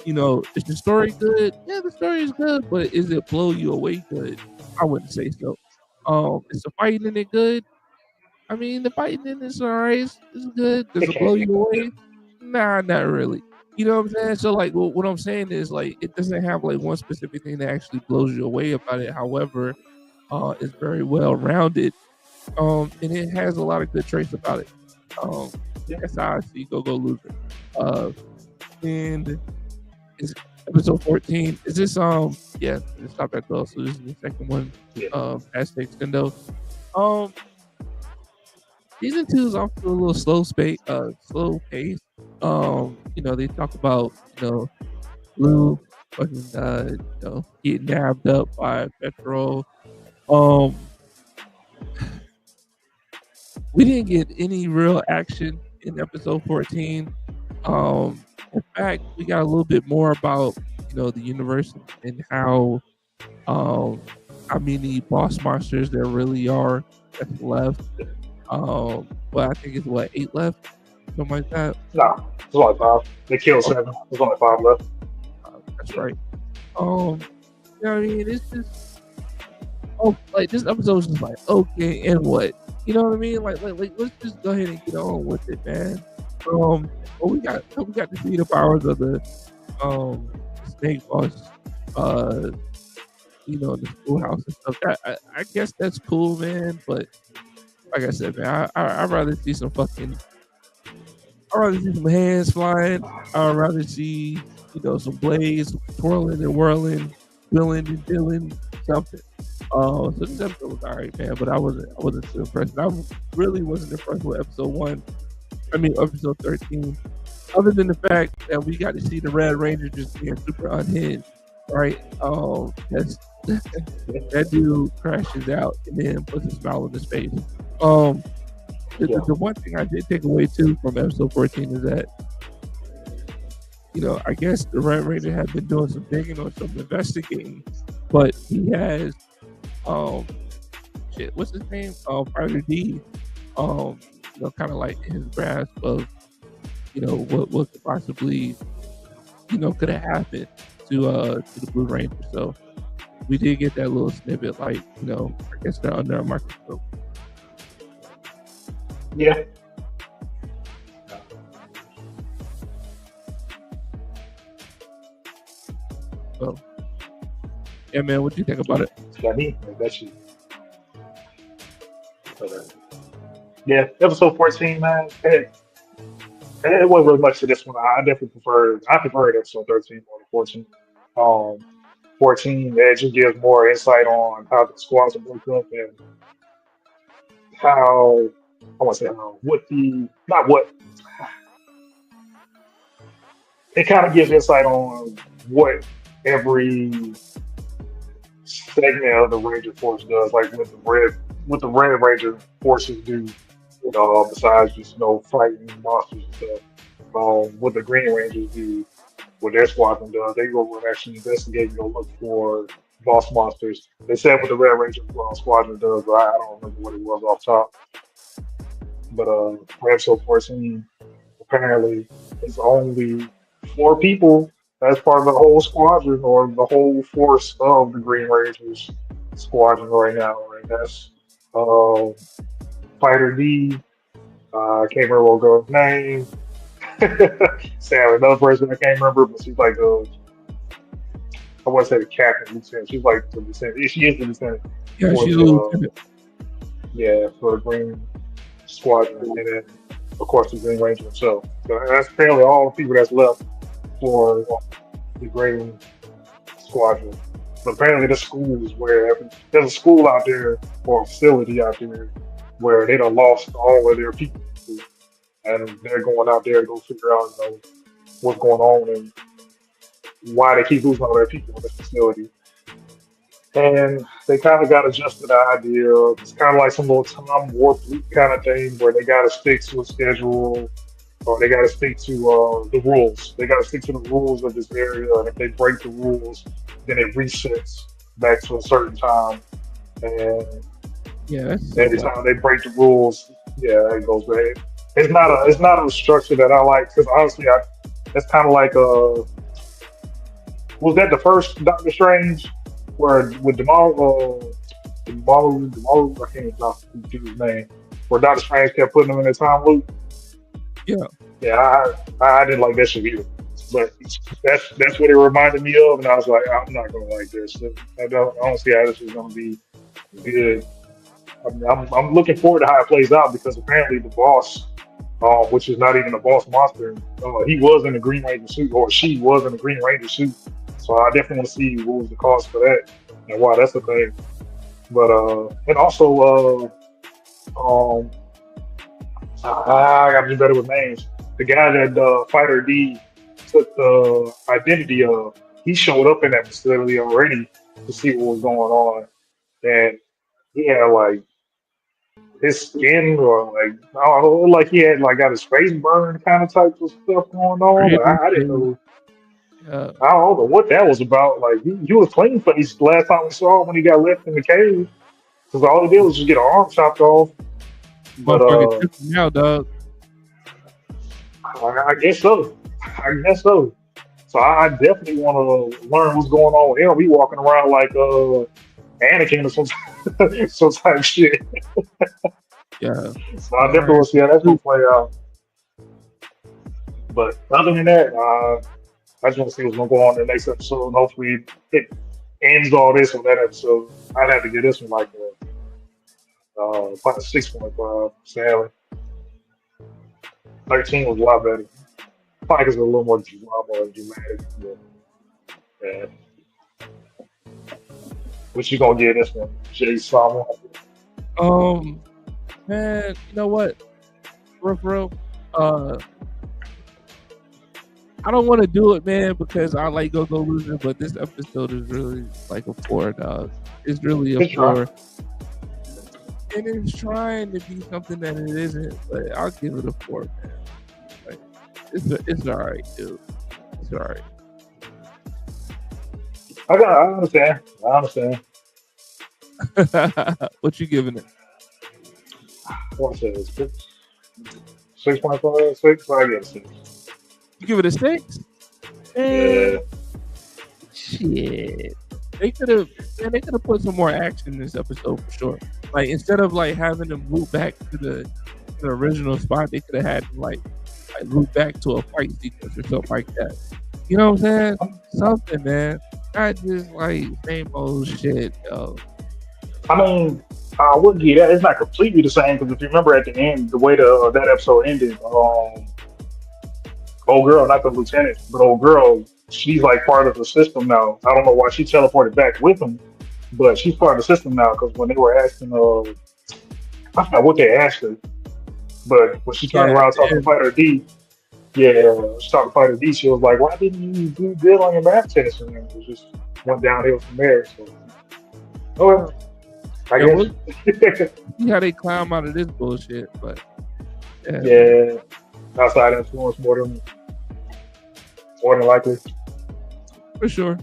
is the story good? Yeah, the story is good, but is it blow you away good? I wouldn't say so. Is the fighting in it good? I mean, the fighting in it's alright. It's good. Does it blow you away? Nah, not really. You know what I'm saying? So, like, what I'm saying is, like, it doesn't have like one specific thing that actually blows you away about it. However, it's very well rounded. And it has a lot of good traits about it. That's how I see Go Go Loser. And it's episode 14. Is this yeah, it's not that though. So this is the second one. Past the extendo. Season 2 is off to a little slow pace. They talk about, Blue fucking getting nabbed up by Petrol. We didn't get any real action in episode 14. In fact, we got a little bit more about the universe and how many boss monsters there really are that's left. But I think it's what 8 left, something like that. Nah, it's only 5. They killed Okay, 7. There's only 5 left. that's Yeah. right. You know what I mean? It's just like this episode was just like okay, and what? You know what I mean? Like let's just go ahead and get on with it, man. But we got to see the powers of the snake boss. The schoolhouse and stuff. I guess that's cool, man. But like I said, man, I'd rather see some fucking. I'd rather see some hands flying. I'd rather see some blades twirling and whirling, wheeling and dealing something. So this episode was alright, man. But I wasn't too impressed. I really wasn't impressed with episode 1. I mean, episode 13. Other than the fact that we got to see the Red Ranger just being super unhinged, right? That dude crashes out and then puts a smile on his face. The one thing I did take away too from episode 14 is that I guess the Red Ranger had been doing some digging or some investigating, but he has what's his name? Fighter D, kind of like his grasp of what could possibly could have happened to the Blue Ranger. So we did get that little snippet, like I guess they're under a microscope. Yeah. So yeah, man, what do you think about it? Yeah, me. That's you. Yeah, episode 14, man. It wasn't really much to this one. I definitely preferred episode 13 more than 14. 14, it just gives more insight on how the squads are broke up and how I want to say how what the not what it kind of gives insight on what every segment of the Ranger Force does, like what the Red Ranger forces do, besides just fighting monsters and stuff. What the Green Rangers do, what their squadron does, they go and actually investigate and go look for boss monsters. They said what the Red Ranger squadron does, but I don't remember what it was off top. But for episode 14, apparently it's only 4 people as part of the whole squadron or the whole force of the Green Rangers squadron right now. And that's uh, Fighter D. I can't remember what girl's name. Sam, another person I can't remember, but she's like I want to say the captain, lieutenant. She's like the lieutenant. She is the lieutenant. Yeah, she's a lieutenant. Yeah, for the Green Squadron, and then of course the Green Ranger himself. So that's apparently all the people that's left for the Green Squadron. But apparently the schools where there's a school out there or a facility out there where they done lost all of their people, and they're going out there to go figure out what's going on and why they keep losing all their people in this facility. And they kind of got adjusted to the idea. It's kind of like some little Tom Warp Loop kind of thing where they got to stick to a schedule or they got to stick to the rules. They got to stick to the rules of this area. And if they break the rules, then it resets back to a certain time. And yeah, every time they break the rules, yeah, it goes back. It's not a structure that I like because honestly, it's kind of like was that the first Doctor Strange? Where with Demaru, I can't do his name. Where Doctor Strange kept putting him in a time loop. Yeah, I didn't like that shit either. But that's what it reminded me of, and I was like, I'm not gonna like this. I don't see how this is gonna be good. I'm looking forward to how it plays out because apparently the boss, which is not even a boss monster, he was in a Green Ranger suit, or she was in a Green Ranger suit. So I definitely want to see what was the cost for that and why that's the thing. But and also I gotta be better with names. The guy that Fighter D took the identity of, he showed up in that facility already to see what was going on, and he had like his skin or like I don't know, like he had like got his face burned kind of type of stuff going on. But I didn't know. I don't know what that was about. Like he was clean faced last time we saw him when he got left in the cave. Because all he did was just get an arm chopped off. But Motherfucker tripping now, dog. I guess so. I guess so. So I definitely want to learn what's going on with him. We walking around like Anakin or some type of shit. Yeah. So I definitely want to see how that's gonna play out. But other than that, I just want to see what's gonna go on in the next episode. And hopefully it ends all this on that episode. I'd have to give this one like probably 6.5. Sadly, 13 was a lot better. Probably because it was a little more drama and dramatic. Yeah. What you gonna get this one, Jay Sama? Man, you know what? For real, I don't want to do it, man, because I like go losing. But this episode is really like a 4, dog. It's really a 4, and it's trying to be something that it isn't. But I'll give it a 4, man. Like, it's all right, dude. It's all right. I understand. I understand. What you giving it? What's it? 6.5, 6. I guess 6. You give it a 6? Yeah. Shit. They could have put some more action in this episode for sure. Like instead of like having them move back to the original spot, they could have had them like move back to a fight sequence or something like that. You know what I'm saying? Something, man. Not just like same old shit, yo. I mean, I wouldn't get that. It's not completely the same because if you remember at the end, the way that episode ended, old girl, not the lieutenant, but old girl, she's like part of the system now. I don't know why she teleported back with him, but she's part of the system now because when they were asking, I forgot what they asked her, but when she turned around talking to Fighter D, she talked to Fighter D, she was like, "Why didn't you do good on your math test?" And it just went downhill from there. So, I guess. See how they climb out of this bullshit, but outside influence more than likely. For sure.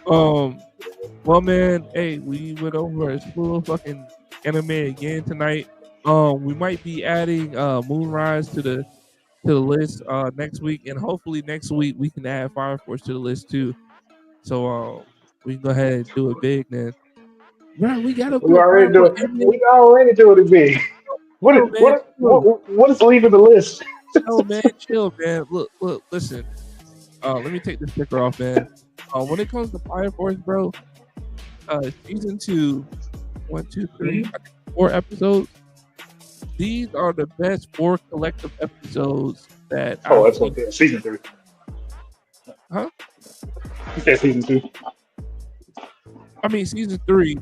Well, man, hey, we went over a slew of fucking anime again tonight. We might be adding Moonrise to the list next week, and hopefully next week we can add Fire Force to the list too. So we can go ahead and do it big, man. Right, we already do it big. What is leaving the list? No, man, chill, man. Look, listen. Let me take this sticker off, man. When it comes to Fire Force, bro, season 2, 1, 2, 3, 4 episodes. These are the best 4 collective episodes that. Oh, that's okay. Season 3. Huh? You said season 2. I mean, season 3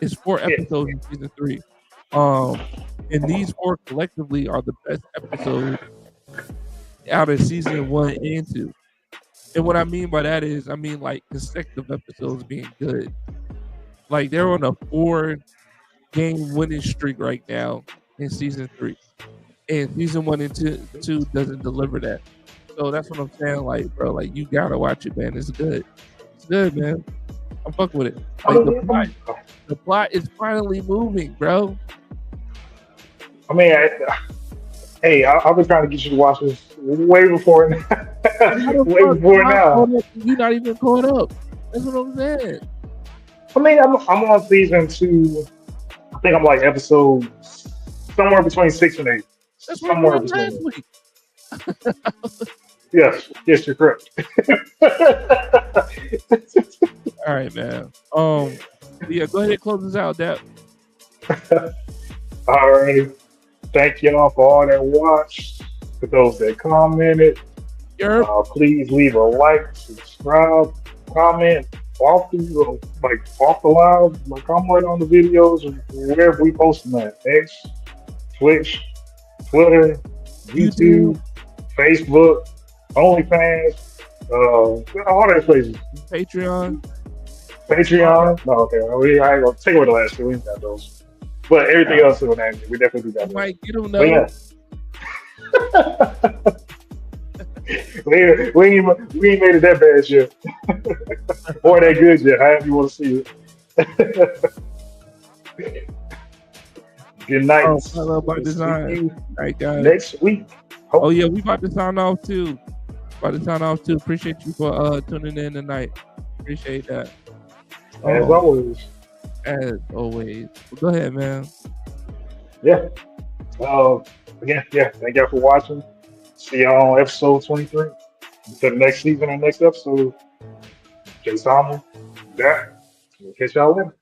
is 4 episodes in season 3. And these 4 collectively are the best episodes out of season 1 and 2. And what I mean by that is, I mean like consecutive episodes being good. Like they're on a 4-game winning streak right now in season 3, and season 1 and 2 doesn't deliver that. So that's what I'm saying. Like, bro, like you gotta watch it, man. It's good. It's good, man. I'm fucking with it. Like the plot is finally moving, bro. I mean, I've been trying to get you to watch this way before now. You're not even caught up. That's what I'm saying. I mean, I'm on season 2. I think I'm like episode somewhere between 6 and 8. That's somewhere between last week. Yes, you're correct. All right, man. Yeah, go ahead and close this out, Dap. All right. Thank y'all for all that watched. For those that commented, please leave a like, subscribe, comment off the live, comment on the videos or wherever we post them at. X, Twitch, Twitter, YouTube, Facebook, OnlyFans, all that places. Patreon. No, okay. I ain't gonna take away the last 2. We ain't got those. But everything else is on that. We definitely do that. Might get them though. We ain't made it that bad yet. Or that good yet, however you want to see it. Good night. Oh, I love by design. All right, guys. Next week. Oh yeah, we about to sign off too. Appreciate you for tuning in tonight. Appreciate that. As always. As always. Well, go ahead, man. Yeah. Again, thank y'all for watching. See y'all on episode 23. Until the next season and next episode. Jay Salmon, that. We'll catch y'all later.